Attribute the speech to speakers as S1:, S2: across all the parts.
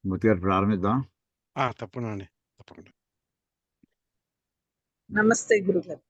S1: మూర్తి గారు ప్రారంభిద్దాం.
S2: తప్పకుండా అండి, తప్పకుండా.
S3: నమస్తే గురుగారు.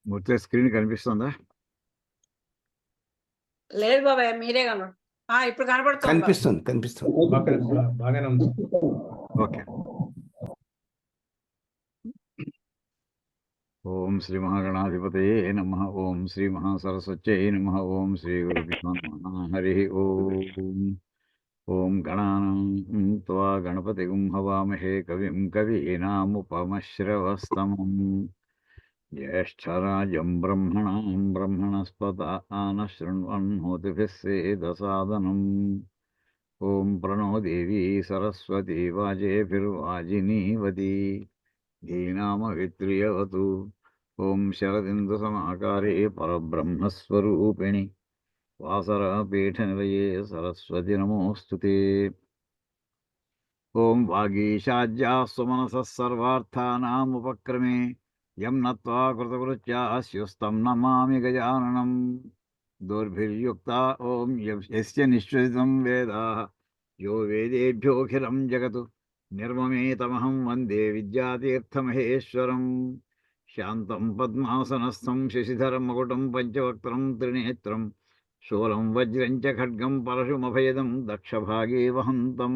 S1: మూర్తి స్క్రీన్ కనిపిస్తుందా?
S3: లేదు బాబాయ్, మీరే కనబడు. ఇప్పుడు కనిపిస్తుంది.
S1: బాగానే ఉంది. ఓకే. ఓం శ్రీ మహాగణాధిపతయే నమః. ఓం శ్రీ మహాసరస్వత్యై నమః. ఓం శ్రీ గురుభ్యో నమః. హరి ఓం. ఓం గణానాం త్వా గణపతిగుం హవామహే కవిం కవీనాముపమశ్రవస్తమం జ్యేష్ఠరాజం బ్రహ్మణాం బ్రహ్మణస్పత ఆనశృణ్వన్నోతిభిः సేదసాదనం. ఓం ప్రణో దేవీ సరస్వతీ వాజేభిర్వాజినీవతి ధీనామవిత్రియవతు. ఓం శరదిందుసమాకారే పరబ్రహ్మస్వరూపిణి వాసరపీఠనిలయే సరస్వతి నమోऽస్తుతే. ఓం వాగీశాజ్యాः సుమనసः సర్వార్థానాముపక్రమే యం నత్వా కృతకృత్యా స్యుస్తం నమామి గజాననం. దోర్భిర్యుక్తా ఓం యస్య నిశ్చయితం వేదాః యో వేదేభ్యోऽఖిలం జగత్ నిర్మమేతమహం వందే విద్యాతీర్థమహేశ్వరం. శాంతం పద్మాసనస్థం శశిధరం మకుటం పంచవక్త్రం త్రినేత్రం శూలం వజ్రం చ ఖడ్గం పరశుమభయదం దక్షభాగే వహంతం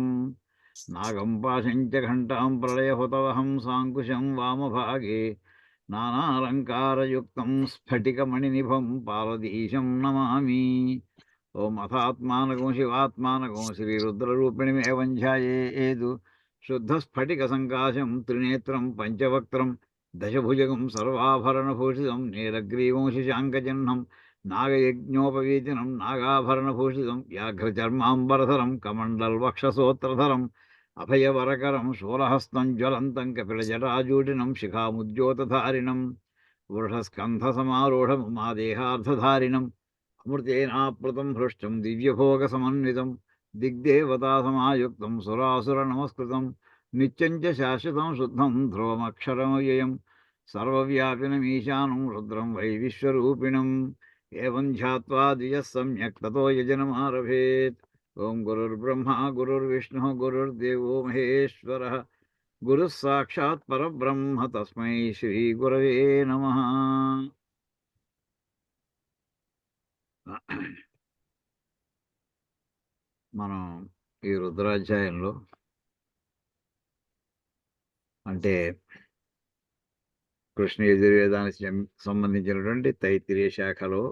S1: నాగం పాశం చ ఘంటాం ప్రళయహుతవహం సాంకుశం వామభాగే నానాలంకారయుక్తం స్ఫటికమణినిభం పారదీశం నమామి. ఓం అథాత్మానకం శివాత్మానకం శ్రీరుద్రరూపిణిమేవం ధ్యాయేదు శుద్ధస్ఫటికసంకాశం త్రినేత్రం పంచవక్త్రం దశభుజగం సర్వాభరణభూషితం నీలగ్రీవం శశాంకజహ్నం నాగయజ్ఞోపవీతినం నాగాభరణభూషితం వ్యాఘ్రచర్మాంబరధరం కమండల్వక్షసోత్రధరం అభయవరకరం శూలహస్తం జ్వలంతం కపిలజటాజూటినం శిఖాముద్యోతధారిణం వృషస్కంధసమారూఢం మాదేహార్ధధారిణం అమృతేనాప్లుతం హృష్టం దివ్యభోగసమన్వితం దిగ్దేవతాసమాయుక్తం సురాసురనమస్కృతం నిత్యం చ శాశ్వతం శుద్ధం ధ్రువమక్షరమవ్యయం సర్వవ్యాపినమీశానం రుద్రం వై విశ్వరూపిణం. ఏవం ధ్యాత్వా ద్విజः సమ్యక్ తతో యజనమారభేత్. ఓం గురుర్బ్రహ్మా గురుర్విష్ణుః గురుర్దేవో మహేశ్వరः గురుः సాక్షాత్ పరబ్రహ్మ తస్మై శ్రీ గురవే నమః. మనం ఈ రుద్రాధ్యాయంలో అంటే కృష్ణ యజుర్వేదానికి సంబంధించినటువంటి తైత్తిరీయ శాఖలో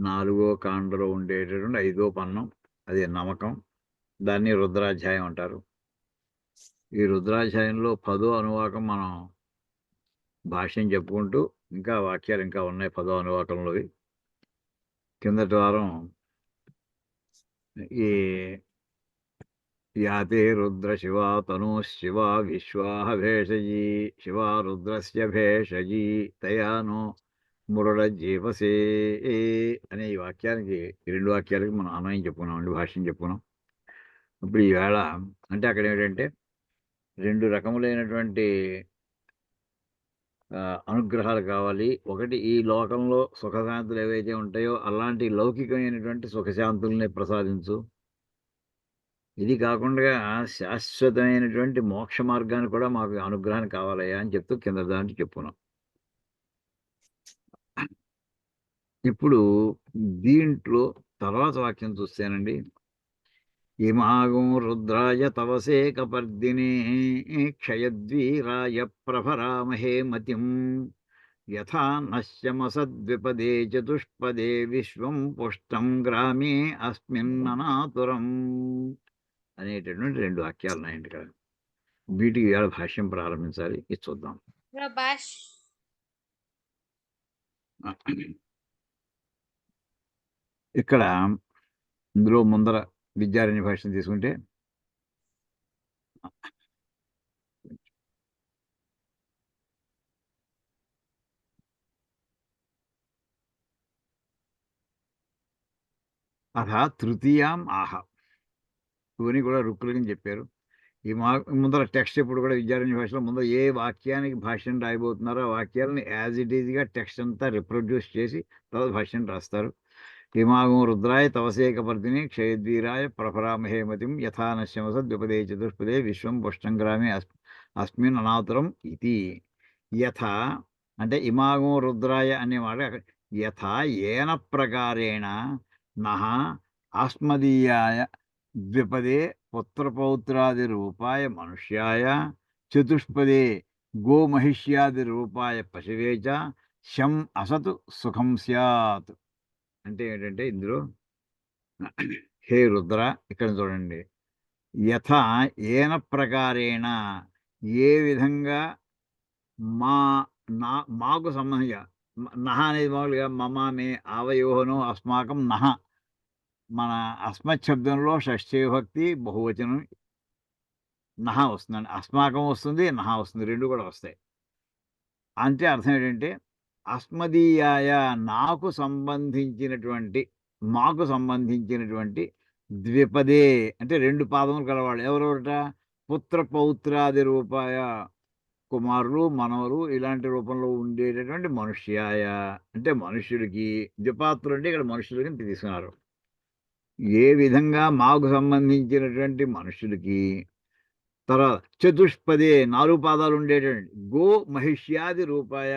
S1: 4వ కాండలో ఉండేటటువంటి 5వ పన్నం, అది నమకం. దాన్ని రుద్రాధ్యాయం అంటారు. ఈ రుద్రాధ్యాయంలో 10వ అనువాకం మనం భాష్యం చెప్పుకుంటూ ఇంకా వాక్యాలు ఇంకా ఉన్నాయి 10వ అనువాకంలోవి. కిందటి వారం ఈ యాతే రుద్ర శివా తను శివా విశ్వాహ భేషజీ శివా రుద్రస్య భేషజీ తయానో మురళ జీవసే అనే ఈ వాక్యానికి, ఈ 2 వాక్యాలకి మనం అన్వయం చెప్పుకున్నాం అండి, భాష్యం చెప్పుకున్నాం. ఇప్పుడు ఈవేళ అంటే అక్కడ ఏమిటంటే 2 రకములైనటువంటి అనుగ్రహాలు కావాలి. ఒకటి ఈ లోకంలో సుఖశాంతులు ఏవైతే ఉంటాయో అలాంటి లౌకికమైనటువంటి సుఖశాంతుల్ని ప్రసాదించు. ఇది కాకుండా శాశ్వతమైనటువంటి మోక్ష మార్గాన్ని కూడా మాకు అనుగ్రహాన్ని కావాలయ్యా అని చెప్తూ కింద దాంట్లో చెప్పుకున్నాం. ఇప్పుడు దీంట్లో తర్వాత వాక్యం చూస్తేనండి, ఇమాగం రుద్రాయ తవసేకపర్దినే క్షయద్వీరాయ ప్రభరామహే మతిం యథా నశ్యమసద్విపదే చతుష్పదే విశ్వం పుష్టం గ్రామే అస్మిన్ననాతురం అనేటటువంటి 2 వాక్యాలు ఉన్నాయండి ఇక్కడ. వీటికి ఇవాళ భాష్యం ప్రారంభించాలి. ఇది చూద్దాం.
S4: ప్రభాష్
S1: ఇక్కడ ఇందులో ముందర విద్యారణ్య భాష్యం తీసుకుంటే అథ తృతీయాం ఆహ ఇవన్నీ కూడా రుక్కులని చెప్పారు. ఈ ముందర టెక్స్ట్ ఎప్పుడు కూడా విద్యారణ్య భాషలో ముందర ఏ వాక్యానికి భాష్యం రాయబోతున్నారో ఆ వాక్యాలని యాజ్ ఇట్ ఈజ్గా టెక్స్ట్ అంతా రిప్రొడ్యూస్ చేసి తర్వాత భాష్యం రాస్తారు. ఇమాగం రుద్రాయ తవసేకపర్దిని క్షయద్వీరాయ ప్రఫరామహేమతిం యథా నశ్యమస ద్విపదే చతుష్పదే విశ్వం పుష్టంగ్రామే అస్మిన్ అనాతురం ఇది. యథ అంటే ఇమాగం రుద్రాయ అనే మాట యథ ఏన ప్రకారేణ నహ ఆస్మదీయాయ ద్విపదే పుత్రపౌత్రాది రూపాయ మనుష్యాయ చతుష్పదే గోమహిష్యాది రూపాయ పశువే చ శం అసతు సుఖం స్యాత్. అంటే ఏంటంటే ఇందులో హే రుద్ర ఇక్కడ చూడండి, యథ ఏన ప్రకారేణ ఏ విధంగా మాకు సంబంధించి నహ అనేది మామూలుగా మమ మే ఆవయోహను అస్మాకం నహ మన అస్మత్ శబ్దంలో షష్ఠీ విభక్తి బహువచనం నహ వస్తుందండి. అస్మాకం వస్తుంది, నహ వస్తుంది, 2 కూడా వస్తాయి. అంటే అర్థం ఏంటంటే అస్మదీయాయ మాకు సంబంధించినటువంటి ద్విపదే అంటే 2 పాదములు కలవాళ్ళు ఎవరెవరట పుత్ర పౌత్రాది రూపాయ కుమారులు మనవలు ఇలాంటి రూపంలో ఉండేటటువంటి మనుష్యాయ అంటే మనుష్యుడికి, ద్విపాత్రులు అంటే ఇక్కడ మనుషులకి తీసుకున్నారు. ఏ విధంగా మాకు సంబంధించినటువంటి మనుషులకి తర్వాత చతుష్పదే 4 పాదాలు ఉండేటటువంటి గో మహిష్యాది రూపాయ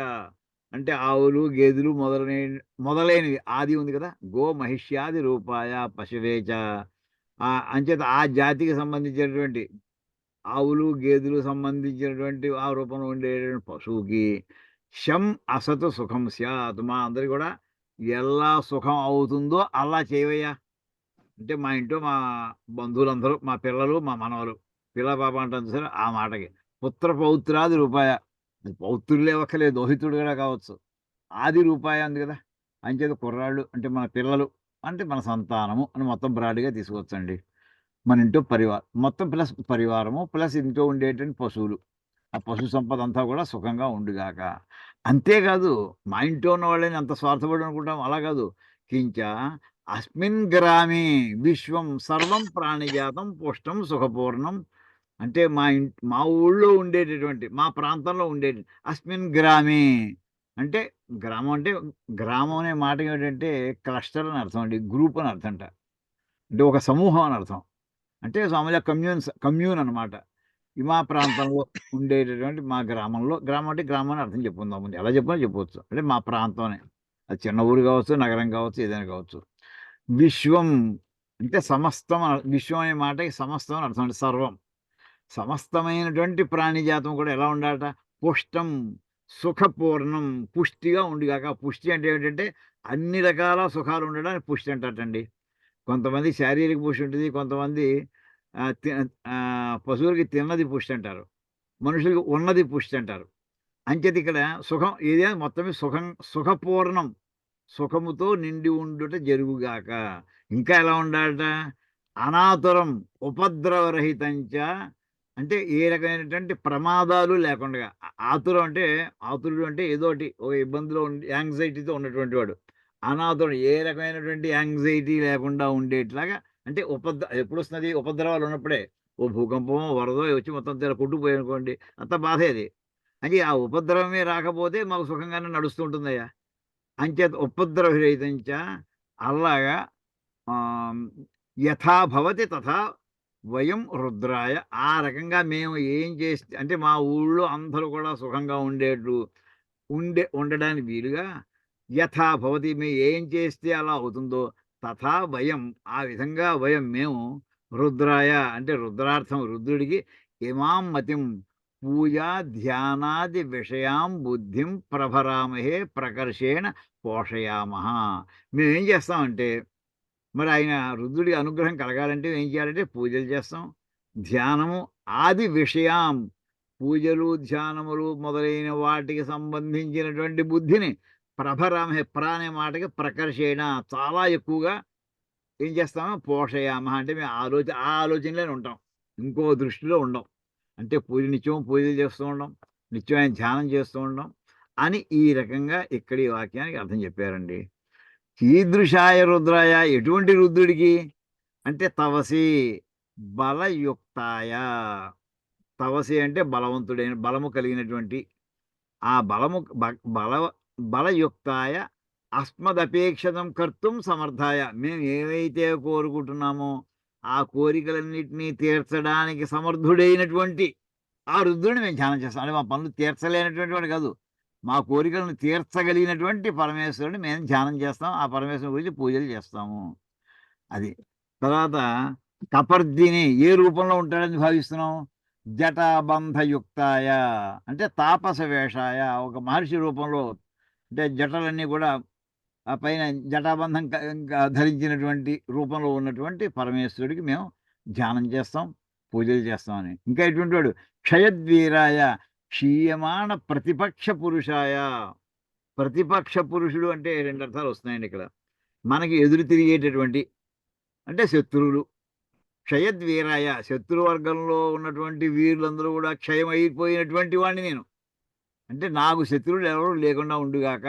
S1: అంటే ఆవులు గేదెలు మొదలైనవి ఆది ఉంది కదా, గో మహిష్యాది రూపాయ పశువేచ అంచేత ఆ జాతికి సంబంధించినటువంటి ఆవులు గేదెలు సంబంధించినటువంటి ఆ రూపంలో ఉండేటువంటి పశువుకి శం అసతు సుఖం స్యాత్ మా అందరికి కూడా ఎలా సుఖం అవుతుందో అలా చేయవయ్యా. అంటే మా ఇంట్లో మా బంధువులందరూ మా పిల్లలు మా మనవలు పిల్ల పాప అంటారు సరే ఆ మాటకి పుత్ర పౌత్రాది రూపాయ పౌత్రులే ఒక్కలే దోహితుడు కూడా కావచ్చు, ఆది రూపాయ ఉంది కదా, అంచేత కుర్రాళ్ళు అంటే మన పిల్లలు అంటే మన సంతానము అని మొత్తం బ్రాడ్గా తీసుకోవచ్చండి. మన ఇంట్లో మొత్తం ప్లస్ పరివారము ప్లస్ ఇంట్లో ఉండేటువంటి పశువులు ఆ పశు సంపద అంతా కూడా సుఖంగా ఉండుగాక. అంతేకాదు మా ఇంట్లో ఉన్న వాళ్ళని అంత స్వార్థపడి అనుకుంటాం, అలా కాదు. కించ అస్మిన్ గ్రామే విశ్వం సర్వం ప్రాణిజాతం పుష్టం సుఖపూర్ణం అంటే మా ఊళ్ళో ఉండేటటువంటి మా ప్రాంతంలో ఉండేటి అస్మిన్ గ్రామే అంటే గ్రామం అంటే గ్రామం అనే మాట ఏంటంటే క్లస్టర్ అని అర్థం అండి, గ్రూప్ అని అర్థం అంట, అంటే ఒక సమూహం అని అర్థం. అంటే మామూలుగా కమ్యూన్ అనమాట. మా ప్రాంతంలో ఉండేటటువంటి మా గ్రామంలో గ్రామం అంటే గ్రామాన్ని అర్థం చెప్పుకుందాం ముందు ఎలా చెప్పినా చెప్పవచ్చు. అంటే మా ప్రాంతం అది చిన్న ఊరు కావచ్చు, నగరం కావచ్చు, ఏదైనా కావచ్చు. విశ్వం అంటే సమస్తం విశ్వం అనే మాటకి సమస్తం అని అర్థం అంటే సర్వం సమస్తమైనటువంటి ప్రాణిజాతం కూడా ఎలా ఉండాలట పుష్టం సుఖపూర్ణం పుష్టిగా ఉండిగాక. పుష్టి అంటే ఏంటంటే అన్ని రకాల సుఖాలు ఉండడానికి పుష్టి అంటారటండి. కొంతమంది శారీరక పుష్టి ఉంటుంది, కొంతమంది పశువులకి తిన్నది పుష్టి అంటారు, మనుషులకి ఉన్నది పుష్టి అంటారు. అంచేది ఇక్కడ సుఖం ఏదైనా మొత్తమే సుఖపూర్ణం సుఖముతో నిండి ఉండుట జరుగుగాక. ఇంకా ఎలా ఉండాలట అనాతురం ఉపద్రవరహితంచ అంటే ఏ రకమైనటువంటి ప్రమాదాలు లేకుండా. ఆతురుడు అంటే ఏదోటి ఒక ఇబ్బందిలో యాంగ్జైటీతో ఉన్నటువంటి వాడు. అనాతురం ఏ రకమైనటువంటి యాంగ్జైటీ లేకుండా ఉండేట్లాగా అంటే ఎప్పుడు వస్తుంది ఉపద్రవాలు ఉన్నప్పుడే, ఓ భూకంపమో వరదో వచ్చి మొత్తం తెర కొట్టుకుపోయి అనుకోండి అంత బాధే అది. అంటే ఆ ఉపద్రవమే రాకపోతే మాకు సుఖంగానే నడుస్తుంటుందయ్యా. అంచేత ఉపద్రవరహితంచ అలాగా యథా భవతి తథా వయం రుద్రాయ, ఆ రకంగా మేము ఏం చేస్తే అంటే మా ఊళ్ళో అందరూ కూడా సుఖంగా ఉండడానికి వీలుగా యథా భవతి, మేము ఏం చేస్తే అలా అవుతుందో తథా వయం, ఆ విధంగా మేము రుద్రాయ అంటే రుద్రార్థం రుద్రుడికి ఇమాం మతిం పూజా ధ్యానాది విషయాం బుద్ధిం ప్రభరామహే ప్రకర్షేణ పోషయామః. మేమేం చేస్తామంటే మరి ఆయన రుద్రుడి అనుగ్రహం కలగాలంటే ఏం చేయాలంటే పూజలు చేస్తాం, ధ్యానము ఆది విషయాం, పూజలు ధ్యానములు మొదలైన వాటికి సంబంధించినటువంటి బుద్ధిని ప్రభరామహే, అనే మాటకి ప్రకర్షేణ చాలా ఎక్కువగా ఏం చేస్తాము పోషయామ అంటే మేము ఆ ఆలోచనలోనే ఉంటాం, ఇంకో దృష్టిలో ఉండం. అంటే నిత్యం పూజలు చేస్తూ ఉండం, నిత్యం ఆయన ధ్యానం చేస్తూ ఉండం అని ఈ రకంగా ఇక్కడ ఈ వాక్యానికి అర్థం చెప్పారండి. కీదృశాయ రుద్రాయ, ఎటువంటి రుద్రుడికి అంటే తవసి బలయుక్తాయ, తవసి అంటే బలవంతుడైన బలము కలిగినటువంటి ఆ బలయుక్తాయ అస్మదపేక్షతం కర్తుం సమర్థాయ, మేము ఏవైతే కోరుకుంటున్నామో ఆ కోరికలన్నిటినీ తీర్చడానికి సమర్థుడైనటువంటి ఆ రుద్రుడిని మేము ధ్యానం చేస్తాం. అంటే మా పనులు తీర్చలేనటువంటి వాడు కాదు, మా కోరికలను తీర్చగలిగినటువంటి పరమేశ్వరుడిని మేము ధ్యానం చేస్తాం, ఆ పరమేశ్వరుని గురించి పూజలు చేస్తాము. అది తర్వాత కపర్దిని ఏ రూపంలో ఉంటాడని భావిస్తున్నాం? జటాబంధయుక్తాయ అంటే తాపస వేషాయ, ఒక మహర్షి రూపంలో, అంటే జటలన్నీ కూడా ఆ పైన జటాబంధం ధరించినటువంటి రూపంలో ఉన్నటువంటి పరమేశ్వరుడికి మేము ధ్యానం చేస్తాం, పూజలు చేస్తామని. ఇంకా ఎటువంటి వాడు? క్షయద్వీరాయ క్షీయమాణ ప్రతిపక్ష పురుషాయ, ప్రతిపక్ష పురుషుడు అంటే రెండు అర్థాలు వస్తున్నాయండి ఇక్కడ. మనకి ఎదురు తిరిగేటటువంటి అంటే శత్రువులు. క్షయద్వీరాయ శత్రువర్గంలో ఉన్నటువంటి వీరులందరూ కూడా క్షయం అయిపోయినటువంటి వాడిని నేను, అంటే నాకు శత్రువులు ఎవరు లేకుండా ఉండుగాక,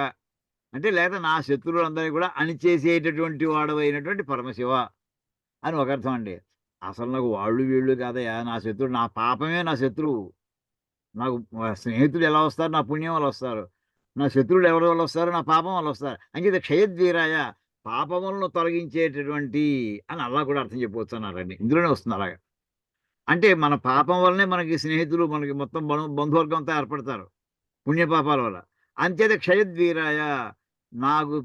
S1: అంటే లేదా నా శత్రువులందరినీ కూడా అణిచేసేటటువంటి వాడవైనటువంటి పరమశివ అని ఒక అర్థం అండి. అసలు నాకు వాళ్ళు వీళ్ళు కాదయా నా శత్రువు, నా పాపమే నా శత్రువు. నాకు స్నేహితులు ఎలా వస్తారు? నా పుణ్యం వల్ల వస్తారు. నా శత్రువులు ఎవరి వల్ల వస్తారు? నా పాపం వల్ల వస్తారు. అంచేత క్షయద్వీరాయ పాపములను తొలగించేటటువంటి అని అలా కూడా అర్థం చెప్పవచ్చు అన్నారండి. ఇందులోనే వస్తుంది అలాగా. అంటే మన పాపం వల్లనే మనకి స్నేహితులు, మనకి మొత్తం బంధువర్గం అంతా ఏర్పడతారు పుణ్యపాపాల వల్ల. అంచేత క్షయద్వీరాయ నాకు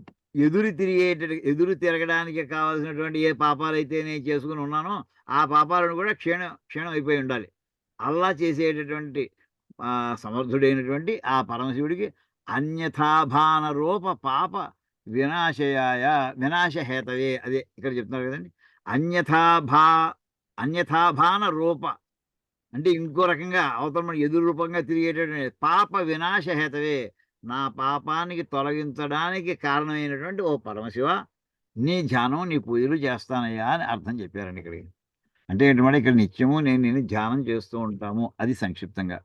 S1: ఎదురు తిరగడానికి కావాల్సినటువంటి ఏ పాపాలైతే నేను చేసుకుని ఉన్నానో ఆ పాపాలను కూడా క్షీణం అయిపోయి ఉండాలి. అలా చేసేటటువంటి సమర్థుడైనటువంటి ఆ పరమశివుడికి అన్యథాభాన రూప పాప వినాశహేతవే, అదే ఇక్కడ చెప్తున్నారు కదండి. అన్యథాభాన రూప అంటే ఇంకో రకంగా అవతల మన ఎదురు రూపంగా తిరిగేటటువంటి పాప వినాశహేతవే, నా పాపానికి తొలగించడానికి కారణమైనటువంటి ఓ పరమశివ, నీ ధ్యానం నీ పూజలు చేస్తానయ్యా అని అర్థం చెప్పారండి ఇక్కడికి. అంటే ఏంటంటే ఇక్కడ నిత్యము నేను ధ్యానం చేస్తూ ఉంటాము, అది సంక్షిప్తంగా.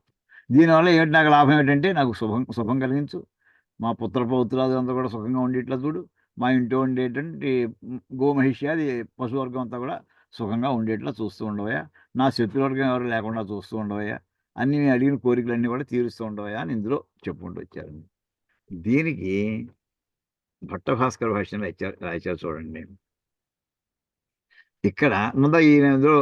S1: దీనివల్ల ఏంటి నాకు లాభం ఏంటంటే నాకు శుభం కలిగించు, మా పుత్ర పౌత్రాదులంతా కూడా సుఖంగా ఉండేట్లా చూడు, మా ఇంట్లో ఉండేటువంటి గోమహిష్యాది పశువర్గం అంతా కూడా సుఖంగా ఉండేట్లా చూస్తూ ఉండవయ్యా, నా శత్రువర్గం ఎవరు లేకుండా చూస్తూ ఉండవయ్యా, అన్ని మేము అడిగిన కోరికలన్నీ కూడా తీరుస్తూ ఉండవయ్యా అని ఇందులో చెప్పుకుంటూ వచ్చారండి. దీనికి భట్టభాస్కర భాష్యం రాశారు చూడండి. ఇక్కడ ముందు ఇందులో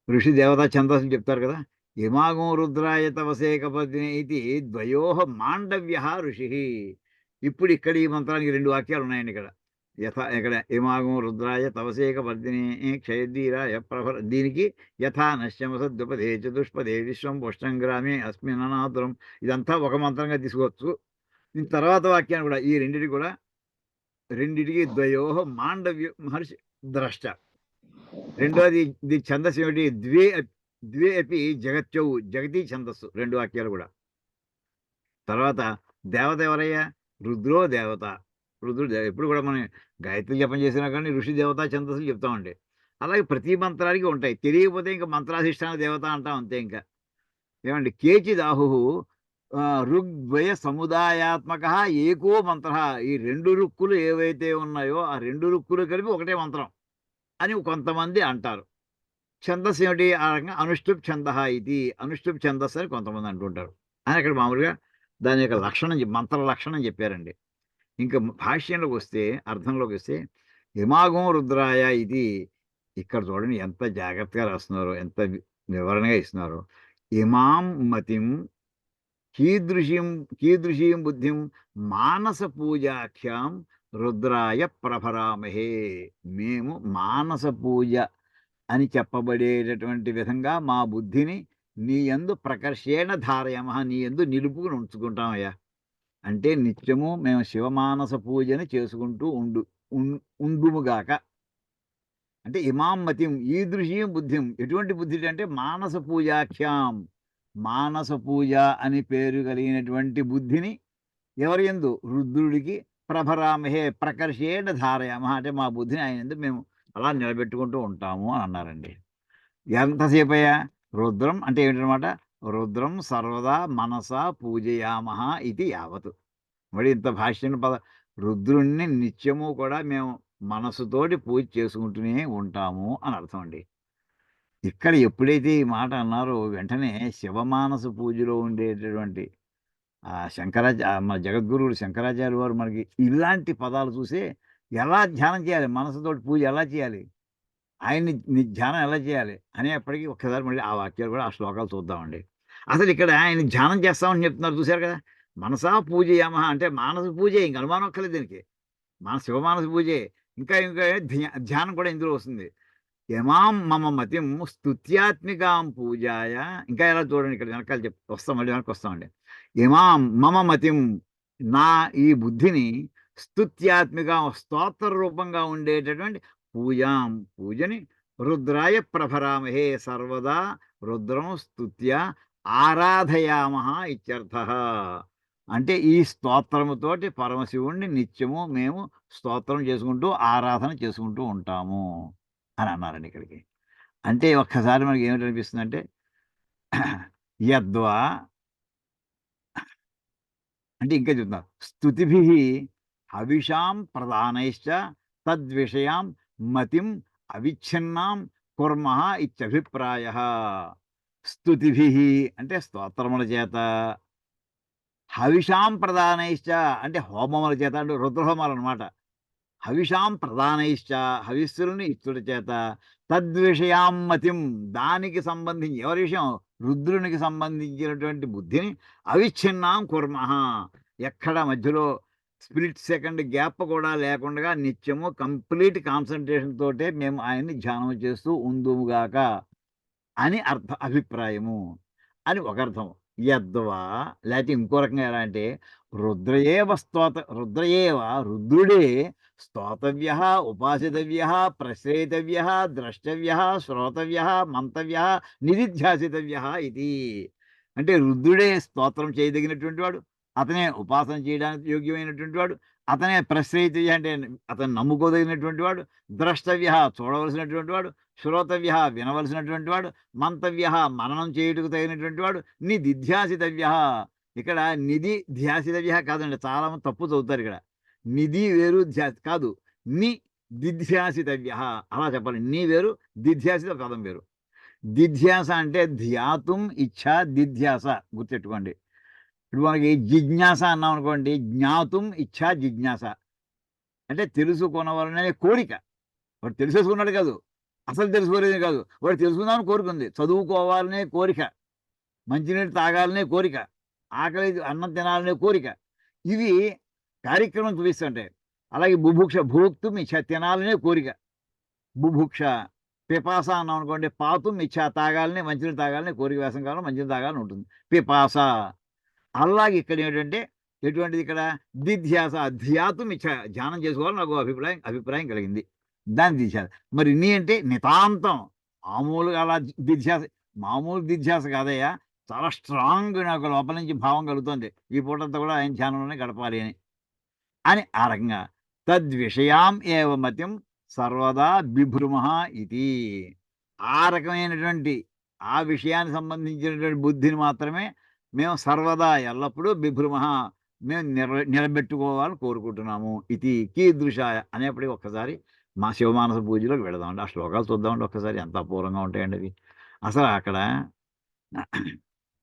S1: ఋషి దేవతా ఛందస్సులు చెప్తారు కదా. ఇమాగం రుద్రాయ తవసేకపద్ని ఇది ద్వయోహ మాండవ్య ఋషి. ఇప్పుడు ఇక్కడ ఈ మంత్రానికి రెండు వాక్యాలు ఉన్నాయండి ఇక్కడ. ఇక్కడ ఇమాగం రుద్రాయ తవసేకపద్ని క్షయద్వీరాయ ప్రభర, దీనికి యథా నశ్యమసద్దుపదే చతుష్పదే విశ్వం పుష్టంగ్రామే అస్మిన్ అనాతురం, ఇదంతా ఒక మంత్రంగా తీసుకోవచ్చు. దీని తర్వాత వాక్యాన్ని కూడా ఈ రెండిటికి ద్వయోహ మాండవ్య మహర్షి ద్రష్ట. రెండోది ఛందస్సు ఏమిటి? ద్వే అపి జగత్యవు, జగతి ఛందస్సు, రెండు వాక్యాలు కూడా. తర్వాత దేవత ఎవరయ్యా? రుద్రో దేవత. రుద్రుడు ఎప్పుడు కూడా మనం గాయత్రి జపం చేసినా కానీ ఋషి దేవత ఛందస్సులు చెప్తామండి. అలాగే ప్రతి మంత్రానికి ఉంటాయి, తెలియకపోతే ఇంకా మంత్రాధిష్టాన దేవత అంటాం అంతే. ఇంకా ఏమండి? కేచిదాహు ఋగ్ద్వయ సముదాయాత్మక ఏకో మంత్ర, ఈ రెండు రుక్కులు ఏవైతే ఉన్నాయో ఆ రెండు రుక్కులు కలిపి ఒకటే మంత్రం అని కొంతమంది అంటారు. ఛందస్సు ఏమిటి? ఆ రకంగా అనుష్ఠుప్ ఛంద ఇది, అనుష్ఠుప్ ఛందస్సు అని కొంతమంది అంటుంటారు. అని అక్కడ మామూలుగా దాని యొక్క లక్షణం, మంత్ర లక్షణం చెప్పారండి. ఇంకా భాష్యంలోకి వస్తే, అర్థంలోకి వస్తే, ఇమాగం రుద్రాయ ఇది ఇక్కడ చూడండి ఎంత జాగ్రత్తగా రాస్తున్నారో, ఎంత వివరణగా ఇస్తున్నారు. ఇమాం మతిం కీదృశీం కీదృశీం బుద్ధిం మానస పూజాఖ్యాం రుద్రాయ ప్రభరామహే. మేము మానస పూజ అని చెప్పబడేటటువంటి విధంగా మా బుద్ధిని నీ యందు ప్రకర్షేణ ధారయమః, నీ యందు నిలుపుకుని ఉంచుకుంటామయ్యా. అంటే నిత్యము మేము శివమానస పూజని చేసుకుంటూ ఉందుముగాక. అంటే ఇమాం మతిం ఈదృశీం బుద్ధిం, ఎటువంటి బుద్ధి అంటే మానస పూజాఖ్యాం, మానస పూజ అని పేరు కలిగినటువంటి బుద్ధిని ఎవరి యందు? రుద్రుడికి ప్రభరామహే ప్రకర్షేణ ధారయామః, అంటే మా బుద్ధిని ఆయన యందు మేము అలా నిలబెట్టుకుంటూ ఉంటాము అని అన్నారండి. ఎంతసేపయ్యా? రుద్రం అంటే ఏంటనమాట? రుద్రం సర్వదా మనసా పూజయామః ఇది యావత్. మరి ఇంత భాష్యం రుద్రుణ్ణి నిత్యము కూడా మేము మనసుతోటి పూజ చేసుకుంటూనే ఉంటాము అని అర్థం అండి. ఇక్కడ ఎప్పుడైతే ఈ మాట అన్నారో వెంటనే శివమానస పూజలో ఉండేటటువంటి మన జగద్గురువులు శంకరాచార్య వారు మనకి ఇలాంటి పదాలు చూసే ఎలా ధ్యానం చేయాలి, మనసుతోటి పూజ ఎలా చేయాలి, ఆయన్ని ధ్యానం ఎలా చేయాలి అనేప్పటికీ ఒక్కసారి మళ్ళీ ఆ వాక్యాలు కూడా, ఆ శ్లోకాలు చూద్దామండి. అసలు ఇక్కడ ఆయన ధ్యానం చేస్తామని చెప్తున్నారు చూసారు కదా. మనసా పూజయామః అంటే మానస పూజే, ఇంక అనుమానం అక్కర్లేదు దీనికి. మన శివమానస పూజే. ఇంకా ఇంకా ధ్యానం కూడా ఇందులో వస్తుంది. యమాం మమ మతిం స్తుత్యాత్మికాం పూజాయ. ఇంకా ఎలా చూడండి, ఇక్కడ వెనకాల వస్తాం, మళ్ళీ వెనక్కి వస్తామండి. యమాం మమ మతిం, నా ఈ బుద్ధిని స్తుత్యాత్మిక స్తోత్ర రూపంగా ఉండేటటువంటి పూజని రుద్రాయ ప్రభరామహే, సర్వదా రుద్రం స్తుత్య ఆరాధయామః ఇత్యర్థః. అంటే ఈ స్తోత్రముతోటి పరమశివుణ్ణి నిత్యము మేము స్తోత్రం చేసుకుంటూ ఆరాధన చేసుకుంటూ ఉంటాము అని అన్నారండి ఇక్కడికి. అంటే ఒక్కసారి మనకి ఏమిటనిపిస్తుందంటే యద్వా అంటే ఇంకా చెప్తున్నారు. స్తుతిభిః హవిషాం ప్రదానైశ్చ తద్విషయాం మతిం అవిచ్ఛిన్నాం కుర్మః ఇత్యభిప్రాయః. స్తుతిభిః అంటే స్తోత్రముల చేత, హవిషాం ప్రదానైశ్చ అంటే హోమముల చేత, అంటే రుద్రహోమాలు అనమాట. హవిషాం ప్రదానైశ్చ హవిస్సులను ఇచ్చుట చేత, తద్విషయాం మతిం దానికి సంబంధించి, ఎవరి విషయం? రుద్రునికి సంబంధించినటువంటి బుద్ధిని అవిచ్ఛిన్నాం కుర్మః, ఎక్కడ మధ్యలో స్ప్లిట్ సెకండ్ గ్యాప్ కూడా లేకుండా నిత్యము కంప్లీట్ కాన్సంట్రేషన్ తోటే మేము ఆయన్ని ధ్యానం చేస్తూ ఉందుముగాక అని అభిప్రాయము అని ఒక అర్థం. యద్వా లేకపోతే ఇంకో రకంగా ఎలా అంటే రుద్రుడే స్తోతవ్య, ఉపాసితవ్య, ప్రశ్రయితవ్య, ద్రష్టవ్య, శ్రోతవ్య, మంతవ్య, నిధిధ్యాసితవ్య ఇది. అంటే రుద్రుడే స్తోత్రం చేయదగినటువంటి వాడు, అతనే ఉపాసన చేయడానికి యోగ్యమైనటువంటి వాడు, అతనే ప్రశ్రయితవ్య అంటే అతను నమ్ముకోదగినటువంటి వాడు, ద్రష్టవ్య చూడవలసినటువంటి వాడు, శ్రోతవ్య వినవలసినటువంటి వాడు, మంతవ్య మననం చేయుటకు తగినటువంటి వాడు, నిధిధ్యాసితవ్య. ఇక్కడ నిధి ధ్యాసితవ్య కాదండి, చాలా మంది తప్పు చదువుతారు. ఇక్కడ నిధి వేరు ధ్యాస కాదు, దిధ్యాసితవ్య అలా చెప్పాలి. నీ వేరు, దిధ్యాసిత పదం వేరు. దిధ్యాస అంటే ధ్యాతుం ఇచ్ఛా దిధ్యాస, గుర్తెట్టుకోండి. ఇప్పుడు మనకి జిజ్ఞాస అన్నాం అనుకోండి, జ్ఞాతుం ఇచ్ఛా జిజ్ఞాస అంటే తెలుసుకొనవాలనే కోరిక. వాడు తెలిసేసుకున్నాడు కాదు, అసలు తెలుసుకోలేదే కాదు, వాడు తెలుసుకుందామని కోరుకుంది. చదువుకోవాలనే కోరిక, మంచినీళ్ళు తాగాలనే కోరిక, ఆకలి అన్నం తినాలనే కోరిక, ఇవి కార్యక్రమం చూపిస్తుంటాయి. అలాగే బుభుక్ష భోక్తుం ఇచ్చ తినాలనే కోరిక, బుభుక్ష. పిపాస అన్నాం అనుకోండి, పాతుం ఇచ్చ తాగాలనే, మంచినీళ్ళు తాగాలనే కోరిక, వేసం కాలం మంచినీళ్ళు తాగాలని ఉంటుంది, పిపాస. అలాగే ఇక్కడ ఏంటంటే ఎటువంటిది? ఇక్కడ దిధ్యాస, ధ్యాతుం ఇచ్చ ధ్యానం చేసుకోవాలని నాకు అభిప్రాయం కలిగింది, దాన్ని దిధ్యాస. మరి నీ అంటే నితాంతం మామూలుగా అలా దిధ్యాస, మామూలు దిధ్యాస కాదయ్యా, చాలా స్ట్రాంగ్ నాకు లోపల నుంచి భావం కలుగుతుంది, ఈ పూటంతా కూడా ఆయన ధ్యానంలోనే గడపాలి అని ఆ రకంగా. తద్విషయాం ఏవ మతిం సర్వదా బిభ్రుమః ఇది. ఆ రకమైనటువంటి ఆ విషయానికి సంబంధించినటువంటి బుద్ధిని మాత్రమే మేము సర్వదా ఎల్లప్పుడూ బిభ్రుమః మేము నిలబెట్టుకోవాలని కోరుకుంటున్నాము. ఇది కీదృశాయ అనేప్పటికీ ఒక్కసారి మా శివమానస పూజలోకి వెళదామండి. ఆ శ్లోకాలు చూద్దామండి ఒక్కసారి, ఎంత అపూర్వంగా ఉంటాయండి అవి. అసలు అక్కడ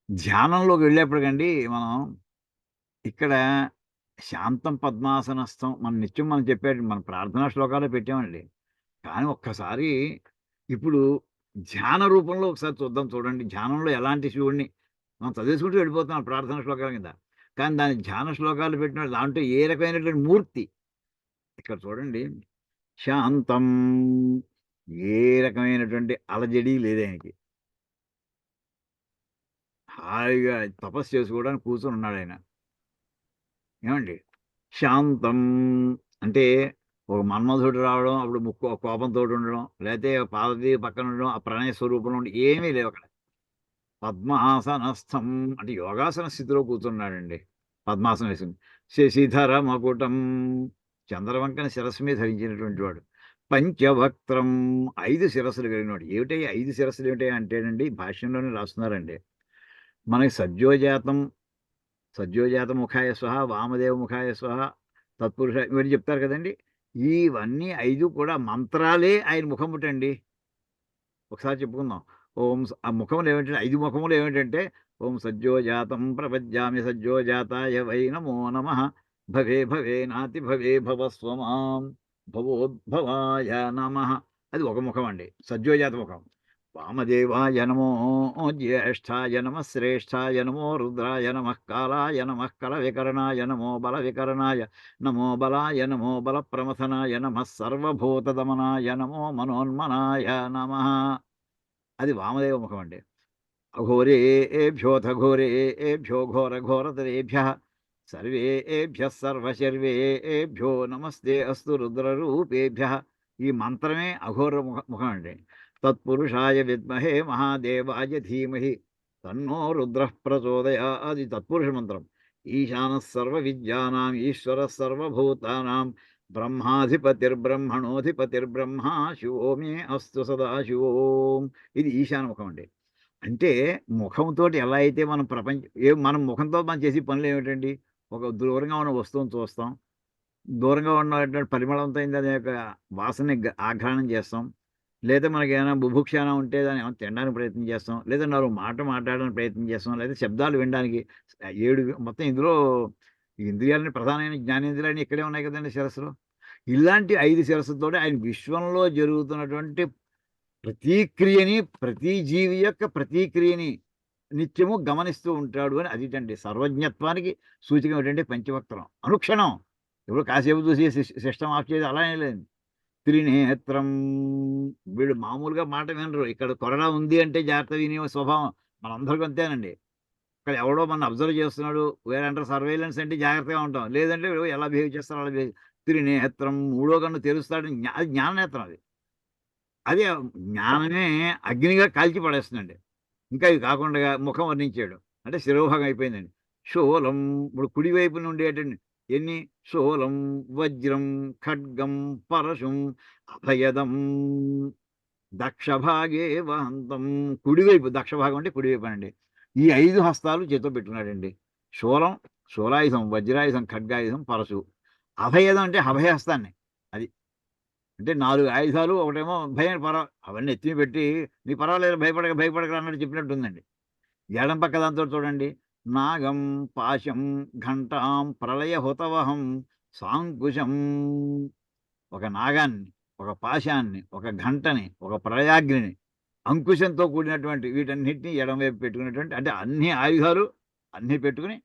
S1: ధ్యానంలోకి వెళ్ళేప్పటికండి మనం ఇక్కడ శాంతం పద్మాసనస్థం మనం నిత్యం మనం చెప్పేది మన ప్రార్థనా శ్లోకాలే పెట్టామండి. కానీ ఒక్కసారి ఇప్పుడు ధ్యాన రూపంలో ఒకసారి చూడండి. ధ్యానంలో ఎలాంటి శివుడిని మనం చదివేసుకుంటూ వెళ్ళిపోతున్నాం ప్రార్థనా శ్లోకాల కింద. కానీ దాని ధ్యాన శ్లోకాలు పెట్టిన దాంట్లో ఏ రకమైనటువంటి మూర్తి ఇక్కడ చూడండి. శాంతం, ఏ రకమైనటువంటి అలజడి లేదు ఆయనకి. హాయిగా తపస్సు చేసుకోవడానికి కూర్చొని ఉన్నాడు ఆయన. ఏమండి? శాంతం అంటే ఒక మన్మధుడు రావడం, అప్పుడు ముక్కు కోపంతోటి ఉండడం, లేతే పార్వతీ పక్కన ఉండడం, ఆ ప్రణయ స్వరూపంలో ఉండడం ఏమీ లేవు అక్కడ. పద్మాసనస్థం అంటే యోగాసన స్థితిలో కూర్చున్నాడండి. పద్మాసనం వేసుకొని. శశిధర మకుటం, చంద్రవంకన శిరస్సు మీద ధరించినటువంటి వాడు. పంచవక్త్రం, 5 శిరస్సులు కలిగినవాడు. ఏమిటయ్యా 5 శిరస్సులు ఏమిటయ్యా అంటేనండి భాష్యంలోనే రాస్తున్నారండి. మనకి సద్యోజాత ముఖాయ స్వహ, వామదేవ ముఖాయ స్వహ, తత్పురుష ఇవన్నీ చెప్తారు కదండీ! ఇవన్నీ 5 కూడా మంత్రాలే ఆయన ముఖముటండి. ఒకసారి చెప్పుకుందాం. ఆ ముఖములు ఏమిటంటే 5 ముఖములు ఏమిటంటే ఓం సజ్జోజాతం ప్రపద్యామి సజ్జోజాతాయ వై నమో నమః. భవే భవే నాతి భవే భవస్వ మాం భవోద్భవాయ నమః. అది ఒక ముఖం అండి. సజ్జోజాత ముఖం. వామదేవాయ నమో జ్యేష్ఠాయ నమః శ్రేష్ఠాయ నమో రుద్రాయ నమః కాలాయ నమః కలవికరణాయ నమో బలవికరణాయ నమో బలాయ నమో బలప్రమథనాయ నమః సర్వభూతదమనాయ నమో మనోన్మనాయ నమః. అది వామదేవ ముఖం అండి. అఘోరేభ్యోథ ఘోరేభ్యో ఘోరఘోరతరేభ్యః సర్వేభ్యః సర్వశర్వేభ్యో నమస్తే అస్తు రుద్రరూపేభ్యః. ఈ మంత్రమే అఘోర ముఖం అండి. తత్పురుషాయ విద్మహే మహాదేవాయ ధీమహి తన్నో రుద్రః ప్రచోదయాత్. అది తత్పురుష మంత్రం. ఈశానః సర్వవిద్యానాం ఈశ్వరః సర్వభూతానాం బ్రహ్మాధిపతిర్బ్రహ్మణోధిపతిర్బ్రహ్మ శివో మే అస్తు సదాశివోం. ఇది ఈశాన ముఖం అండి. అంటే ముఖంతోటి ఎలా అయితే మనం మనం ముఖంతో మనం చేసే పనులు ఏమిటండి? ఒక దూరంగా ఉన్న వస్తువుని చూస్తాం. దూరంగా ఉన్నటువంటి పరిమళంతో దాని యొక్క వాసనని ఆఘ్రాణం చేస్తాం. లేదా మనకేమైనా బుభుక్ష ఉంటే దాన్ని ఏమైనా తినడానికి ప్రయత్నం చేస్తాం. లేదా 4 మాటలు మాట్లాడడానికి ప్రయత్నం చేస్తాం. లేదా శబ్దాలు వినడానికి 7 మొత్తం ఇందులో ఈ ఇంద్రియాలని ప్రధానమైన జ్ఞానేంద్రియాలన్నీ ఇక్కడే ఉన్నాయి కదండీ శిరస్సులో. ఇలాంటి 5 శిరస్సులతోటి ఆయన విశ్వంలో జరుగుతున్నటువంటి ప్రతిక్రియని, ప్రతి జీవి యొక్క ప్రతిక్రియని నిత్యము గమనిస్తూ ఉంటాడు అని అదిటండి. సర్వజ్ఞత్వానికి సూచిక ఏంటంటే పంచవక్త్రం. అనుక్షణం ఇప్పుడు కాసేపు చూసి సిస్టమ్ ఆఫ్ చేసి అలా ఏం లేదు. త్రినేత్రం, వీళ్ళు మామూలుగా మాట వినరు. ఇక్కడ కొరడా ఉంది అంటే జాగ్రత్త వినే స్వభావం మనందరికీ అంతేనండి. ఇక్కడ ఎవడో మన అబ్జర్వ్ చేస్తున్నాడు, వేరంటారు సర్వేలెన్స్ అంటే జాగ్రత్తగా ఉంటాం. లేదంటే ఎలా బిహేవ్ చేస్తారో అలా బిహేవ్. త్రినేత్రం, మూడో కన్ను తెరుస్తాడు. అది జ్ఞాననేత్రం అది. అదే జ్ఞానమే అగ్నిగా కాల్చి పడేస్తుందండి. ఇంకా ఇవి కాకుండా ముఖం వర్ణించాడు. అంటే శిరోభాగం అయిపోయిందండి. శూలం, ఇప్పుడు కుడివైపు నుండేటండి ఎన్ని శూలం, వజ్రం, ఖడ్గం, పరశుం, అభయదం, దక్షభాగే వహంతం. కుడివైపు దక్షభాగం అంటే కుడివైపు అండి. ఈ 5 హస్తాలు చేతితో పెట్టుకున్నాడండి. శూలం, శూలాయుధం, వజ్రాయుధం, ఖడ్గాయుధం, పరశు. అభయదం అంటే అభయహస్తాన్ని. అది అంటే 4 ఆయుధాలు, ఒకటేమో భయం అవన్నీ ఎత్తి పెట్టి నీ పర్వాలేదు భయపడక అన్నట్టు చెప్పినట్టుందండి. ఎడం పక్క దాంతో చూడండి. నాగం, పాశం, ఘంటాం, ప్రళయ హుతవహం, సాంకుశం. ఒక నాగాన్ని, ఒక పాశాన్ని, ఒక ఘంటని, ఒక ప్రళయాగ్నిని, అంకుశంతో కూడినటువంటి వీటన్నిటిని ఎడమవైపు పెట్టుకున్నటువంటి అంటే అన్ని ఆయుధాలు అన్నీ పెట్టుకుని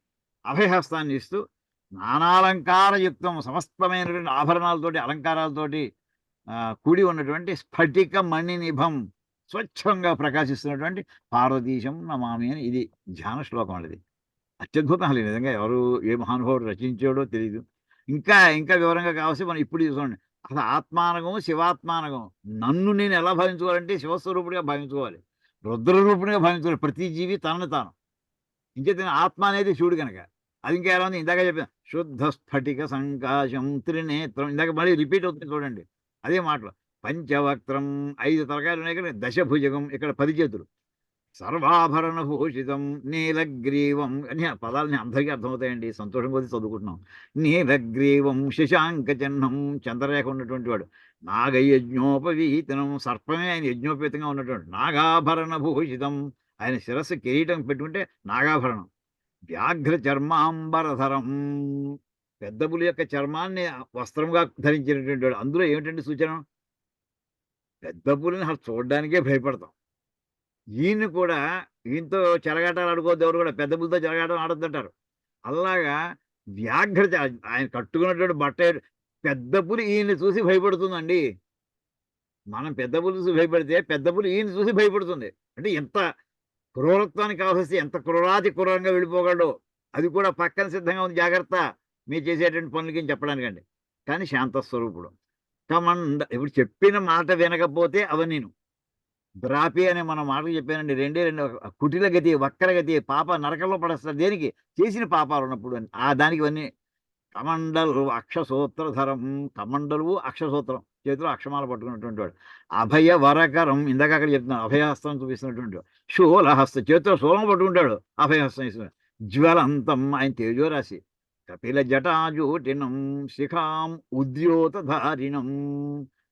S1: అభయహస్తాన్ని ఇస్తూ నానాలంకారయుక్తం సమస్తమైనటువంటి ఆభరణాలతోటి అలంకారాలతోటి కూడి ఉన్నటువంటి స్ఫటిక మణినిభం స్వచ్ఛంగా ప్రకాశిస్తున్నటువంటి పార్వతీశం నమామి అని ఇది ధ్యాన శ్లోకం అనేది. అత్యద్భుతం. అసలు నిజంగా ఎవరు ఏ మహానుభావుడు రచించాడో తెలియదు. ఇంకా ఇంకా వివరంగా కావాల్సి మనం ఇప్పుడు చూడండి. అసలు ఆత్మానగం, శివాత్మానగం. నన్ను నేను ఎలా భావించుకోవాలంటే శివస్వరూపుడిగా భావించుకోవాలి, రుద్రరూపుడిగా భావించుకోవాలి. ప్రతి జీవి తనను తాను. ఇంకేత ఆత్మ అనేది శివుడు కనుక. అది ఇంకా ఎలా ఉంది? ఇందాక చెప్పాను. శుద్ధ స్ఫటిక సంకాశం త్రినేత్రం. ఇందాక మళ్ళీ రిపీట్ అవుతుంది చూడండి అదే మాటలు. పంచవక్త్రం, 5 తలకాయలు ఉన్నాయి కదా. దశభుజగం, ఇక్కడ 10 చేతులు. సర్వాభరణ భూషితం, నీలగ్రీవం. అన్ని పదాలని అందరికీ అర్థమవుతాయండి. సంతోషం కొద్ది చదువుకుంటున్నాం. నీలగ్రీవం, శశాంక చిహ్నం, చంద్రరేఖ ఉన్నటువంటి వాడు. నాగయజ్ఞోపవీతనం, సర్పమే ఆయన యజ్ఞోపేతంగా ఉన్నటువంటి. నాగాభరణ భూషితం, ఆయన శిరస్సు కిరీటం పెట్టుకుంటే నాగాభరణం. వ్యాఘ్ర చర్మాంబరధరం, పెద్ద పులి యొక్క చర్మాన్ని వస్త్రంగా ధరించినటువంటి వాడు. అందులో ఏమిటంటే సూచన? పెద్ద పులిని అసలు చూడడానికే భయపడతాం. ఈయన్ని కూడా ఈయనతో చెలగాటాలు ఆడుకోవద్దు ఎవరు కూడా. పెద్ద పులితో చెలగాటం ఆడొద్దంటారు. అలాగా ఆయన కట్టుకున్నటువంటి బట్ట పెద్ద పులి ఈయన్ని చూసి భయపడుతుందండి. మనం పెద్ద పులి చూసి భయపడితే పెద్ద పులి ఈయన్ని చూసి భయపడుతుంది. అంటే ఎంత క్రూరత్వానికి ఆవహిస్తే ఎంత క్రూరాతి క్రూరంగా వెళ్ళిపోగలడో అది కూడా పక్కన సిద్ధంగా ఉంది. జాగ్రత్త మీరు చేసేటువంటి పనులకి చెప్పడానికండి. కానీ శాంతస్వరూపుడు ఇప్పుడు చెప్పిన మాట వినకపోతే అవన్నీను ద్రాపి అనే మన మాటలు చెప్పానండి. రెండే రెండు కుటిల గతి, వక్ర గతి, పాప నరకంలో పడేస్తారు. దేనికి? చేసిన పాపాలు ఉన్నప్పుడు అని. దానికి ఇవన్నీ కమండలు అక్షసూత్రధరం. కమండలువు అక్షసూత్రం చేతిలో అక్షమాల పట్టుకున్నటువంటి వాడు. అభయ వరకరం ఇందాక అక్కడ చెప్తున్నాను. అభయహస్తం చూపిస్తున్నటువంటి వాడు. శూలహస్త చేతిలో శూలం పట్టుకుంటాడు. అభయహస్తం ఇస్తున్నాడు. జ్వలంతం ఆయన తేజోరాశి. కపిల జటాజూటినం శిఖాం ఉద్యోతధారిణం.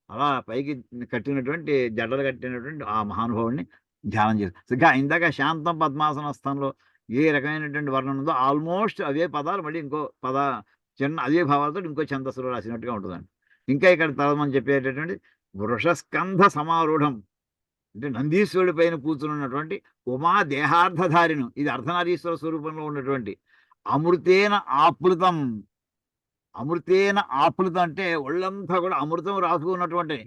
S1: అలా పైకి కట్టినటువంటి జడలు కట్టినటువంటి ఆ మహానుభావుడిని ధ్యానం చేస్తారు. ఇంకా ఇందాక శాంతం పద్మాసన స్థానంలో ఏ రకమైనటువంటి వర్ణన ఉందో ఆల్మోస్ట్ అవే పదాలు మళ్ళీ ఇంకో చిన్న అదే భావాలతో ఇంకో ఛందస్సులో రాసినట్టుగా ఉంటుందండి. ఇంకా ఇక్కడ తర్వాత మనం చెప్పేటటువంటి వృషస్కంధ సమారూఢం అంటే నందీశ్వరుడి పైన కూర్చున్నటువంటి ఉమా దేహార్థధారిను. ఇది అర్ధనారీశ్వర స్వరూపంలో ఉన్నటువంటి అమృతేన ఆప్లుతం. అమృతేన ఆప్లుతం అంటే ఒళ్ళంతా కూడా అమృతం రాసుకున్నటువంటి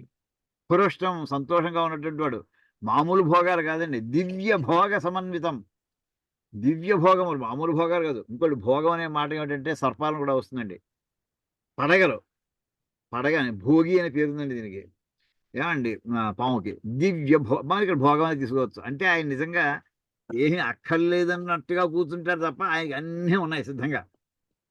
S1: పురుష్టం సంతోషంగా ఉన్నటువంటి వాడు. మామూలు భోగాలు కాదండి, దివ్య భోగ సమన్వితం. దివ్య భోగములు మామూలు భోగాలు కాదు. ఇంకోటి భోగం అనే మాట ఏమిటంటే సర్పాలను కూడా వస్తుందండి. పడగలు పడగ అని భోగి అనే పేరుందండి దీనికి. ఏమండి పాముకి దివ్య మనకి ఇక్కడ భోగం అని తీసుకోవచ్చు. అంటే ఆయన నిజంగా ఏమీ అక్కర్లేదన్నట్టుగా కూర్చుంటారు తప్ప ఆయనకి అన్నీ ఉన్నాయి సిద్ధంగా.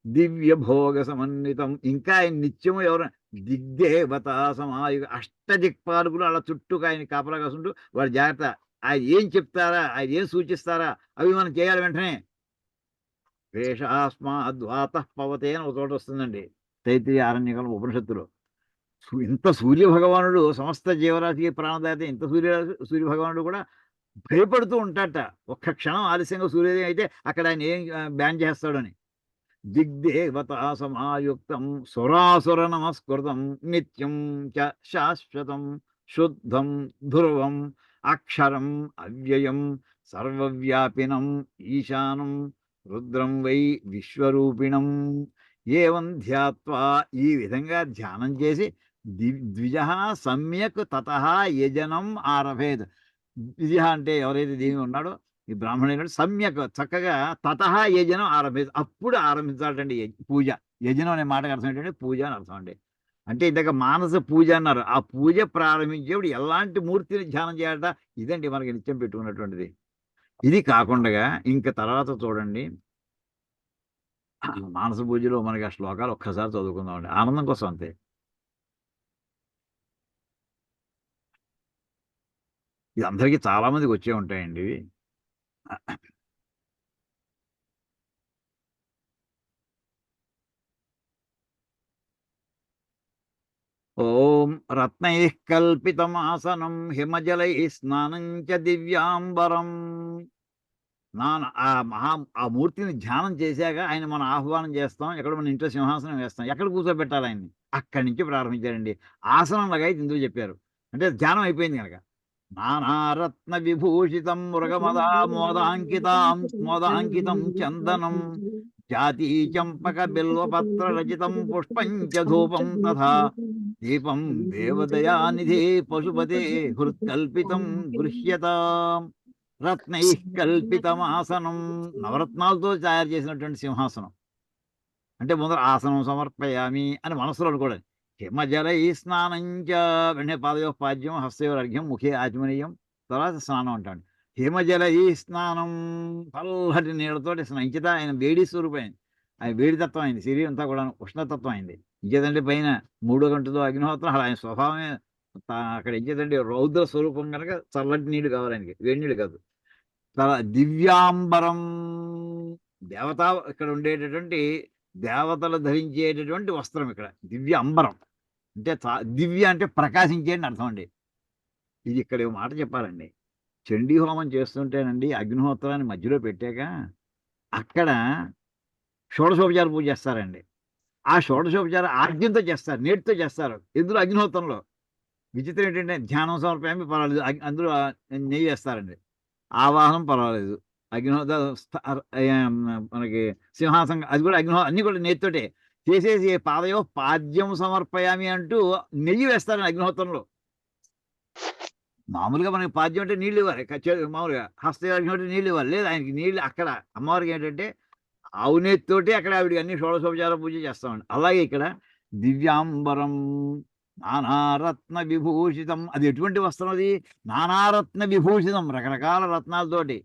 S1: దివ్య భోగ సమన్వితం. ఇంకా ఆయన నిత్యము ఎవరు దిగ్దేవత సమాయుగ అష్టదిక్పాలకులు అలా చుట్టూ ఆయన కాపలా కాసుంటూ వాడు జాగ్రత్త. ఆయన ఏం చెప్తారా, ఆయన ఏం సూచిస్తారా అవి మనం చేయాలి వెంటనే. వేషాస్మాద్వాత పవతే అని ఒక చోట వస్తుందండి తైత్రీయ ఆరణ్యకాలం ఉపనిషత్తులో. ఇంత సూర్య భగవానుడు సమస్త జీవరాశికి ప్రాణదాత. ఇంత సూర్య భగవానుడు కూడా భయపడుతూ ఉంటాడట. ఒక్క క్షణం ఆలస్యంగా సూర్యోదయం అయితే అక్కడ ఆయన ఏం బ్యాన్ చేస్తాడని. దిగ్దేవతా సమాయుక్తం సురాసుర నమస్కృతం నిత్యం చ శాశ్వతం శుద్ధం ధ్రువం అక్షరం అవ్యయం సర్వవ్యాపినం ఈశానం రుద్రం వై విశ్వరూపిణం. ఏవం ధ్యాత్వా ఈ విధంగా ధ్యానం చేసి ద్విజ సమ్యక్ తతః యజనం ఆరభేద్. ద్విజ అంటే ఎవరైతే దీని ఉన్నాడో ఈ బ్రాహ్మణుడు సమ్యక్ చక్కగా తతః యజనం ఆరంభి అప్పుడు ఆరంభించాలండి పూజ. యజనం అనే మాటకు అర్థం ఏంటంటే పూజ అని అర్థం అండి. అంటే ఇందాక మానస పూజ అన్నారు. ఆ పూజ ప్రారంభించేప్పుడు ఎలాంటి మూర్తిని ధ్యానం చేయాలట ఇదండి మనకి నిత్యం పెట్టుకున్నటువంటిది. ఇది కాకుండా ఇంకా తర్వాత చూడండి మానస పూజలో మనకి ఆ శ్లోకాలు ఒక్కసారి చదువుకుందామండి ఆనందం కోసం అంతే. ఇది అందరికీ చాలా మందికి వచ్చే ఉంటాయండి ఇవి. ఓం రత్నైః కల్పితమాసనం హిమజలైః స్నానం చ దివ్యాంబరం. ఆ మూర్తిని ధ్యానం చేశాక ఆయన మనం ఆహ్వానం చేస్తాం. ఎక్కడ మన ఇంట్లో సింహాసనం వేస్తాం. ఎక్కడ కూర్చోబెట్టాలి ఆయన్ని అక్కడి నుంచి ప్రారంభించారండి. ఆసనం లాగా అయితే ఇందులో చెప్పారు. అంటే ధ్యానం అయిపోయింది కనుక. నానారత్న విభూషితం మృగమదా మోదాంకితం చందనం జాతీ చంపక బిల్వపత్ర రచితం పుష్పం చ ధూపం తథా దీపం దేవదయానిధి పశుపతే హృత్కల్పితం గృహ్యతాం. రత్నై కల్పితమాసనం నవరత్నాలతో తయారు చేసినటువంటి సింహాసనం. అంటే ముందర ఆసనం సమర్పయామి అని మనసులో అనుకోవడం. హిమజలై స్నానంచ వెంటనే పాదయోపాద్యం హస్తయోర్ఘ్యం ముఖే ఆచమనీయం తర్వాత స్నానం అంటాడు. హిమజలై స్నానం చల్లటి నీళ్ళతోటి స్నాయించట. ఆయన వేడి స్వరూపం. ఆయన వేడి తత్వం అయింది. శరీరం అంతా కూడా ఉష్ణతత్వం అయింది. ఇంకేదంటే పైన 3వ గంటతో అగ్నిహోత్రం ఆయన స్వభావమే అక్కడ ఇంకేదంటే రౌద్ర స్వరూపం కనుక చల్లటి నీళ్ళు కావాలి ఆయనకి, వేడి నీళ్ళు కాదు. దివ్యాంబరం దేవత ఇక్కడ ఉండేటటువంటి దేవతలు ధరించేటటువంటి వస్త్రం ఇక్కడ దివ్య అంబరం. అంటే దివ్య అంటే ప్రకాశించేది అర్థం అండి. ఇది ఇక్కడ మాట చెప్పాలండి. చండీ హోమం చేస్తుంటేనండి అగ్నిహోత్రాన్ని మధ్యలో పెట్టాక అక్కడ షోడశోపచార పూజ చేస్తారండి. ఆ షోడశోపచార ఆజ్ఞంతో చేస్తారు, నేటితో చేస్తారు. ఎందులో అగ్నిహోత్రంలో విచిత్రం ఏంటంటే ధ్యానం సమర్పయామి పర్వాలేదు. అందులో నెయ్యి వేస్తారండి. ఆవాహనం పర్వాలేదు. అగ్నిహోత్ర మనకి సింహాసనం అది కూడా అన్నీ కూడా నెయ్యితోటే. చేసేసి పాదయో పాద్యం సమర్పయామి అంటూ నెయ్యి వేస్తారండి అగ్నిహోత్రంలో. మామూలుగా మనకి పాద్యం అంటే నీళ్ళు ఇవ్వాలి. మామూలుగా హస్తయాగం అంటే నీళ్ళు ఇవ్వాలి. లేదు ఆయనకి నీళ్ళు అక్కడ అమ్మవారికి ఏంటంటే ఆవు నెయ్యితోటి అక్కడ ఆవిడకి అన్ని షోడశోపచార పూజ చేస్తామండి. అలాగే ఇక్కడ దివ్యాంబరం నానారత్న విభూషితం. అది ఎటువంటి వస్త్రం అది? నానారత్న విభూషితం, రకరకాల రత్నాలతోటి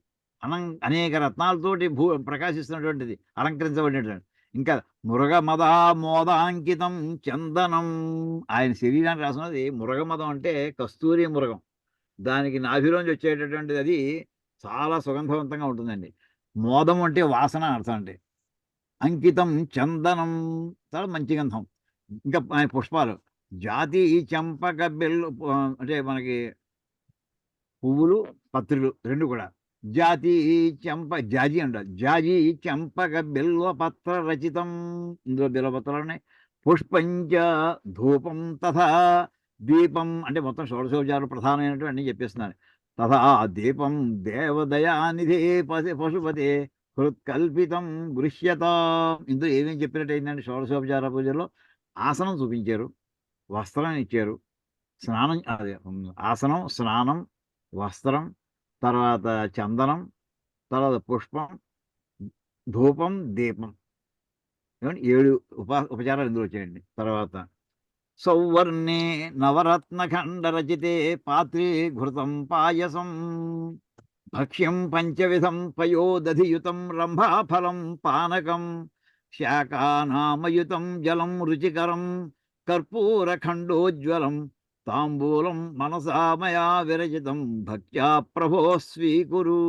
S1: అనేక రత్నాలతోటి ప్రకాశిస్తున్నటువంటిది, అలంకరించబడినటువంటి. ఇంకా మృగమదా మోదాంకితం చందనం. ఆయన శరీరానికి రాసినది మృగమదం అంటే కస్తూరి మృగం. దానికి నాభిలోంచి వచ్చేటటువంటిది అది చాలా సుగంధవంతంగా ఉంటుందండి. మోదం అంటే వాసన అర్థం అండి. అంకితం చందనం, చాలా మంచి గంధం. ఇంకా పుష్పాలు జాతి చెంపక బెల్లు, అంటే మనకి పువ్వులు పత్రులు రెండు కూడా. జాతి జాజి అంటారు. జాజి చెంపక బిల్వపత్ర రచితం. ఇందులో బిల్వపత్రాలు ఉన్నాయి. పుష్పంచ ధూపం తథా దీపం, అంటే మొత్తం షోడశోపచారాలు ప్రధానమైనటువంటి అన్ని చెప్పేస్తున్నారు. తథా దీపం దేవదయానిధే పశుపతే హృత్కల్పితం గృహ్యత. ఇందులో ఏమేమి చెప్పినట్టు అయిందండి? షోడశోపచార పూజలో ఆసనం చూపించారు, వస్త్రం ఇచ్చారు, స్నానం, అదే ఆసనం, స్నానం, వస్త్రం, తర్వాత చందనం, తర్వాత పుష్పం, ధూపం, దీపం. ఏమంటే 7 ఉపచారాలు ఇందులో వచ్చాయండి. తర్వాత సౌవర్ణే నవరత్న ఖండ రచితే పాత్రే ఘృతం పాయసం భక్ష్యం పంచవిధం పయోదధియుతం రంభాఫలం పానకం శాకానామయుతం జలం రుచికరం కర్పూర ఖండోజ్వలం తాంబూలం మనసా మయా విరచితం భక్త్యా ప్రభో స్వీకురు.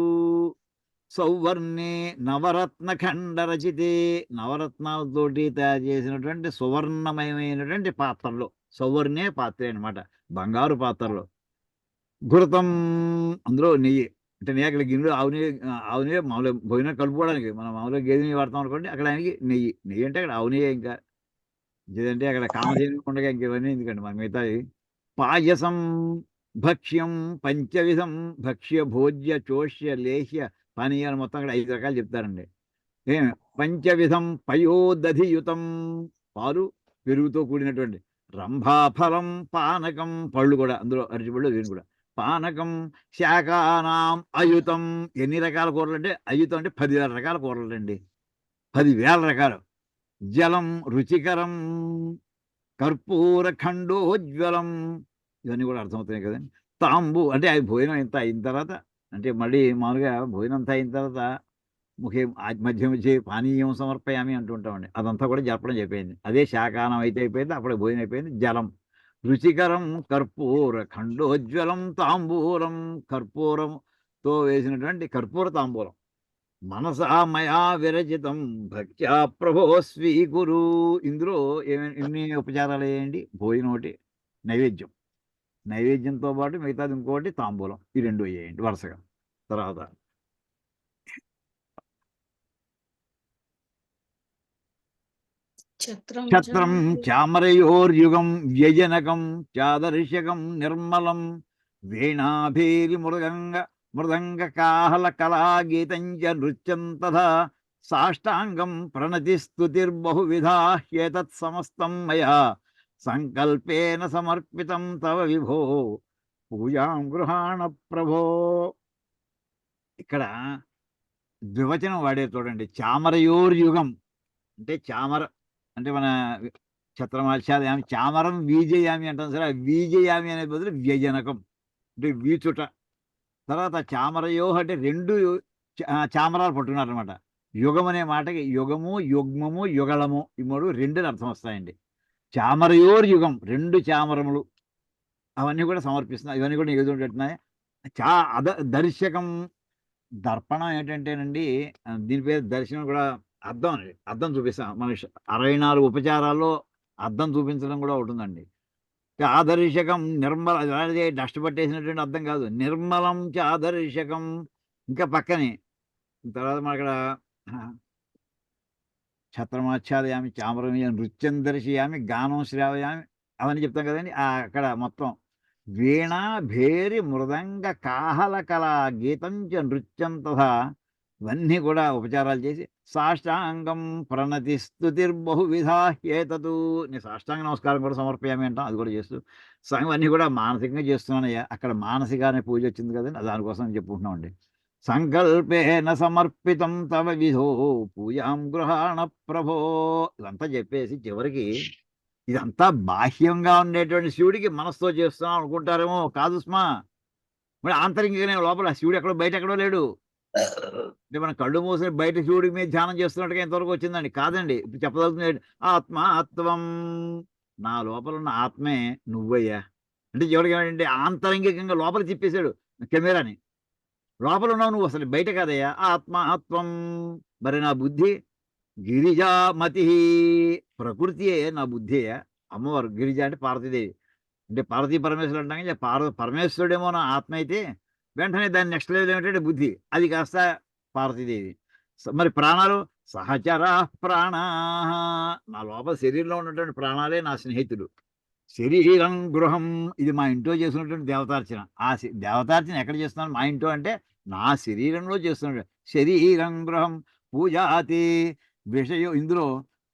S1: సౌవర్ణే నవరత్న ఖండ రచితే, నవరత్నాలతోటి తయారు చేసినటువంటి సువర్ణమయమైనటువంటి పాత్రలో, సౌవర్ణే పాత్ర అనమాట, బంగారు పాత్రలో. ఘృతం, అందులో నెయ్యి. అంటే నెయ్యి అక్కడ గిన్నెలో ఆవు నెయ్యి మామూలుగా భోజనం కలుపుకోవడానికి మనం మామూలుగా గేదె నెయ్యి వాడతాం అనుకోండి, అక్కడ ఆయనకి నెయ్యి అంటే అక్కడ ఆవు నెయ్యి. ఇంకా లేదంటే అక్కడ కామధేను ఉండగా ఇంక ఇవన్నీ ఎందుకండి మన మిగతాది. పాయసం భక్ష్యం పంచవిధం, భక్ష్య భోజ్య చోష్య లేహ్య పానీయాలు మొత్తం అక్కడ 5 రకాలు చెప్తారండి. పంచవిధం పయోదధియుతం, పాలు పెరుగుతో కూడినటువంటి. రంభాఫలం పానకం, పళ్ళు కూడా అందులో అరటిపళ్ళు వీని కూడా. పానకం శాకానాం అయుతం. ఎన్ని రకాల కూరలు అంటే అయుతం అంటే 10,000 రకాల కూరలు అండి, 10,000 రకాలు. జలం రుచికరం కర్పూర ఖండోజ్వలం, ఇవన్నీ కూడా అర్థమవుతాయి కదండి. తాంబు అంటే అది భోజనం ఇంత అయిన తర్వాత, అంటే మళ్ళీ మామూలుగా భోజనం అంతా అయిన తర్వాత మధ్య మధ్య పానీయం సమర్పయామి అంటుంటామండి. అదంతా కూడా జరపడం అయిపోయింది. అదే శాకానం అయితే అయిపోయింది, అప్పుడే భోజనం అయిపోయింది. జలం రుచికరం కర్పూర ఖండోజ్వలం తాంబూలం, కర్పూరంతో వేసినటువంటి కర్పూర తాంబూలం. మనసా మయా విరచితం భక్త్యా ప్రభో స్వీకురు. ఇందులో ఎన్ని ఉపచారాలు వేయండి? భోజనం ఒకటి, నైవేద్యం, నైవేద్యంతో పాటు మిగతాది ఇంకోటి తాంబూలం, ఈ 2 వేయండి వరుసగా. తర్వాత ఛత్రం చామరయోర్యుగం వ్యజనకం చాదర్శకం నిర్మలం వీణాభేరి మృదంగ కాహల కళాగీతంచ నృత్యం తథా సాష్టాంగం ప్రణతి స్తుతిర్బహువిధా హ్యేతత్ సమస్తం మయా సంకల్పేన సమర్పితం తవ విభో పూజాం గృహాణ ప్రభో. ఇక్కడ ద్వివచనం వాడే చూడండి. చామరయోర్యుగం అంటే చామర అంటే మన ఛత్రమాచార్యామి, చామరం వీజయామి అంటాం సరే, వీజయామి అనే బదులు వ్యజనకం అంటే వీచుట. తర్వాత చామరయో అంటే 2 చామరాలు పట్టుకున్నారనమాట. యుగం అనే మాటకి యుగము, యుగ్మము, యుగళము, ఈ 2 అర్థం వస్తాయండి. చామరయోర్ యుగం 2 చామరములు, అవన్నీ కూడా సమర్పిస్తున్నాయి. ఇవన్నీ కూడా ఏదో పెట్టున్నాయి. దర్శకం, దర్పణం ఏంటంటేనండి, దీని పేరు దర్శనం కూడా అద్దం అండి. అద్దం చూపిస్తాం. మన 64 ఉపచారాల్లో అద్దం చూపించడం కూడా ఉంటుందండి. చాదర్శకం నిర్మల, అదే డస్ట్ పట్టేసినటువంటి అర్థం కాదు, నిర్మలం చాదర్శకం. ఇంకా పక్కనే తర్వాత మన అక్కడ ఛత్రమాచ్ఛాదయామి చామరం నృత్యం దర్శయామి గానం శ్రావయామి అవన్నీ చెప్తాం కదండి. అక్కడ మొత్తం వీణా భేరి మృదంగ కాహల కళా గీతం చ నృత్యం తథా ఇవన్నీ కూడా ఉపచారాలు చేసి సాష్టాంగం ప్రణతి స్తుతిర్బహువిధా హేతు నీ సాష్టాంగ నమస్కారం కూడా సమర్పయామి అంటాం, అది కూడా చేస్తూ అన్నీ కూడా మానసికంగా చేస్తున్నానయ్యా. అక్కడ మానసికానే పూజ వచ్చింది కదండి, దానికోసం చెప్పుకుంటున్నామండి. సంకల్పేన సమర్పితం తవ విధో పూజాం గృహాణ ప్రభో, ఇదంతా చెప్పేసి చివరికి ఇదంతా బాహ్యంగా ఉండేటువంటి శివుడికి మనసుతో చేస్తున్నాం అనుకుంటారేమో, కాదు స్మా. మరి ఆంతరికంగానే లోపల శివుడు ఎక్కడో బయట ఎక్కడో లేడు. అంటే మనం కళ్ళు మూసుకొని బయట శివుడి మీద ధ్యానం చేస్తున్నట్టుగా ఎంతవరకు వచ్చిందండి? కాదండి. ఇప్పుడు చెప్పదలుచుకున్నాడు ఆత్మాత్వం, నా లోపల ఉన్న ఆత్మే నువ్వయ్యా. అంటే చివరికి ఏమంటే ఆంతరంగికంగా లోపల తిప్పేశాడు కెమెరాని. లోపల ఉన్నావు నువ్వు, అసలు బయట కాదయ్యా. ఆత్మాత్వం, మరి నా బుద్ధి గిరిజామతి, ప్రకృతియే నా బుద్ధియే. అమ్మవారు గిరిజ అంటే పార్వతీదేవి. అంటే పార్వతీ పరమేశ్వరుడు అంటాం కదా, పరమేశ్వరుడేమో నా ఆత్మ అయితే వెంటనే దాని నెక్స్ట్ లెవెల్ ఏమిటంటే బుద్ధి, అది కాస్త పార్వతీదేవి. మరి ప్రాణాలు సహచరా ప్రాణా, నా లోపల శరీరంలో ఉన్నటువంటి ప్రాణాలే నా స్నేహితుడు. శరీరం గృహం, ఇది మా ఇంట్లో చేస్తున్నటువంటి దేవతార్చన. ఆ దేవతార్చన ఎక్కడ చేస్తున్నాను? మా ఇంట్లో అంటే నా శరీరంలో చేస్తున్నాడు. శరీరం గృహం పూజాతి విషయం. ఇందులో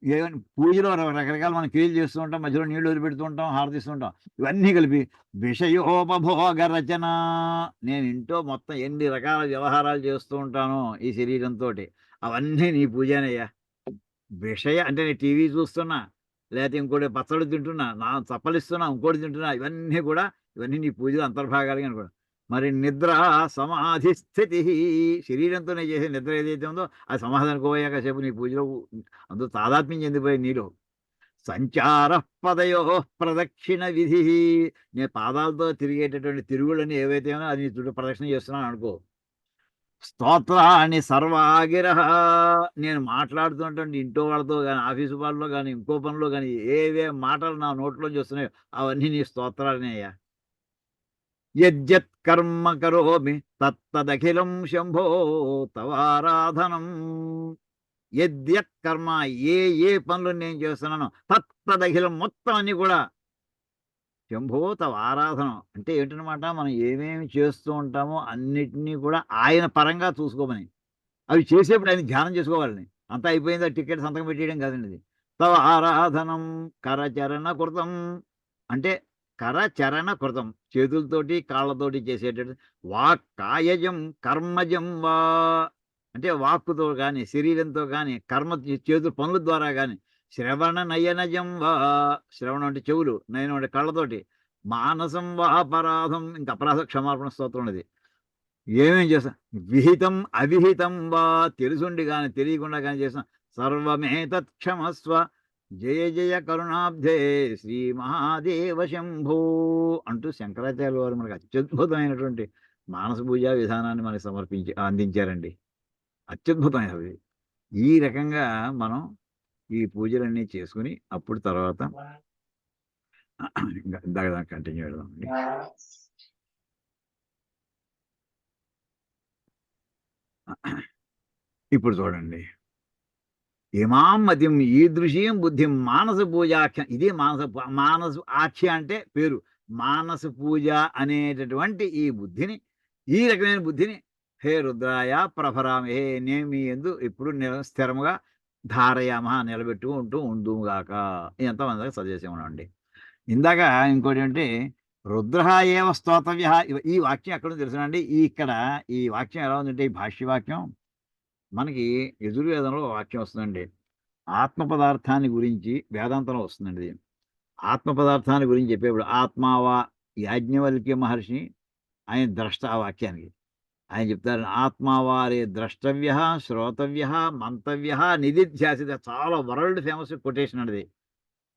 S1: ఏమైనా పూజలో రకరకాల మనం క్రియలు చేస్తూ ఉంటాం, మధ్యలో నీళ్లు వదిలిపెడుతూ ఉంటాం, హారతిస్తూ ఉంటాం. ఇవన్నీ కలిపి విషయోపభోగ రచన, నేను ఇంట్లో మొత్తం ఎన్ని రకాల వ్యవహారాలు చేస్తూ ఉంటానో ఈ శరీరంతో, అవన్నీ నీ పూజనయ్యా. విషయ అంటే నేను టీవీ చూస్తున్నా, లేకపోతే ఇంకోటి పచ్చడి తింటున్నా, నా చప్పలిస్తున్నా, ఇంకోటి తింటున్నా, ఇవన్నీ నీ పూజలో అంతర్భాగాలుగా అనుకోండి. మరి నిద్ర సమాధి స్థితి, శరీరంతో నేను చేసే నిద్ర ఏదైతే ఉందో అది సమాధి అనుకోబోయా కాసేపు నీ పూజలో, అందులో తాదాత్మ్యం చెందిపోయి నీలో. సంచార పదయో ప్రదక్షిణ విధి, నేను పాదాలతో తిరిగేటటువంటి తిరుగుళ్ళని ఏవైతే ఉన్నా అది నీ చుట్టూ ప్రదక్షిణ చేస్తున్నాను అనుకో. స్తోత్రాన్ని సర్వాగిర, నేను మాట్లాడుతున్నటువంటి ఇంట్లో వాళ్ళతో కానీ, ఆఫీసు వాళ్ళలో కానీ, ఇంకో పనిలో కానీ ఏవే మాటలు నా నోట్లోంచి వస్తున్నాయో అవన్నీ నీ స్తోత్రాలనే అయ్యా. యజ్జత్ కర్మ కరోమి తత్తదఖిలం శంభో తవారాధనం, యద్యత్ కర్మ, ఏ పనులు నేను చేస్తున్నానో తత్తదఖిలం, మొత్తం అన్ని కూడా శంభో తవ ఆరాధనం అంటే ఏంటనమాట, మనం ఏమేమి చేస్తూ ఉంటామో అన్నిటినీ కూడా ఆయన పరంగా చూసుకోమని. అవి చేసేప్పుడు ఆయన ధ్యానం చేసుకోవాలని. అంతా అయిపోయిందా టికెట్ సంతకం పెట్టేయడం కాదండి ఇది. తవ ఆరాధనం కరచరణ కృతం, అంటే కరచరణ కృతం, చేతులతోటి కాళ్ళతోటి చేసేటట్టు. వాక్కాయజం కర్మజం వా, అంటే వాక్కుతో కానీ శరీరంతో కానీ, చేతుల పనుల ద్వారా కానీ. శ్రవణ నయనజం వా, శ్రవణం అంటే చెవులు, నయనం అంటే కళ్ళతోటి. మానసం వా అపరాధం, ఇంకా అపరాధ క్షమాపణ స్తోత్రం అది. ఏమేం చేస్తాం? విహితం అవిహితం వా, తెలుసుండి కానీ తెలియకుండా కానీ చేస్తాం. సర్వమేతత్ క్షమస్వ జయ జయ కరుణాబ్ధే శ్రీ మహాదేవ శంభో అంటూ శంకరాచార్య వారు మనకు అత్యద్భుతమైనటువంటి మానస పూజా విధానాన్ని మనకి అందించారండి. అత్యద్భుతమైనది. ఈ రకంగా మనం ఈ పూజలన్నీ చేసుకుని అప్పుడు తర్వాత ఇందాక కంటిన్యూ పెడదామండి. ఇప్పుడు చూడండి, ఇమాం మతిం ఈదృశీం బుద్ధిం మానస పూజాఖ్య, ఇదే మానస ఆఖ్య అంటే పేరు. మానస పూజ అనేటటువంటి ఈ బుద్ధిని, ఈ రకమైన బుద్ధిని హే రుద్రాయ ప్రభరామి, హే నేను మీ యందు ఎప్పుడు స్థిరముగా ధారయామ నిలబెట్టుకుంటూ ఉండుగాక. ఎంతమంది చదివేసేమనండి. ఇందాక ఇంకోటి అంటే రుద్ర ఏవ స్తోతవ్య, ఈ వాక్యం ఎక్కడో తెలుసునండి. ఇక్కడ ఈ వాక్యం ఎలా ఉందంటే, ఈ భాష్యవాక్యం మనకి యజుర్వేదంలో వాక్యం వస్తుందండి. ఆత్మ పదార్థాన్ని గురించి వేదాంతంలో వస్తుందండి. ఆత్మ పదార్థాన్ని గురించి చెప్పేప్పుడు ఆత్మావా, యాజ్ఞవల్క్య మహర్షి ఆయన ద్రష్ట, ఆ వాక్యానికి ఆయన చెప్తారు, ఆత్మావారే ద్రష్టవ్య శ్రోతవ్య మంతవ్య నిధిధ్యాసిత. చాలా వరల్డ్ ఫేమస్ కొటేషన్ అండి.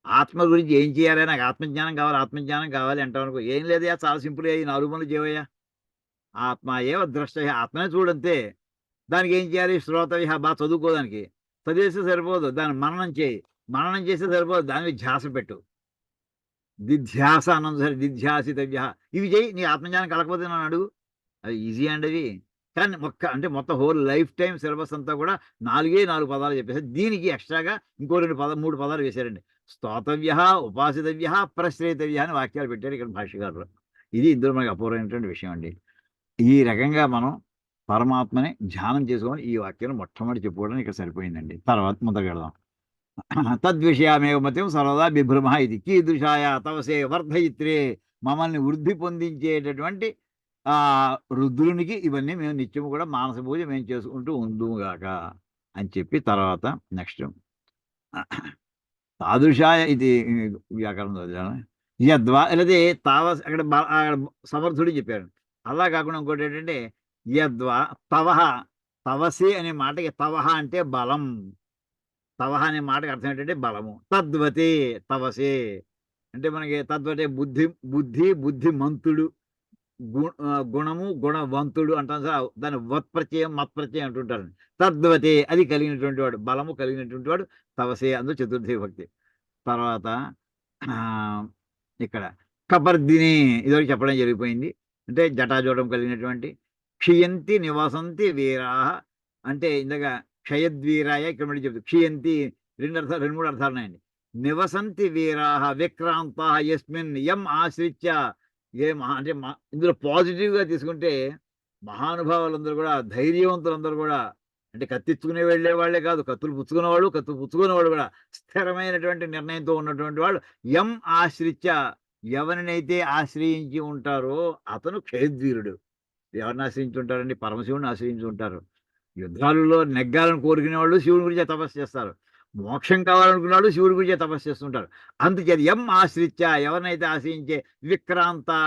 S1: ఆత్మ గురించి ఏం చేయాలి, నాకు ఆత్మజ్ఞానం కావాలి అంటాం అనుకో. ఏం లేదయా, చాలా సింపుల్ అయ్యి 4 పనులు చేయవయ్యా. ఆత్మ ఏవ ద్రష్టవ్య, ఆత్మనే చూడంతే. దానికి ఏం చేయాలి? శ్రోతవ్య, బాగా చదువుకోదానికి. చదివేస్తే సరిపోదు, దాన్ని మననం చేస్తే సరిపోదు, దానికి ధ్యాస పెట్టు. దిధ్యాస అన్నం సరే, దిధ్యాసితవ్య, ఇవి చేయి. నీ ఆత్మజ్ఞానం కలగకపోతే నన్ను అడుగు. అది ఈజీ అండి అవి. కానీ అంటే మొత్తం హోల్ లైఫ్ టైం సిలబస్ అంతా కూడా 4 పదాలు చెప్పేసారు. దీనికి ఎక్స్ట్రాగా ఇంకో 3 పదాలు వేశారండి. స్తోతవ్య, ఉపాసితవ్య, ప్రశ్రయితవ్య అని వాక్యాలు పెట్టారు ఇక్కడ భాష్యకారులు. ఇది ఇందులో మనకి అపూర్వమైనటువంటి విషయం అండి. ఈ రకంగా మనం పరమాత్మని ధ్యానం చేసుకోమని ఈ వాక్యాన్ని మొట్టమొదటి చెప్పుకోవడం ఇక్కడ సరిపోయిందండి. తర్వాత ముందుకెళ్దాం. తద్విషయామేవ మతిం సర్వదా బిభ్రమ ఇది కీదృశాయ తవసే వర్ధయిత్రే, మమ్మల్ని వృద్ధి పొందించేటటువంటి రుద్రునికి ఇవన్నీ మేము నిత్యము కూడా మానస పూజ మేము చేసుకుంటూ ఉందుగాక అని చెప్పి తర్వాత నెక్స్ట్ తాదృశాయ ఇది వ్యాకరణం చదివాను. యద్వా లేదా తావస్ అక్కడ సమర్థుడు చెప్పారు. అలా కాకుండా ఇంకోటి ఏంటంటే యద్వా తవహ, తవసి అనే మాటకి తవహ అంటే బలం, తవహ అనే మాటకి అర్థం ఏంటంటే బలము. తద్వతే తవసే అంటే మనకి తద్వతే బుద్ధిమంతుడు, గుణము గుణవంతుడు అంటాం సార్. దాని వత్ప్రత్యయం మత్ప్రత్యయం అంటుంటారు. తద్వతే అది కలిగినటువంటి వాడు, బలము కలిగినటువంటి వాడు తవసే, అందు చతుర్థి భక్తి. తర్వాత ఇక్కడ కపర్దిని ఇదివరకు చెప్పడం జరిగిపోయింది. అంటే జటాజోటం కలిగినటువంటి. క్షియంతి నివసంతి వీరాహ అంటే ఇందాక క్షయద్వీరాయ ఇక్కడ మళ్ళీ చెప్తుంది. క్షియంతి రెండు మూడు అర్థాలు ఉన్నాయండి. నివసంతి వీరాహ విక్రాంత యస్మిన్ యం ఆశ్రిత్య అంటే ఇందులో పాజిటివ్గా తీసుకుంటే మహానుభావులందరూ కూడా, ధైర్యవంతులందరూ కూడా, అంటే కత్తిచ్చుకునే వెళ్ళే వాళ్ళే కాదు, కత్తులు పుచ్చుకునేవాళ్ళు, కత్తులు పుచ్చుకునేవాళ్ళు కూడా స్థిరమైనటువంటి నిర్ణయంతో ఉన్నటువంటి వాళ్ళు యం ఆశ్రిత్య, ఎవరినైతే ఆశ్రయించి ఉంటారో అతను క్షయద్వీరుడు. ఎవరిని ఆశ్రయించి ఉంటారండి? పరమశివుడిని ఆశ్రయించి ఉంటారు. యుద్ధాలలో నెగ్గాలని కోరుకునే వాళ్ళు శివుడి గురించే తపస్సు చేస్తారు. మోక్షం కావాలనుకున్న వాళ్ళు శివుడి గురించే తపస్సు చేస్తుంటారు. అందుచేత యం ఆశ్రిత్య, ఎవరినైతే ఆశ్రయించే విక్రాంతా,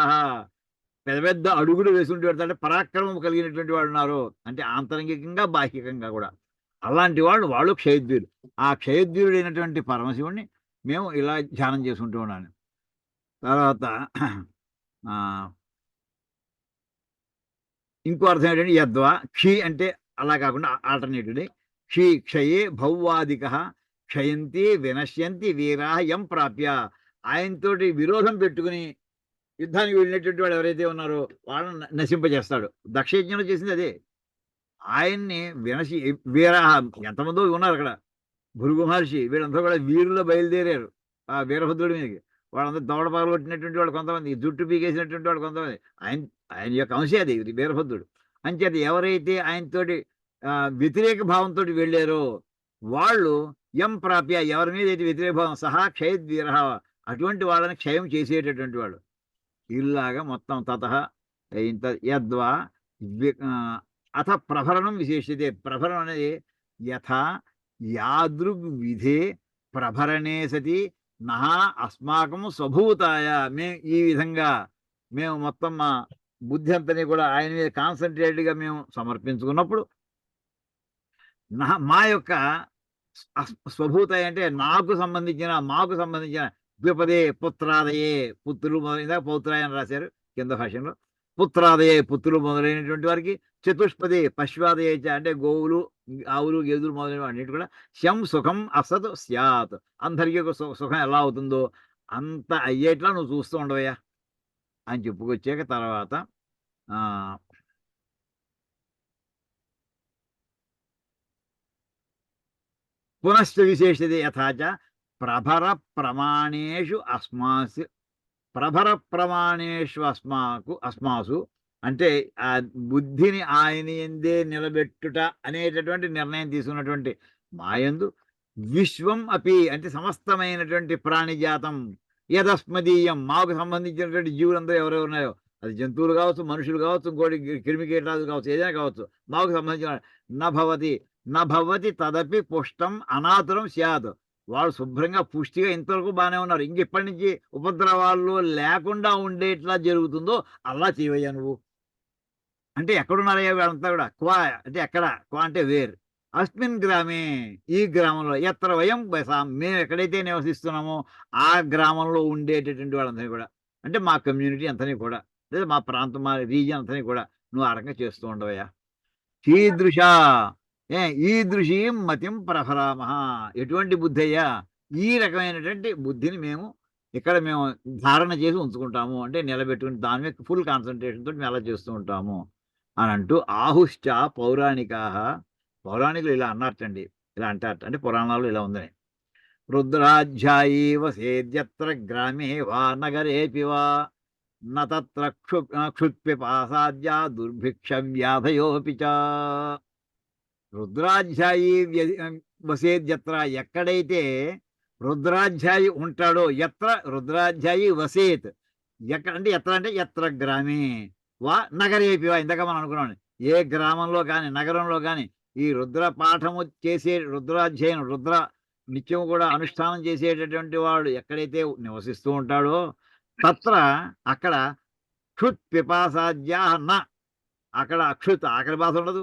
S1: పెద్ద పెద్ద అడుగులు వేసుకుంటూ పెడతాడు, పరాక్రమం కలిగినటువంటి వాళ్ళు ఉన్నారు. అంటే ఆంతరంగికంగా బాహ్యకంగా కూడా అలాంటి వాళ్ళు క్షయద్వీరుడు. ఆ క్షయద్వీరుడైనటువంటి పరమశివుడిని మేము ఇలా ధ్యానం చేసుకుంటూ ఉన్నాను. తర్వాత ఇంకో అర్థం ఏంటంటే యద్వా క్షి అంటే అలా కాకుండా ఆల్టర్నేటివ్ క్షి క్షయే భౌవాదిక క్షయంతి వినశ్యంతి వీరా యం ప్రాప్య, ఆయనతోటి విరోధం పెట్టుకుని యుద్ధానికి వెళ్ళినటువంటి వాడు ఎవరైతే ఉన్నారో వాళ్ళని నశింపజేస్తాడు. దక్షయజ్ఞంలో చేసింది అదే. ఆయన్ని వినసి వీరాహ ఎంతమందో ఉన్నారు అక్కడ. భృగు మహర్షి వీళ్ళంతా కూడా వీరులో బయలుదేరారు ఆ వీరభద్రుడి మీదకి. వాళ్ళంతా దవడ పగలు కొట్టినటువంటి వాళ్ళు కొంతమంది, జుట్టు పీకేసినటువంటి వాళ్ళు కొంతమంది. ఆయన యొక్క అంశే అది వీరభద్రుడు. అంచేత ఎవరైతే ఆయనతోటి వ్యతిరేక భావంతో వెళ్ళారో వాళ్ళు యం ప్రాప్య, ఎవరి మీద అయితే వ్యతిరేక భావం సహా క్షయద్వీర, అటువంటి వాళ్ళని క్షయం చేసేటటువంటి వాడు. ఇలాగా మొత్తం తత ఇంత యద్వా అథ ప్రభరణం విశేషతే. ప్రభరణం అనేది యథా యాదృగ్ విధే ప్రభరణే సతి నహా అస్మాకం స్వభూతాయ, మేము ఈ విధంగా మేము మొత్తం మా బుద్ధి అంతని కూడా ఆయన మీద కాన్సన్ట్రేటెడ్గా మేము సమర్పించుకున్నప్పుడు మా యొక్క స్వభూతాయ అంటే మాకు సంబంధించిన ద్విపదే పుత్రాదయే, పుత్రులు మొదలైన పౌత్రాయ అని రాశారు కింద భాషలో. పుత్రాదయే పుత్రులు మొదలైనటువంటి వారికి, చతుష్పదే పశ్వాదయ అంటే గోవులు ఆవులు గేదెలు మొదలైన అన్నిటి కూడా శం సుఖం అసత్ స్యాత్, అందరికీ సుఖం ఎలా అవుతుందో అంత అయ్యేట్లా నువ్వు చూస్తూ ఉండవయ్యా అని చెప్పుకొచ్చాక తర్వాత పునశ్చ విశేషతే యథాచ ప్రభర ప్రమాణేషు అస్మాసు అంటే ఆ బుద్ధిని ఆయన ఎందే నిలబెట్టుట అనేటటువంటి నిర్ణయం తీసుకున్నటువంటి మాయందు విశ్వం అపి అంటే సమస్తమైనటువంటి ప్రాణిజాతం యదస్మదీయం, మాకు సంబంధించినటువంటి జీవులందరూ ఎవరెవరు ఉన్నాయో, అది జంతువులు కావచ్చు, మనుషులు కావచ్చు, ఇంకోటి క్రిమికీటాలు కావచ్చు, ఏదైనా కావచ్చు, మాకు సంబంధించిన నభవతి తదపి పుష్టం అనాతురం స్యాత్, వాళ్ళు శుభ్రంగా పుష్టిగా ఇంతవరకు బాగానే ఉన్నారు, ఇంకెప్పటి నుంచి ఉపద్రవాల్లో లేకుండా ఉండేట్లా జరుగుతుందో అలా చేయవయ్యా నువ్వు. అంటే ఎక్కడున్నారయ్యా వీళ్ళంతా కూడా? క్వా అంటే ఎక్కడ, క్వా అంటే వేర్, అస్మిన్ గ్రామే ఈ గ్రామంలో, ఎత్ర వయం బసాం మేము ఎక్కడైతే నివసిస్తున్నామో ఆ గ్రామంలో ఉండేటటువంటి వాళ్ళందరినీ కూడా, అంటే మా కమ్యూనిటీ అంతని కూడా, లేదా మా ప్రాంతం మా రీజియన్ అంతని కూడా నువ్వు ఆ రకంగా చేస్తూ ఉండవయ్యా. ఈదృశీం మతిం ప్రహరామహ, ఎటువంటి బుద్ధి అయ్యా? ఈ రకమైనటువంటి బుద్ధిని మేము ఇక్కడ మేము ధారణ చేసి ఉంచుకుంటాము, అంటే నిలబెట్టుకుని దాని మీద ఫుల్ కాన్సన్ట్రేషన్ తోటి మేము అలా చేస్తూ ఉంటాము అని అంటూ ఆహుశ్చ పౌరాణికులు ఇలా అన్నారటండి, ఇలా అంటారట, అంటే పురాణాలు ఇలా ఉందని. రుద్రాధ్యాయీ వసేద్యత్ర గ్రామే వా నగరేపి వా, నత్ర క్షుత్పిపాసాద్య దుర్భిక్షం వ్యాధయోపి చ. రుద్రాధ్యాయి వసేద్యత్ర, ఎక్కడైతే రుద్రాధ్యాయి ఉంటాడో, ఎత్ర రుద్రాధ్యాయి వసేత్, ఎక్కడ అంటే ఎత్ర అంటే ఎత్ర గ్రామే వా నగరేపి వా. ఇందాక మనం అనుకున్నాం, ఏ గ్రామంలో కానీ నగరంలో కానీ ఈ రుద్ర పాఠము చేసే రుద్రాధ్యాయం రుద్ర నిత్యం కూడా అనుష్ఠానం చేసేటటువంటి వాడు ఎక్కడైతే నివసిస్తూ ఉంటాడో తత్ర అక్కడ క్షుత్ పిపాసాద్యా న, అక్కడ అక్షుత్ ఆకలి బాధ ఉండదు,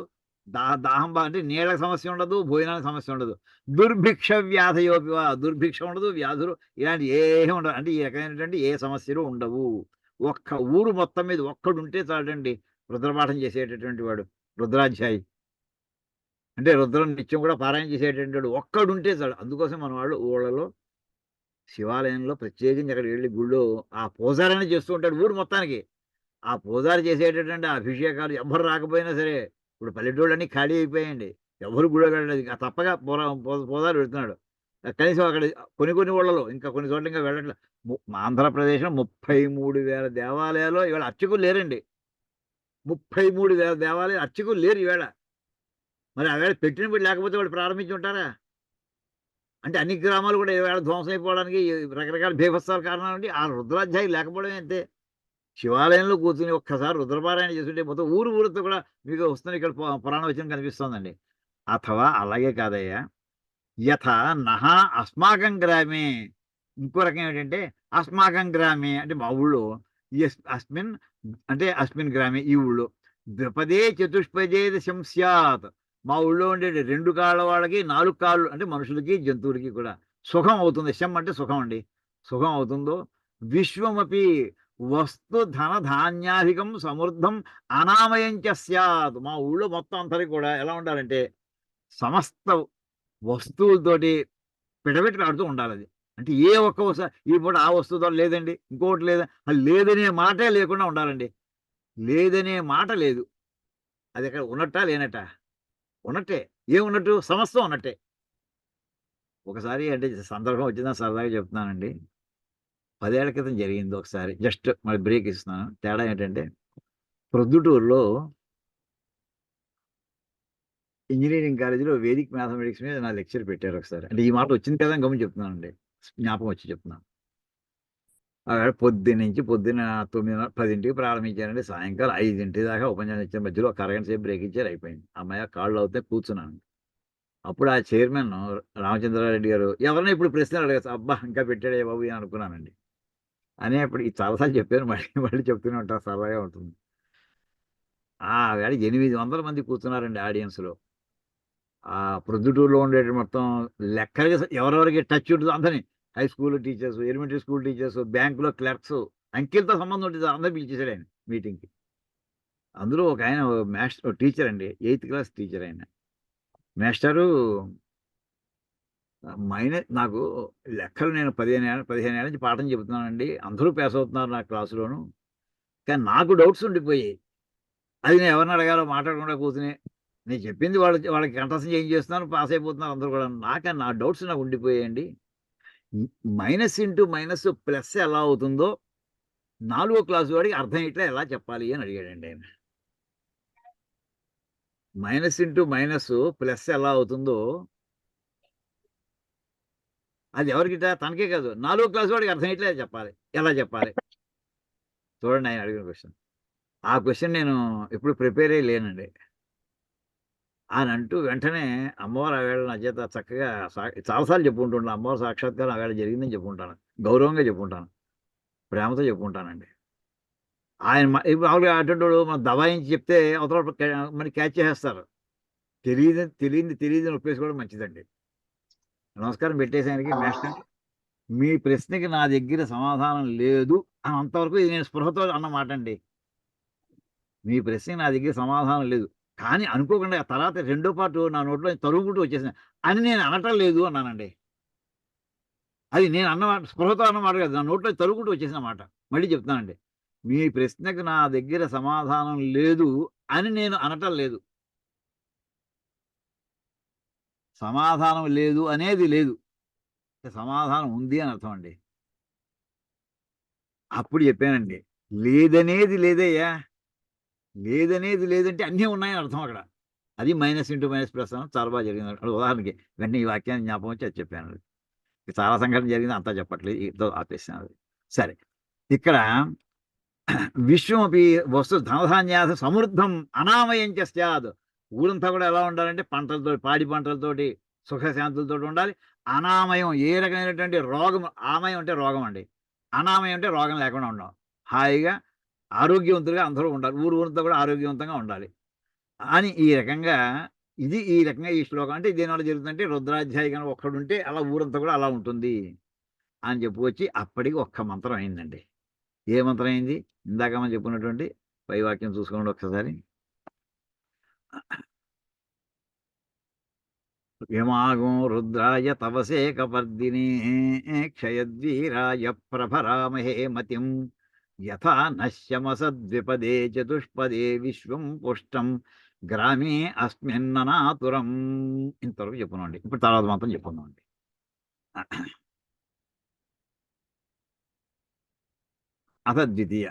S1: దాహం అంటే నీళ్ళకి సమస్య ఉండదు, భోజనానికి సమస్య ఉండదు. దుర్భిక్ష వ్యాధయోపి వా, దుర్భిక్ష ఉండదు, వ్యాధులు ఇలాంటి ఏమి ఉండదు. అంటే ఈ రకమైనటువంటి ఏ సమస్యలు ఉండవు. ఒక్క ఊరు మొత్తం మీద ఒక్కడుంటే చాలండి రుద్రపాఠం చేసేటటువంటి వాడు, రుద్రాధ్యాయి అంటే రుద్రం నిత్యం కూడా పారాయణ చేసేటటువంటి వాడు ఒక్కడుంటే చాలు. అందుకోసం మన వాళ్ళు ఊళ్ళలో శివాలయంలో ప్రత్యేకించి అక్కడ వెళ్ళి గుళ్ళో ఆ పూజారాన్ని చేస్తూ ఉంటాడు ఊరు మొత్తానికి. ఆ పూజారి చేసేటటువంటి అభిషేకాలు ఎవ్వరు రాకపోయినా సరే, ఇప్పుడు పల్లెటూళ్ళన్నీ ఖాళీ అయిపోయాయండి, ఎవరు గుడి వెళ్ళలేదు, తప్పగా పూజారి పెడుతున్నాడు. కనీసం అక్కడ కొన్ని ఊళ్ళలో, ఇంకా కొన్ని చోట్ల ఇంకా వెళ్ళట్లేదు. ఆంధ్రప్రదేశ్లో 33,000 దేవాలయాలు ఇవాళ అర్చకులు లేరండి. 33,000 దేవాలయాలు అర్చకులు లేరు ఈవేళ. మరి ఆవేళ పెట్టినప్పుడు లేకపోతే వాళ్ళు ప్రారంభించి ఉంటారా? అంటే అన్ని గ్రామాలు కూడా ఈవేళ ధ్వంసం అయిపోవడానికి రకరకాల బీభత్సాల కారణాలు ఆ రుద్రాధ్యాయి లేకపోవడమే అంతే. శివాలయంలో కూర్చుని ఒక్కసారి రుద్రపారాయణ చేస్తుంటే మొత్తం ఊరితో కూడా మీకు వస్తుంది. ఇక్కడ పురాణ వచనం కనిపిస్తోందండి. అథవా అలాగే కాదయ్యా, యథ నహ అస్మాకం గ్రామే, ఇంకో రకం ఏంటంటే అస్మాకం గ్రామే అంటే మా ఊళ్ళో, అస్మిన్ అంటే అస్మిన్ గ్రామే ఈ ఊళ్ళో, ద్విపదే చతుష్పదే దశం స్యాత్, మా ఊళ్ళో ఉండే 2 కాళ్ళ వాళ్ళకి 4 కాళ్ళు అంటే మనుషులకి జంతువులకి కూడా సుఖం అవుతుంది. శం అంటే సుఖం అండి, సుఖం అవుతుందో. విశ్వమపి వస్తు ధన ధాన్యాధికం సమృద్ధం అనామయం చ స్యాత్, మా ఊళ్ళో మొత్తం అందరికి కూడా ఎలా ఉండాలంటే సమస్త వస్తువులతోటి పిడబెట్టులాడుతూ ఉండాలి. అది అంటే ఏ ఒక్క ఈ పూట ఆ వస్తువుతో లేదండి, ఇంకోటి లేదా, లేదనే మాటే లేకుండా ఉండాలండి. లేదనే మాట లేదు. అది ఎక్కడ ఉన్నట్టా లేనట్టా? ఉన్నట్టే. ఏమున్నట్టు? సమస్తం ఉన్నట్టే. ఒకసారి అంటే సందర్భం వచ్చిందా సరదాగా చెప్తున్నానండి. 10 ఏళ్ల క్రితం జరిగింది ఒకసారి. జస్ట్ మరి బ్రేక్ ఇస్తున్నాను. తేడా ఏంటంటే ప్రొద్దుటూరులో ఇంజినీరింగ్ కాలేజీలో వేదిక్ మ్యాథమెటిక్స్ మీద నా లెక్చర్ పెట్టారు ఒకసారి. అంటే ఈ మాట వచ్చింది కదా అని గమని చెప్తున్నానండి. జ్ఞాపకం వచ్చి చెప్తున్నాను. పొద్దున్న 9:30, 10కి ప్రారంభించారండి. సాయంకాలం 5 దాకా ఉపన్యాసం ఇచ్చారు. మధ్యలో ఒక అరగంట సేపు బ్రేక్ ఇచ్చారు, అయిపోయింది. అమ్మాయి కాళ్ళు అవుతే కూర్చున్నాను. అప్పుడు ఆ చైర్మన్ రామచంద్రారెడ్డి గారు ఎవరైనా ఇప్పుడు ప్రశ్నలు అడగచ్చు. అబ్బా ఇంకా పెట్టాడే బాబు అని అనుకున్నానండి. అనేప్పుడు ఈ చాలాసార్లు చెప్పాను, మళ్ళీ చెప్తూనే ఉంటాను, సరదాగా ఉంటుంది. వేళ 800 మంది కూర్చున్నారండి ఆడియన్స్లో. ఆ ప్రొద్దుటూరులో ఉండేటి మొత్తం లెక్కలకి ఎవరెవరికి టచ్ ఉంటుందో అందరినీ, high school teachers, elementary school teachers, బ్యాంకులో క్లర్క్స్, అంకెలతో సంబంధం ఉంటుంది, అందరూ పిలిచేశాడు ఆయన మీటింగ్కి. అందులో ఒక ఆయన మాస్టర్ టీచర్ అండి, 8th క్లాస్ టీచర్ ఆయన. మాస్టరు నాకు లెక్కలు నేను 15 ఏళ్ళ నుంచి పాఠం చెబుతున్నానండి, అందరూ పాస్ అవుతున్నారు నా క్లాసులోను, కానీ నాకు డౌట్స్ ఉండిపోయాయి. అది నేను ఎవరిని అడగాలో మాట్లాడకుండా కూర్చుని నేను చెప్పింది వాళ్ళకి కంఠస్థం చేంజ్ చేస్తున్నాను, పాస్ అయిపోతున్నారు అందరూ కూడా. నా డౌట్స్ నాకు ఉండిపోయాయండి. మైనస్ ఇంటూ మైనస్ ప్లస్ ఎలా అవుతుందో 4వ క్లాసు వాడికి అర్థం ఇట్లా ఎలా చెప్పాలి అని అడిగాడండి ఆయన. మైనస్ ఇంటూ మైనస్ ప్లస్ ఎలా అవుతుందో అది ఎవరికిట తనకే కాదు, 4వ క్లాసు వాడికి అర్థం ఇట్లా చెప్పాలి, ఎలా చెప్పాలి? చూడండి ఆయన అడిగిన క్వశ్చన్. ఆ క్వశ్చన్ నేను ఎప్పుడు ప్రిపేర్ అయ్యి లేనండి. ఆయన అంటూ వెంటనే అమ్మవారు ఆవేళ నా చేత చక్కగా చాలాసార్లు చెప్పుకుంటుంటాను. అమ్మవారు సాక్షాత్కారం ఆవేళ జరిగిందని చెప్పుకుంటాను, గౌరవంగా చెప్పుకుంటాను, ప్రేమతో చెప్పుకుంటానండి. ఆయన ఇప్పుడు మామూలుగా అటువంటి మనం దబాయించి చెప్తే అవతల మనకి క్యాచ్ చేసేస్తారు. తెలియదని ఒప్పేసుకోవడం మంచిదండి. నమస్కారం పెట్టేసి ఆయనకి, మాస్టర్ మీ ప్రశ్నకి నా దగ్గర సమాధానం లేదు అని అంతవరకు ఇది నేను స్పృహతో అన్నమాట అండి. మీ ప్రశ్నకి నా దగ్గర సమాధానం లేదు, కానీ అనుకోకుండా ఆ తర్వాత 2వ పార్ట్ నా నోట్లో తరుగుకుంటూ వచ్చేసింది అని నేను అనటం లేదు అన్నానండి. అది నేను అన్నమాట, స్పృహతో అన్నమాట కాదు, నా నోట్లో తరుగుకుంటూ వచ్చేసిన మాట. మళ్ళీ చెప్తున్నానండి, మీ ప్రశ్నకు నా దగ్గర సమాధానం లేదు అని నేను అనటం లేదు. సమాధానం లేదు అనేది లేదు, సమాధానం ఉంది అని అర్థం అండి. అప్పుడు చెప్పానండి, లేదనేది లేదయ్యా. లేదనేది లేదంటే అన్నీ ఉన్నాయని అర్థం అక్కడ. అది మైనస్ ఇంటూ మైనస్ ప్లస్ అని చాలా బాగా జరిగింది. ఉదాహరణకి వెంటనే ఈ వాక్యాన్ని జ్ఞాపకం వచ్చి అది చెప్పాను. చాలా సంఘటన జరిగింది, అంతా చెప్పట్లేదు. ఇదో ఆపేసాను అది. సరే. ఇక్కడ విశ్వమపి వస్తు ధనధాన్యాస సమృద్ధం అనామయం చ స్యాద్. ఊరంతా కూడా ఎలా ఉండాలంటే పంటలతో, పాడి పంటలతోటి, సుఖశాంతులతోటి ఉండాలి. అనామయం, ఏ రకమైనటువంటి రోగం, ఆమయం అంటే రోగం అండి. అనామయం అంటే రోగం లేకుండా ఉండడం. హాయిగా ఆరోగ్యవంతులుగా అందరూ ఉండాలి. ఊరంతా కూడా ఆరోగ్యవంతంగా ఉండాలి అని ఈ రకంగా ఈ శ్లోకం అంటే దీనివల్ల జరుగుతుందంటే రుద్రాధ్యాయి కనుక ఒక్కడుంటే అలా ఊరంతా కూడా అలా ఉంటుంది అని చెప్పుకొచ్చి అప్పటికి ఒక్క మంత్రం అయిందండి. ఏ మంత్రం అయింది? ఇందాక మనం చెప్పుకున్నటువంటి పై వాక్యం చూసుకోండి ఒక్కసారి. యమాగం రుద్రాయ తవసేకపర్దినే క్షయద్వీరాయ ప్రభరామహే మతిం యథా నశ్యమసద్విపదే చతుష్పదే విశ్వం పుష్టం గ్రామే అస్మిన్ననాతురం. ఇంతవరకు చెప్పుకోండి. ఇప్పుడు తర్వాత మాత్రం చెప్పుకుందామండి. అథ ద్వితీయ.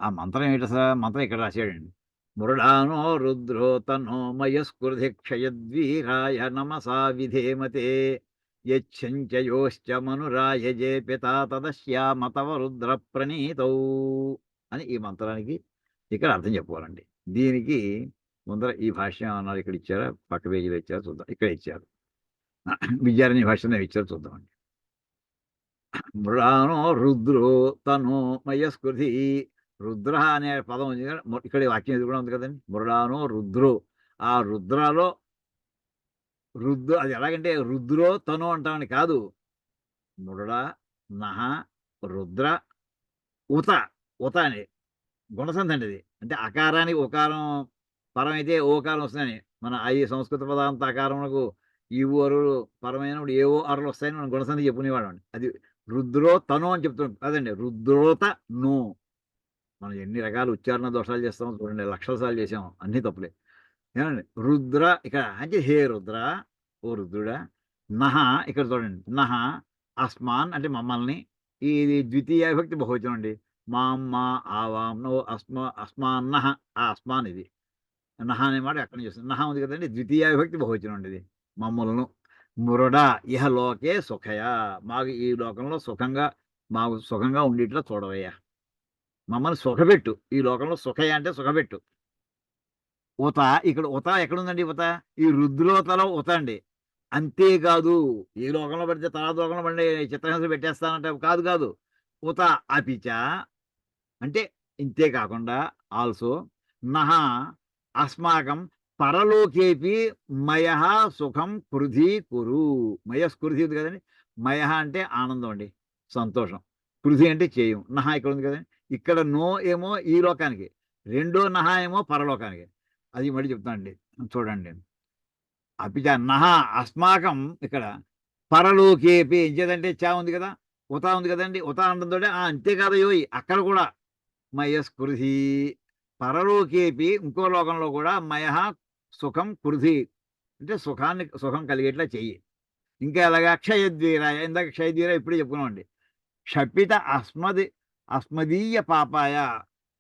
S1: ఆ మంత్రం ఏంటి సార్? మంత్రం ఇక్కడ రాశాడండి. మృడానో రుద్రో తనో మయస్కృధి క్షయద్వీరాయ నమసా విధేమతే యచ్చంచయోశ్చ మనురాయజే పితా తదశ్యామ తవ రుద్ర ప్రణీతౌ అని ఈ మంత్రానికి ఇక్కడ అర్థం చెప్పుకోవాలండి. దీనికి ముందర ఈ భాష్యం అన్నారు, ఇక్కడ ఇచ్చారా, పక్క పేజీలో ఇచ్చారు చూద్దాం. ఇక్కడ ఇచ్చారు, విద్యారణ్య భాషలో ఇచ్చారు చూద్దామండి. మృడానో రుద్రో తనో మయస్కృధి. రుద్ర అనే పదం ఉంది కదా, ఇక్కడ వాక్యం ఇది కూడా ఉంది కదండి. మృడానో రుద్రో, ఆ రుద్రాలో అది ఎలాగంటే రుద్రో తను అంటామని కాదు. మృడ, నహ, రుద్ర, ఉత. ఉత అని గుణసంధి అండి ఇది. అంటే అకారానికి ఓకారం పరం అయితే ఓకారం వస్తుందని మన ఈ సంస్కృత పదాంత అకారములకు ఈ అరువులు పరమైనప్పుడు ఏవో అరులు వస్తాయని మనం గుణసంధి చెప్పుకునేవాడు అండి. అది రుద్రో తను అని చెప్తున్నాం అదండి. రుద్రోత నో. మనం ఎన్ని రకాల ఉచ్చారణ దోషాలు చేస్తామో చూడండి, లక్షల సార్లు చేసాము, అన్ని తప్పులే. ఏమండి రుద్ర ఇక్కడ అంటే హే రుద్ర, ఓ రుద్రుడా. నహ ఇక్కడ చూడండి, నహ అస్మాన్ అంటే మమ్మల్ని. ఇది ద్వితీయ విభక్తి బహువచనం అండి. మాం మా ఆవాం నో అస్మాన్ నహ. ఆ అస్మాన్ ఇది నహ అనే మాట ఎక్కడ చేస్తుంది. నహ ఉంది కదండి, ద్వితీయ విభక్తి బహువచనం అండి ఇది. మమ్మల్ని మురడ ఇహ లోకే సుఖయ, మాకు ఈ లోకంలో మాకు సుఖంగా ఉండేట్లా చూడవయ్యా. మమ్మల్ని సుఖపెట్టు, ఈ లోకంలో సుఖయ అంటే సుఖపెట్టు. ఉత ఇక్కడ ఉత ఎక్కడుందండి? ఉత ఈ రుద్రోతలో ఉత అండి. అంతేకాదు, ఏ లోకంలో పడితే తర్వాత లోకంలో పడి చిత్రహింస పెట్టేస్తానంటే కాదు. ఉత అపిచ అంటే ఇంతే కాకుండా ఆల్సో నహ అస్మాకం పరలోకేపి మయ సుఖం కృధి కురు. మయస్కృధి ఉంది కదండి. మయ అంటే ఆనందం అండి, సంతోషం. కృధి అంటే చేయం. నహ ఇక్కడ ఉంది కదండి. ఇక్కడ నో ఏమో ఈ లోకానికి, రెండో నహ ఏమో పరలోకానికి. అది మళ్ళీ చెప్తానండి, చూడండి. అపిచ నహ అస్మాకం ఇక్కడ పరలోకేపి ఇంచేదంటే చా ఉంది కదా, ఉత ఉంది కదండి. ఉత అనడంతో అంతేకాదు యోయి అక్కడ కూడా మయస్కృధి పరలోకేపి ఇంకో లోకంలో కూడా మయ సుఖం కృధి అంటే సుఖం కలిగేట్లా చెయ్యి. ఇంకా ఎలాగా క్షయద్వీరాయ, ఇందాక క్షయద్వీర ఇప్పుడే చెప్పుకున్నామండి. క్షపిత అస్మదీయ పాపాయ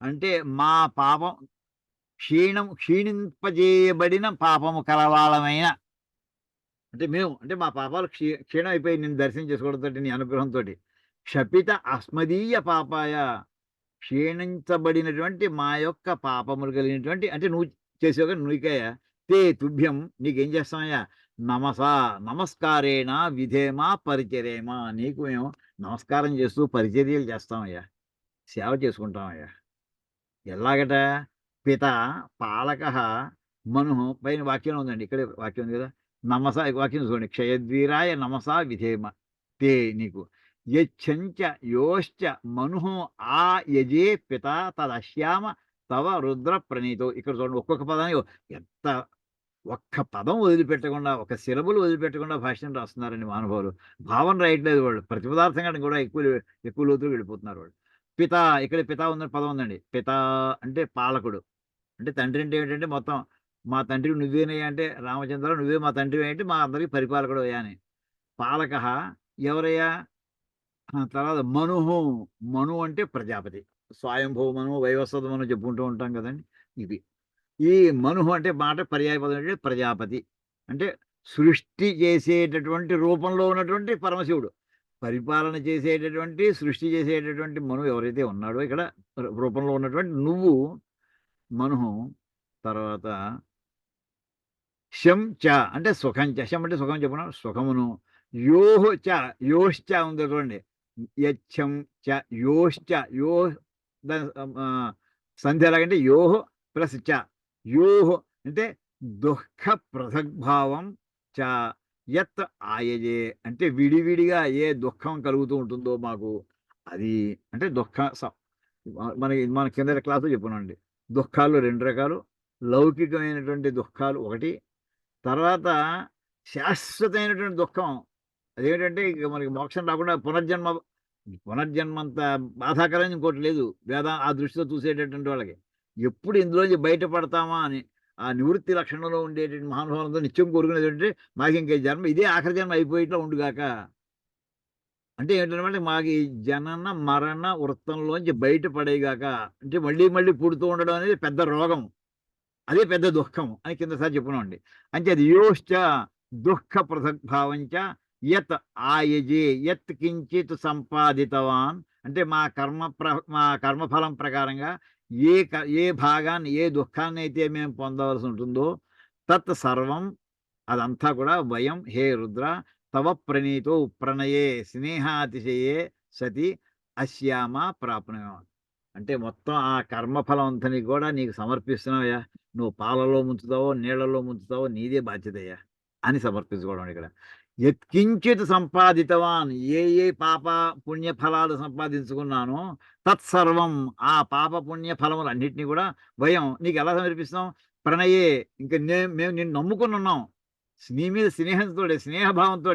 S1: అంటే మా పాపం క్షీణింపజేయబడిన పాపము కలవాళమైన అంటే మేము అంటే మా పాపాలు క్షీణం అయిపోయి నిన్ను దర్శనం చేసుకోవడంతో, నీ అనుగ్రహంతో. క్షపిత అస్మదీయ పాపాయ క్షీణించబడినటువంటి మా యొక్క పాపములు కలిగినటువంటి అంటే నువ్వు చేసేవగా నువ్వుకయ్యా. తే తుభ్యం నీకేం చేస్తామయ్యా, నమస్కారేణ విధేమా పరిచర్యేమా. నీకు మేము నమస్కారం చేస్తూ పరిచర్యలు చేస్తామయ్యా, సేవ చేసుకుంటామయ్యా. ఎలాగట? పిత పాలక మను పైన వాక్యం ఉందండి, ఇక్కడే వాక్యం ఉంది కదా. నమస వాక్యం చూడండి. క్షయద్వీరాయ నమసా విధేమ తే నీకు యచ్చంచ యోశ్చ మను ఆ యజే పిత తదశ్యామ తవ రుద్ర ప్రణీతో. ఇక్కడ చూడండి, ఒక్కొక్క పదానికి ఎంత ఒక్క పదం వదిలిపెట్టకుండా, ఒక సిలబుల్ వదిలిపెట్టకుండా భాష్యం రాస్తున్నారండి మహానుభావులు. భావం రాయట్లేదు వాళ్ళు, ప్రతిపదార్థం కంటే కూడా ఎక్కువ లోతులు వెళ్ళిపోతున్నారు వాళ్ళు. పిత ఇక్కడ పిత ఉందని పదం ఉందండి. పిత అంటే పాలకుడు, అంటే తండ్రి అంటే ఏంటంటే మొత్తం మా తండ్రి నువ్వేనయ్యా అంటే రామచంద్ర నువ్వే మా తండ్రి అంటే మా అందరికి పరిపాలకుడు అయ్యా అని. పాలక ఎవరయ్యా? తర్వాత మను అంటే ప్రజాపతి. స్వయంభూమను వైవస్వతమను చెప్పుకుంటూ ఉంటాం కదండి. ఇది ఈ మనుహు అంటే మాట పర్యాయపదం అంటే ప్రజాపతి అంటే సృష్టి చేసేటటువంటి రూపంలో ఉన్నటువంటి పరమశివుడు. పరిపాలన చేసేటటువంటి సృష్టి చేసేటటువంటి మనువు ఎవరైతే ఉన్నాడో ఇక్కడ రూపంలో ఉన్నటువంటి నువ్వు మనుహు. తర్వాత శం చ అంటే సుఖం చ, శం అంటే సుఖం చెప్పుకున్నాం, సుఖమును. యోహ చ, యోశ్చ ఉంది చూడండి, యచ్చం చ యోశ్చ, యో దాని సంధి ఎలాగంటే యోహ ప్లస్ చ, యోహ అంటే దుఃఖ పృథగ్భావం చ యత్ ఆయజే అంటే విడివిడిగా ఏ దుఃఖం కలుగుతూ ఉంటుందో మాకు అది అంటే మన కింద క్లాసులో చెప్పుకున్నాండి. దుఃఖాలు 2 రకాలు. లౌకికమైనటువంటి దుఃఖాలు ఒకటి, తర్వాత శాశ్వతమైనటువంటి దుఃఖం అదేంటంటే ఇక మనకి మోక్షం రాకుండా పునర్జన్మంత బాధాకరమైన ఇంకోటి లేదు ఆ దృష్టితో చూసేటటువంటి వాళ్ళకి. ఎప్పుడు ఇందులోంచి బయటపడతామా అని ఆ నివృత్తి లక్షణంలో ఉండేటువంటి మహానుభావులతో నిత్యం కోరుకునేది ఏంటంటే మాకు ఇంక జన్మ ఇదే ఆఖరి జన్మ అయిపోయేట్లా ఉండుగాక. అంటే ఏంటంటే మాకు ఈ జనన మరణ వృత్తంలోంచి బయటపడేగాక. అంటే మళ్ళీ మళ్ళీ పుడుతూ ఉండడం అనేది పెద్ద రోగం, అదే పెద్ద దుఃఖం అని కిందసారి చెప్పుకున్నామండి. అంటే అది యోశ్చ దుఃఖ పృథగ్భావంచ యత్ ఆయజే యత్ కించిత్ సంపాదితవాన్ అంటే మా కర్మఫలం ప్రకారంగా ఏ భాగాన్ని ఏ దుఃఖాన్ని అయితే మేము పొందవలసి ఉంటుందో తత్ సర్వం అదంతా కూడా వయం హే రుద్ర తవ ప్రణీతో ప్రణయే స్నేహాతిశయే సతి అశ్యామ ప్రాప్నుయాం. అంటే మొత్తం ఆ కర్మఫలం అంతని కూడా నీకు సమర్పిస్తున్నావయ్యా. నువ్వు పాలలో ముంచుతావో నీళ్లలో ముంచుతావో నీదే బాధ్యతయ్యా అని సమర్పించుకోవడం. ఇక్కడ యత్కించిత్ సంపాదితవాన్ ఏ పాప పుణ్య ఫలాలు సంపాదించుకున్నానో తత్సర్వం ఆ పాప పుణ్య ఫలములు అన్నింటినీ కూడా భయం నీకు ఎలా సమర్పిస్తాం? ప్రణయే ఇంకా మేము నిన్ను నమ్ముకుని ఉన్నాం, నీ మీద స్నేహభావంతో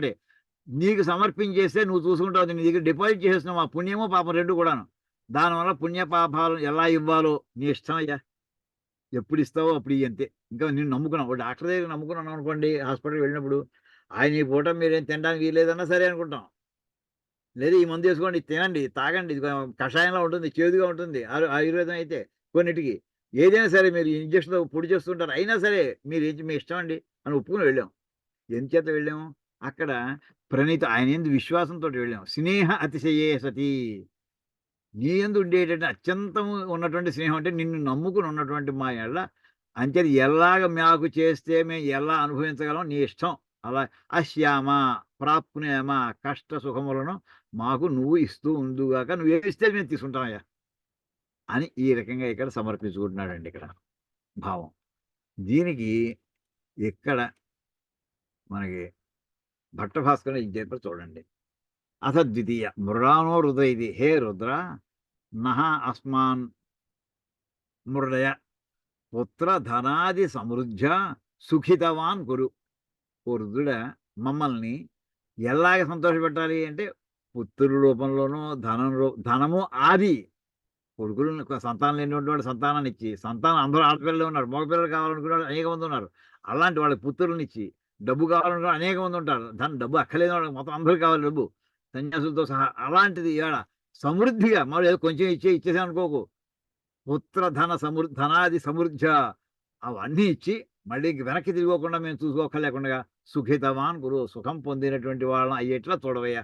S1: నీకు సమర్పించేస్తే నువ్వు చూసుకుంటావు. నీ దగ్గర డిపాజిట్ చేస్తున్నావు ఆ పుణ్యము పాపం 2 కూడాను. దానివల్ల పుణ్య పాపాలు ఎలా ఇవ్వాలో నీ ఇష్టం అయ్యా, ఎప్పుడు ఇస్తావో అప్పుడు అంతే. ఇంకా నేను నమ్ముకున్నాం, ఓ డాక్టర్ దగ్గర నమ్ముకున్నాను అనుకోండి, హాస్పిటల్కి వెళ్ళినప్పుడు ఆయన ఈ పూట మీరేం తినడానికి వీలేదన్నా సరే అనుకుంటాం. లేదా ఈ మందు వేసుకోండి, తినండి, తాగండి, ఇది కషాయంలో ఉంటుంది, చేదుగా ఉంటుంది ఆయుర్వేదం అయితే కొన్నిటికి. ఏదైనా సరే మీరు ఇంజక్షన్తో పొడి చేస్తుంటారు, అయినా సరే మీరు మీ ఇష్టం అండి అని ఒప్పుకుని వెళ్ళాం. ఎంచేత వెళ్ళాము? అక్కడ ప్రణీత ఆయన ఎందు విశ్వాసంతో వెళ్ళాం. స్నేహ అతిశయే సతీ నీ యందు ఉండేటటువంటి అత్యంతము ఉన్నటువంటి స్నేహం అంటే నిన్ను నమ్ముకుని ఉన్నటువంటి మా ఎళ్ళ అంచేది ఎలాగ మాకు చేస్తే మేము ఎలా అనుభవించగలం నీ ఇష్టం. అలా అశ్యామ ప్రాప్నుయామ కష్ట సుఖములను మాకు నువ్వు ఇస్తూ ఉండుగాక, నువ్వు ఏమిస్తే మేము తీసుకుంటామయ్యా అని ఈ రకంగా ఇక్కడ సమర్పించుకుంటున్నాడండి ఇక్కడ భావం. దీనికి ఇక్కడ మనకి భట్టభాస్కర్ ఇది చెప్పారు చూడండి. అథ ద్వితీయ మృడానో రుద్ర ఇది హే రుద్ర నహ అస్మాన్ మృడయ పుత్ర ధనాది సమృద్ధ సుఖితవాన్ కురు. ఓ రుద్రుడ మమ్మల్ని ఎలాగ సంతోషపెట్టాలి అంటే పుత్రుల రూపంలోనూ ధనము ఆది కొడుకులు సంతానం లేనిటువంటి వాడు సంతానాన్ని ఇచ్చి, సంతానం అందరూ ఆడపిల్లలు ఉన్నారు, మగపిల్లలు కావాలనుకునే వాళ్ళు అనేక మంది ఉన్నారు, అలాంటి వాళ్ళకి పుత్రులను ఇచ్చి, డబ్బు కావాలనుకునే అనేక మంది ఉంటారు, డబ్బు అక్కర్లేని వాళ్ళకి మొత్తం అందరూ కావాలి డబ్బు సన్యాసులతో సహా. అలాంటిది ఇవాళ సమృద్ధిగా మరి ఏదో కొంచెం ఇచ్చేసాం అనుకోకు, పుత్ర ధనాది సమృద్ధ అవన్నీ ఇచ్చి మళ్ళీ వెనక్కి తిరిగోకుండా మేము చూసుకోలేకుండా సుఖితవాన్ గురు సుఖం పొందినటువంటి వాళ్ళని అయ్యేట్లా చూడవయ్యా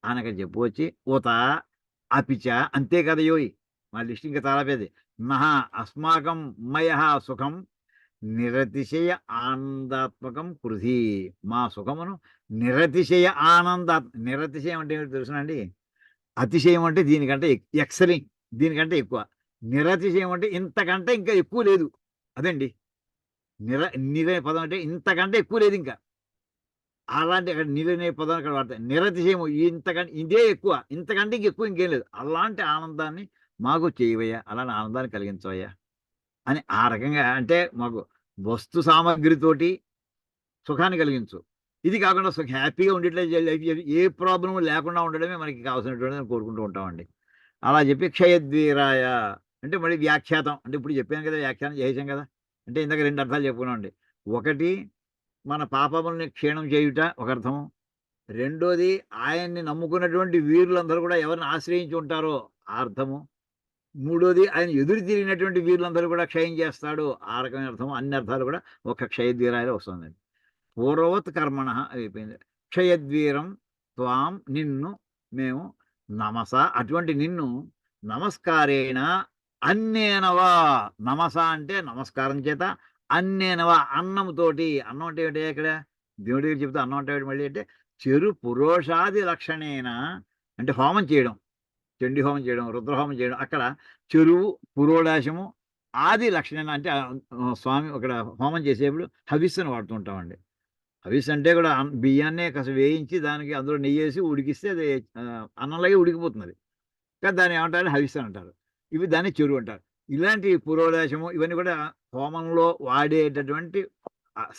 S1: అనక చెప్పొచ్చి ఊత అపిచ అంతే కదయోయ్ మా లిస్ట్ ఇంకా చాలా పేది. మహా అస్మాకం మయ సుఖం నిరతిశయ ఆనందాత్మకం కృధి. మా సుఖమును నిరతిశయ నిరతిశయం అంటే ఏమిటి తెలుసునండి? అతిశయం అంటే దీనికంటే ఎక్సలింగ్, దీనికంటే ఎక్కువ. నిరతిశయం అంటే ఇంతకంటే ఇంకా ఎక్కువ లేదు, అదండి. నిర పదం అంటే ఇంతకంటే ఎక్కువ లేదు ఇంకా. అలాంటి అక్కడ నిరనే పదం అక్కడ వాడతాయి. నిరతిశయము ఇంతకంటే ఇదే ఎక్కువ, ఇంతకంటే ఇంకెక్కువ ఇంకేం లేదు. అలాంటి ఆనందాన్ని మాకు చేయవయ్యా, అలాంటి ఆనందాన్ని కలిగించవయ్యా అని ఆ రకంగా అంటే మాకు వస్తు సామగ్రితోటి సుఖాన్ని కలిగించు. ఇది కాకుండా హ్యాపీగా ఉండేట్లే ఏ ప్రాబ్లం లేకుండా ఉండడమే మనకి కావాల్సినటువంటిది కోరుకుంటూ ఉంటామండి. అలా చెప్పి క్షయద్వీరాయ అంటే మళ్ళీ వ్యాఖ్యాతం అంటే ఇప్పుడు చెప్పాను కదా, వ్యాఖ్యానం చేసాం కదా. అంటే ఇందాక 2 అర్థాలు చెప్పుకున్నామండి. ఒకటి మన పాపముల్ని క్షీణం చేయుట ఒక అర్థము. రెండోది ఆయన్ని నమ్ముకున్నటువంటి వీరులందరూ కూడా ఎవరిని ఆశ్రయించి ఉంటారో ఆ అర్థము. మూడోది ఆయన ఎదురు తిరిగినటువంటి వీరులందరూ కూడా క్షయం చేస్తాడు. ఆ రకమైన అర్థం అన్ని అర్థాలు కూడా ఒక క్షయద్వీరాలే వస్తుందండి. పూర్వవత్ కర్మణ అయిపోయింది. క్షయద్వీరం త్వాం నిన్ను మేము నమస అటువంటి నిన్ను నమస్కారేణ అన్నేనవా నమస అంటే నమస్కారం చేత అన్నేనవా అన్నంతోటి అన్నం అంటే ఏంటి ఇక్కడ దేవుడి దగ్గర చెప్తే అన్నం అంటే ఏంటి మళ్ళీ అంటే చెరు పురోషాది లక్షణేన అంటే హోమం చేయడం చండీ హోమం చేయడం రుద్రహోమం చేయడం అక్కడ చెరువు పురోడాశము ఆది లక్షణం అంటే స్వామి అక్కడ హోమం చేసేప్పుడు హవిస్సు అని వాడుతూ ఉంటామండి. హవిస్ అంటే కూడా బియ్యాన్నే కాస్త వేయించి దానికి అందులో నెయ్యేసి ఉడికిస్తే అది అన్నంలాగే ఉడికిపోతుంది. కానీ దాన్ని ఏమంటారు హవిస్ అని అంటారు. ఇవి దాన్ని చెరువు అంటారు. ఇలాంటి పురోడాశము ఇవన్నీ కూడా హోమంలో వాడేటటువంటి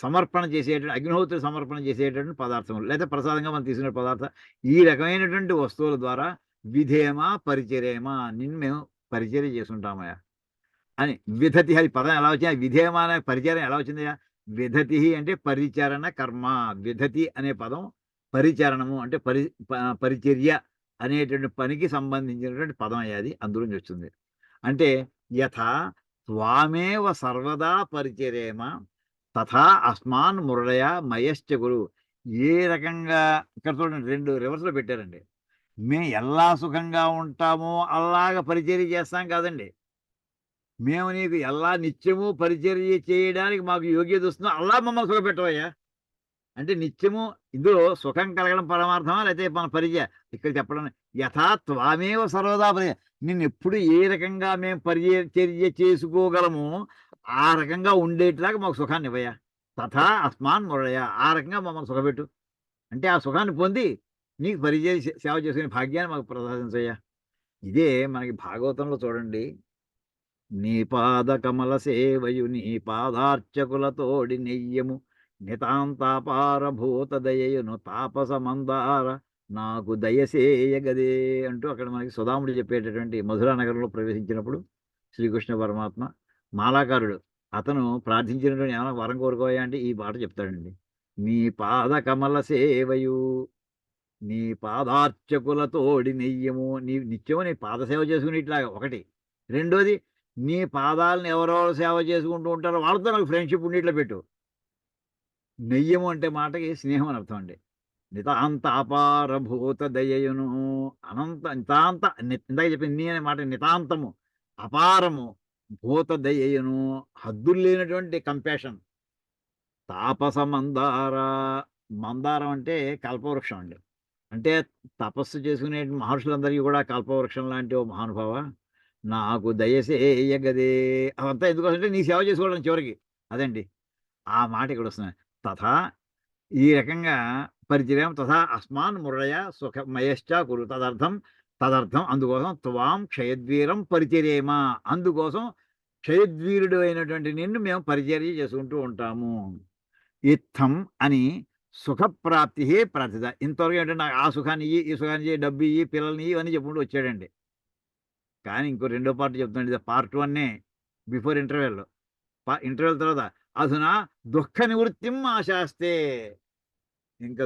S1: సమర్పణ చేసేటువంటి అగ్నిహోత్రి సమర్పణ చేసేటటువంటి పదార్థములు లేదా ప్రసాదంగా మనం తీసుకునే పదార్థం ఈ రకమైనటువంటి వస్తువుల ద్వారా విధేమా పరిచర్యమా నిన్ను మేము పరిచర్య చేసుకుంటామయ్యా అని విధతి అది పదం ఎలా వచ్చింది విధేయమా అనే పరిచర్య ఎలా వచ్చిందయ్యా విధతి అంటే పరిచరణ కర్మ విధతి అనే పదం పరిచరణము అంటే పరిచర్య అనేటువంటి పనికి సంబంధించినటువంటి పదం అయ్యాది అందులోంచి వచ్చింది. అంటే యథా త్వామేవ సర్వదా పరిచర్యేమ తథా అస్మాన్ మురళయ మయశ్చ గురు ఏ రకంగా ఇక్కడ చూడండి 2 రివర్స్లో పెట్టారండి. మేము ఎలా సుఖంగా ఉంటామో అలాగ పరిచర్య చేస్తాం కాదండి. మేము నీకు ఎలా నిత్యము పరిచర్య చేయడానికి మాకు యోగ్యత వస్తుందో అలా మమ్మల్ని సుఖపెట్టవయ్యా అంటే నిత్యము ఇందులో సుఖం కలగడం పరమార్థమా లేకపోతే మన పరిచయ ఇక్కడ చెప్పడం యథా త్వామేవ సర్వదా నిన్ను ఎప్పుడు ఏ రకంగా మేము పరిచర్య చేసుకోగలము ఆ రకంగా ఉండేట్లాగా మాకు సుఖాన్ని ఇవ్వయా తథా అస్మాన్ మురళయ ఆ రకంగా మమ్మల్ని సుఖపెట్టు అంటే ఆ సుఖాన్ని పొంది నీకు పరిచయ సేవ చేసుకునే భాగ్యాన్ని మాకు ప్రసాదించయ్యా. ఇదే మనకి భాగవతంలో చూడండి. నీ పాద కమల సేవయు నీ పాదార్చకులతోడి నెయ్యము నితాంతాపారభూత దయయును తాపస మందార నాకు దయసేయగదే అంటూ అక్కడ మనకి సుధాముడు చెప్పేటటువంటి మధురా నగరంలో ప్రవేశించినప్పుడు శ్రీకృష్ణ పరమాత్మ మాలాకారుడు అతను ప్రార్థించినటువంటి ఏమైనా వరం కోరుకోయా అంటే ఈ పాట చెప్తాడండి. నీ పాద కమల సేవయు నీ పాదార్చకులతోడి నెయ్యము నీ నిత్యము నీ పాదసేవ చేసుకుని ఇట్లాగా ఒకటి. రెండోది నీ పాదాలను ఎవరెవరు సేవ చేసుకుంటూ ఉంటారో వాళ్ళతో నాకు ఫ్రెండ్షిప్ ఉండి ఇట్లా పెట్టు. నెయ్యము అంటే మాటకి స్నేహం అని అర్థం అండి. నితాంత అపారభూత దయయును అనంత నితాంత ఇందాక చెప్పింది నీ అనే మాట నితాంతము అపారము భూత దయయును హద్దులు లేనటువంటి కంపాషన్. తాపస మందార మందారం అంటే కల్పవృక్షం అండి. అంటే తపస్సు చేసుకునే మహర్షులందరికీ కూడా కల్పవృక్షం లాంటి ఓ మహానుభావ నాకు దయసేయగదే అదంతా ఎందుకంటే నీ సేవ చేసుకోవడం చివరికి అదండి ఆ మాట ఇక్కడ వస్తుంది. తథా ఈ రకంగా పరిచర్యం తథా అస్మాన్ మురళయ సుఖమయశ్చ కురు తదర్థం అందుకోసం త్వాం క్షయద్వీరం పరిచర్యేమా అందుకోసం క్షయద్వీరుడు అయినటువంటి నిన్ను మేము పరిచర్య చేసుకుంటూ ఉంటాము. ఇత్థం అని సుఖప్రాప్తి ప్రార్థిత ఇంతవరకు ఏంటంటే నాకు ఆ సుఖాన్ని ఇయ్యి ఈ సుఖాన్ని ఇయ్యి డబ్బు ఇయ్యి పిల్లల్ని ఇవన్నీ చెప్పుకుంటూ వచ్చాడండి. కానీ ఇంకో రెండో పార్ట్ చెప్తాండి ఇది పార్ట్ 1 బిఫోర్ ఇంటర్వెల్లో ఇంటర్వెల్ తర్వాత అధునా దుఃఖ నివృత్తిం ఆశాస్తే ఇంకా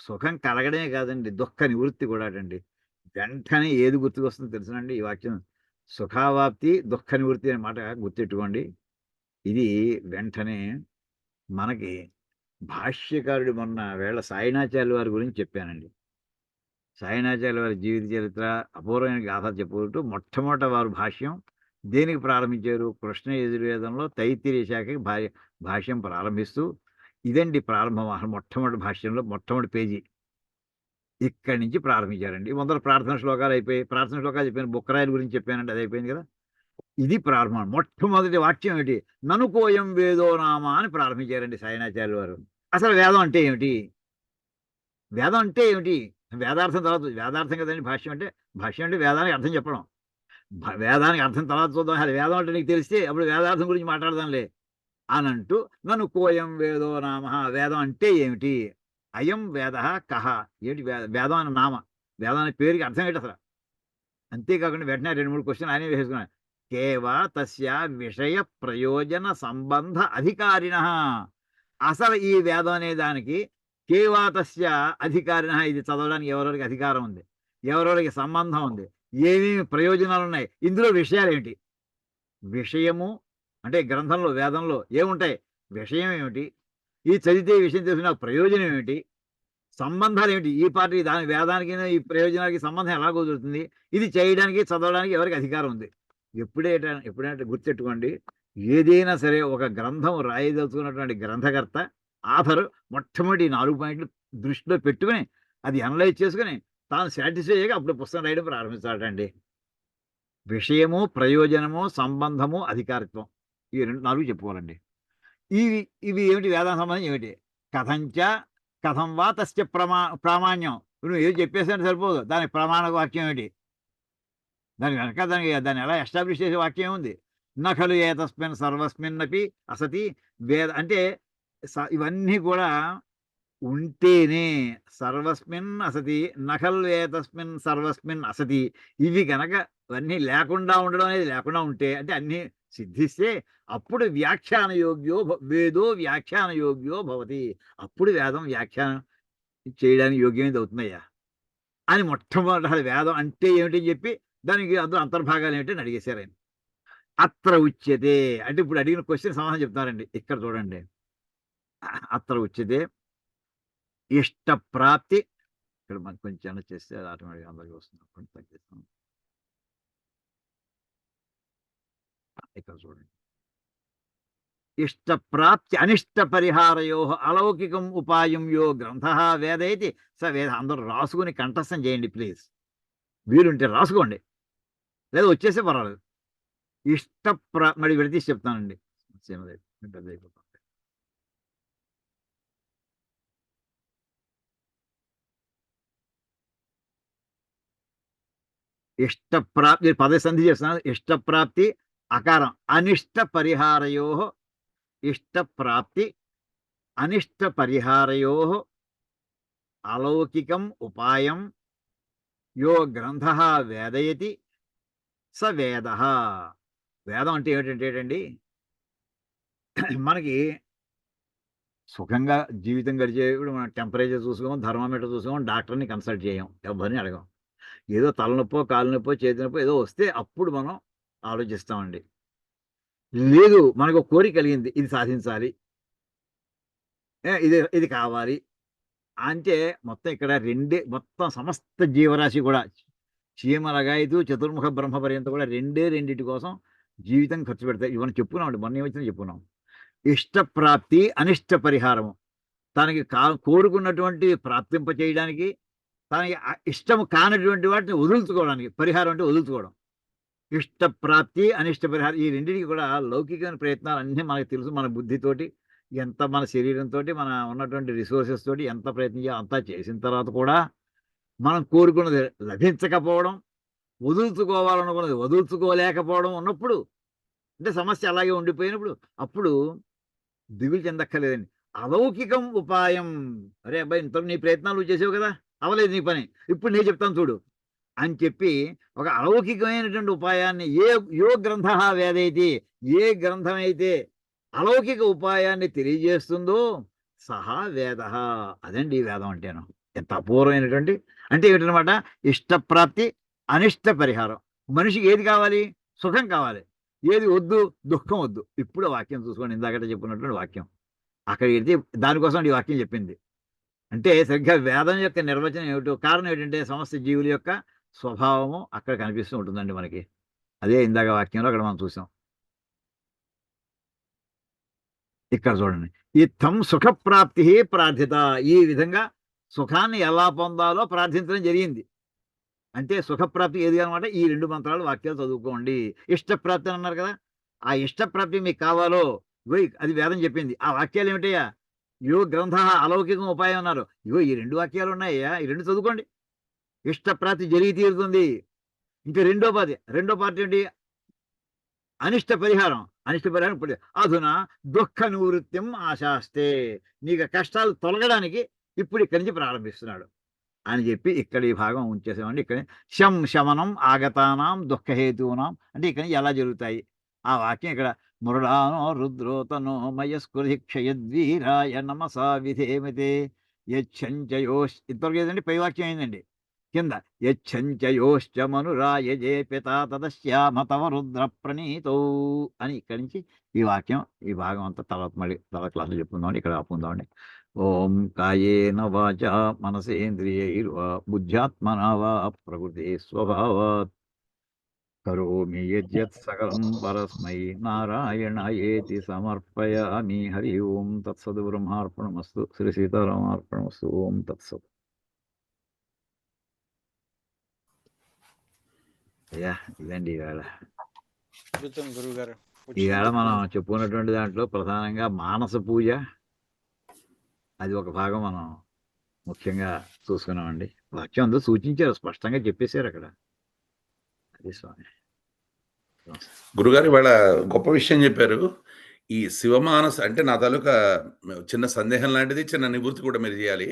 S1: సుఖం కలగడమే కాదండి దుఃఖ నివృత్తి కూడా అండి. వెంటనే ఏది గుర్తుకొస్తుందో తెలుసునండి ఈ వాక్యం సుఖావాప్తి దుఃఖ నివృత్తి అనే మాట గుర్తెట్టుకోండి. ఇది వెంటనే మనకి భాష్యకారుడు మొన్న వేళ సాయినాచార్యుల వారి గురించి చెప్పానండి. సాయినాచార్యుల వారి జీవిత చరిత్ర అపూర్వమైన గాథ చెప్పుకుంటూ మొట్టమొదట వారు భాష్యం దేనికి ప్రారంభించారు కృష్ణ యజుర్వేదంలో తైత్తిరీయ శాఖకి భాష్యం ప్రారంభిస్తూ ఇదండి ప్రారంభం మొట్టమొదటి భాష్యంలో మొట్టమొదటి పేజీ ఇక్కడి నుంచి ప్రారంభించారండి. మొదల ప్రార్థన శ్లోకాలు అయిపోయి ప్రార్థన శ్లోకాలు చెప్పాను బుక్కరాయల గురించి చెప్పానండి అది అయిపోయింది కదా. ఇది ప్రారంభం మొట్టమొదటి వాక్యం ఏమిటి ననుకోయం వేదో నామ అని ప్రారంభించారండి సాయినాచార్యుల వారు. అసలు వేదం అంటే ఏమిటి వేదం అంటే ఏమిటి వేదార్థం తర్వాత వేదార్థం కదండి భాష్యం అంటే వేదానికి అర్థం చెప్పడం వేదానికి అర్థం తర్వాత చూద్దాం అది వేదం అంటే నీకు తెలిస్తే అప్పుడు వేదార్థం గురించి మాట్లాడదాంలే అని అంటూ నన్ను కోయం వేదో నామ వేదం అంటే ఏమిటి అయం వేద కహ ఏమిటి వేదం అనే నామ వేదం అనే పేరుకి అర్థం ఏంటి అసలు అంతేకాకుండా వెంటనే 2-3 క్వశ్చన్ ఆయనే వేసుకున్నాను. కేవా తస్య విషయ ప్రయోజన సంబంధ అధికారిణ అసలు ఈ వేదం అనే దానికి కేవా తస్య అధికారిణ ఇది చదవడానికి ఎవరెవరికి అధికారం ఉంది ఎవరెవరికి సంబంధం ఉంది ఏమేమి ప్రయోజనాలు ఉన్నాయి, ఇందులో విషయాలు ఏంటి, విషయము అంటే గ్రంథంలో వేదంలో ఏముంటాయి, విషయం ఏమిటి, ఈ చదివితే ఈ విషయం తెలిసిన ప్రయోజనం ఏమిటి, సంబంధాలు ఏమిటి, ఈ పార్టీ దాని వేదానికి ఈ ప్రయోజనానికి సంబంధం ఎలా కుదురుతుంది, ఇది చేయడానికి చదవడానికి ఎవరికి అధికారం ఉంది. ఎప్పుడైనా గుర్తెట్టుకోండి, ఏదైనా సరే ఒక గ్రంథం రాయదలుచుకున్నటువంటి గ్రంథకర్త ఆథర్ మొట్టమొదటి 4 పాయింట్లు దృష్టిలో పెట్టుకుని అది అనలైజ్ చేసుకుని తాను సాటిస్ఫై అయ్యాక అప్పుడు పుస్తకం రాయడం ప్రారంభిస్తాడండి. విషయము, ప్రయోజనము, సంబంధము, అధికారిత్వం, ఈ 4 చెప్పుకోవాలండి. ఇవి ఇవి ఏమిటి, వేదాంత సంబంధం ఏమిటి, కథంచ కథం వా తస్య ప్రామాణ్యం, నువ్వు ఏది చెప్పేసాను సరిపోదు, దానికి ప్రమాణ వాక్యం ఏమిటి, దాని వెనక దాన్ని ఎలా ఎస్టాబ్లిష్ చేసే వాక్యం ఏముంది, నఖలు ఏతస్మిన్ సర్వస్మిన్నపి అసతి వేద అంటే ఇవన్నీ కూడా ఉంటేనే సర్వస్మిన్ అసతి, నఖల్ ఏతస్మిన్ సర్వస్మిన్ అసతి, ఇవి కనుక ఇవన్నీ లేకుండా ఉండడం అనేది లేకుండా ఉంటే అంటే అన్నీ సిద్ధిస్తే అప్పుడు వ్యాఖ్యాన యోగ్యో వేదో వ్యాఖ్యాన యోగ్యో భవతి, అప్పుడు వేదం వ్యాఖ్యానం చేయడానికి యోగ్యమైనది అవుతుందయ్యా అని మొట్టమొదటి వేదం అంటే ఏమిటని చెప్పి దానికి అందులో అంతర్భాగాలు ఏమిటని అడిగేశారు ఆయన. అత్ర ఉచ్యతే అంటే ఇప్పుడు అడిగిన క్వశ్చన్ సమాధానం చెప్తారండి. ఇక్కడ చూడండి, అత్ర ఉచ్యతే ఇష్టప్రాప్తి, ఇక్కడ మనకు కొంచెం చేస్తే ఆటోమేటిక్గా అందరికీ వస్తుంది, కొంచెం తగ్గిస్తాం. ఇక్కడ చూడండి, ఇష్టప్రాప్తి అనిష్ట పరిహారయో అలౌకికం ఉపాయం యో గ్రంథ వేదైతి స వేద. అందరూ రాసుకుని కంఠస్థం చేయండి ప్లీజ్, వీలుంటే రాసుకోండి, లేదా వచ్చేస్తే పర్వాలేదు. మరి విడతీసి చెప్తానండి, పెద్ద అయిపోతుంది. ఇష్టప్రాప్తి పద సంధి చేస్తున్నాను. ఇష్టప్రాప్తి అకారం, అనిష్ట పరిహారయో, ఇష్టప్రాప్తి అనిష్ట పరిహారయో అలౌకికం ఉపాయం యో గ్రంథ వేదయతి స వేద. వేదం అంటే ఏంటంటేటండి, మనకి సుఖంగా జీవితం గడిచేప్పుడు మనం టెంపరేచర్ చూసుకోం, థర్మామీటర్ చూసుకోం, డాక్టర్ని కన్సల్ట్ చేయం, ఎవరిని అడగం. ఏదో తలనొప్పో, కాలు నొప్పో, చేతి నొప్పో ఏదో వస్తే అప్పుడు మనం ఆలోచిస్తామండి. లేదు, మనకు కోరిక కలిగింది, ఇది సాధించాలి, ఇది ఇది కావాలి అంటే మొత్తం ఇక్కడ మొత్తం సమస్త జీవరాశి కూడా చీమలగాయతు చతుర్ముఖ బ్రహ్మ పర్యంత కూడా రెండింటి కోసం జీవితం ఖర్చు పెడతాయి. ఇవన్నీ చెప్పుకున్నామండి, మొన్న ఏమొచ్చినా చెప్పుకున్నాం. ఇష్టప్రాప్తి అనిష్ట పరిహారము, తనకి కోరుకున్నటువంటి ప్రాప్తింప చేయడానికి, తనకి ఇష్టము కానటువంటి వాటిని వదులుచుకోవడానికి, పరిహారం అంటే వదులుచుకోవడం. ఇష్టప్రాప్తి అనిష్ట పరిహారం, ఈ రెండింటికి కూడా లౌకికమైన ప్రయత్నాలు అన్నీ మనకు తెలుసు. మన బుద్ధితోటి ఎంత, మన శరీరంతో, మన ఉన్నటువంటి రిసోర్సెస్ తోటి ఎంత ప్రయత్నం చేయాలి అంతా చేసిన తర్వాత కూడా మనం కోరుకున్నది లభించకపోవడం, వదులుచుకోవాలనుకున్నది వదులుచుకోలేకపోవడం ఉన్నప్పుడు, అంటే సమస్య అలాగే ఉండిపోయినప్పుడు అప్పుడు దిగులు చెందక్కర్లేదండి. అలౌకికం ఉపాయం, అరే అబ్బాయి ఇంత నీ ప్రయత్నాలు చేసావు కదా, అవలేదు నీ పని, ఇప్పుడు నేను చెప్తాను చూడు అని చెప్పి ఒక అలౌకికమైనటువంటి ఉపాయాన్ని యో గ్రంథ వేదైతి, ఏ గ్రంథం అయితే అలౌకిక ఉపాయాన్ని తెలియజేస్తుందో సహా వేద, అదండి వేదం అంటేను. ఎంత అపూర్వమైనటువంటి అంటే ఏమిటనమాట, ఇష్టప్రాప్తి అనిష్ట పరిహారం. మనిషికి ఏది కావాలి, సుఖం కావాలి, ఏది వద్దు, దుఃఖం వద్దు. ఇప్పుడు వాక్యం చూసుకోండి, ఇందాకట చెప్పినటువంటి వాక్యం అక్కడ వెళ్తే దానికోసం ఈ వాక్యం చెప్పింది. అంటే సరిగ్గా వేదం యొక్క నిర్వచనం ఏమిటో, కారణం ఏంటంటే సమస్త జీవుల యొక్క స్వభావము అక్కడ కనిపిస్తూ ఉంటుందండి మనకి. అదే ఇందాక వాక్యంలో అక్కడ మనం చూసాం. ఇక్కడ చూడండి, ఇత్థం సుఖప్రాప్తి ప్రార్థిత, ఈ విధంగా సుఖాన్ని ఎలా పొందాలో ప్రార్థించడం జరిగింది. అంటే సుఖప్రాప్తి ఏది అనమాట, ఈ 2 మంత్రాలు వాక్యాలు చదువుకోండి. ఇష్టప్రాప్తి అని అన్నారు కదా, ఆ ఇష్టప్రాప్తి మీకు కావాలో అది వేదం చెప్పింది. ఆ వాక్యాలు ఏమిటయ్యా, యో గ్రంథ అలౌకికం ఉపాయం అన్నారు. ఇగో ఈ 2 వాక్యాలు ఉన్నాయ్యా, ఈ 2 చదువుకోండి. ఇష్టప్రాప్తి జరిగి తీరుతుంది. ఇంకా రెండో పార్టీ ఏంటి, అనిష్ట పరిహారం. ఇప్పుడు అధునా దుఃఖ నివృత్తిం ఆశాస్తే, నీకు కష్టాలు తొలగడానికి ఇప్పుడు ఇక్కడి నుంచి ప్రారంభిస్తున్నాడు అని చెప్పి ఇక్కడ ఈ భాగం ఉంచేసామండి. ఇక్కడ శమనం ఆగతానాం దుఃఖహేతూనాం అంటే ఇక్కడ ఎలా జరుగుతాయి ఆ వాక్యం. ఇక్కడ మురళానో రుద్రోతనో మయస్కృధిక్షయద్వీరాయ నమసా విధేమితే యచ్చంచయోష్, ఇంతవరకు ఏదండి పై వాక్యం అయిందండి. కింద యచ్చంచయోశ్చ మనురాయజే పితా తదశ్యామ తవ రుద్ర ప్రణీతౌ అని ఇక్కడి నుంచి ఈ వాక్యం ఈ భాగం అంతా తర్వాత మళ్ళీ తర్వాత క్లాసులో చెప్పుకుందామండి. ఇక్కడ ఆపుకుందామండి. ఓం కాయేన వాచా మనసేంద్రియైర్వా బుద్ధ్యాత్మనా వా ప్రకృతి స్వభావాత్ కరోమి యద్యత్ సకలం పరస్మై నారాయణాయేతి సమర్పయామి. హరి ఓం తత్సత్. బ్రహ్మార్పణమస్తు. శ్రీ సీతారామార్పణమస్తు. ఓం తత్సత్. అయ్యా ఇదండి ఈవేళ.
S2: అద్భుతం గురువుగారు.
S1: ఈవేళ మనం చెప్పుకున్నటువంటి దాంట్లో ప్రధానంగా మానస పూజ అది ఒక భాగం మనం ముఖ్యంగా చూసుకున్నామండి. వాక్యం అందరూ సూచించారు, స్పష్టంగా చెప్పేశారు అక్కడ. అది స్వామి.
S4: గురుగారు ఇవాళ గొప్ప విషయం చెప్పారు. ఈ శివమానస అంటే నా తాలూకా చిన్న సందేహం లాంటిది, చిన్న నివృత్తి కూడా మీరు చేయాలి.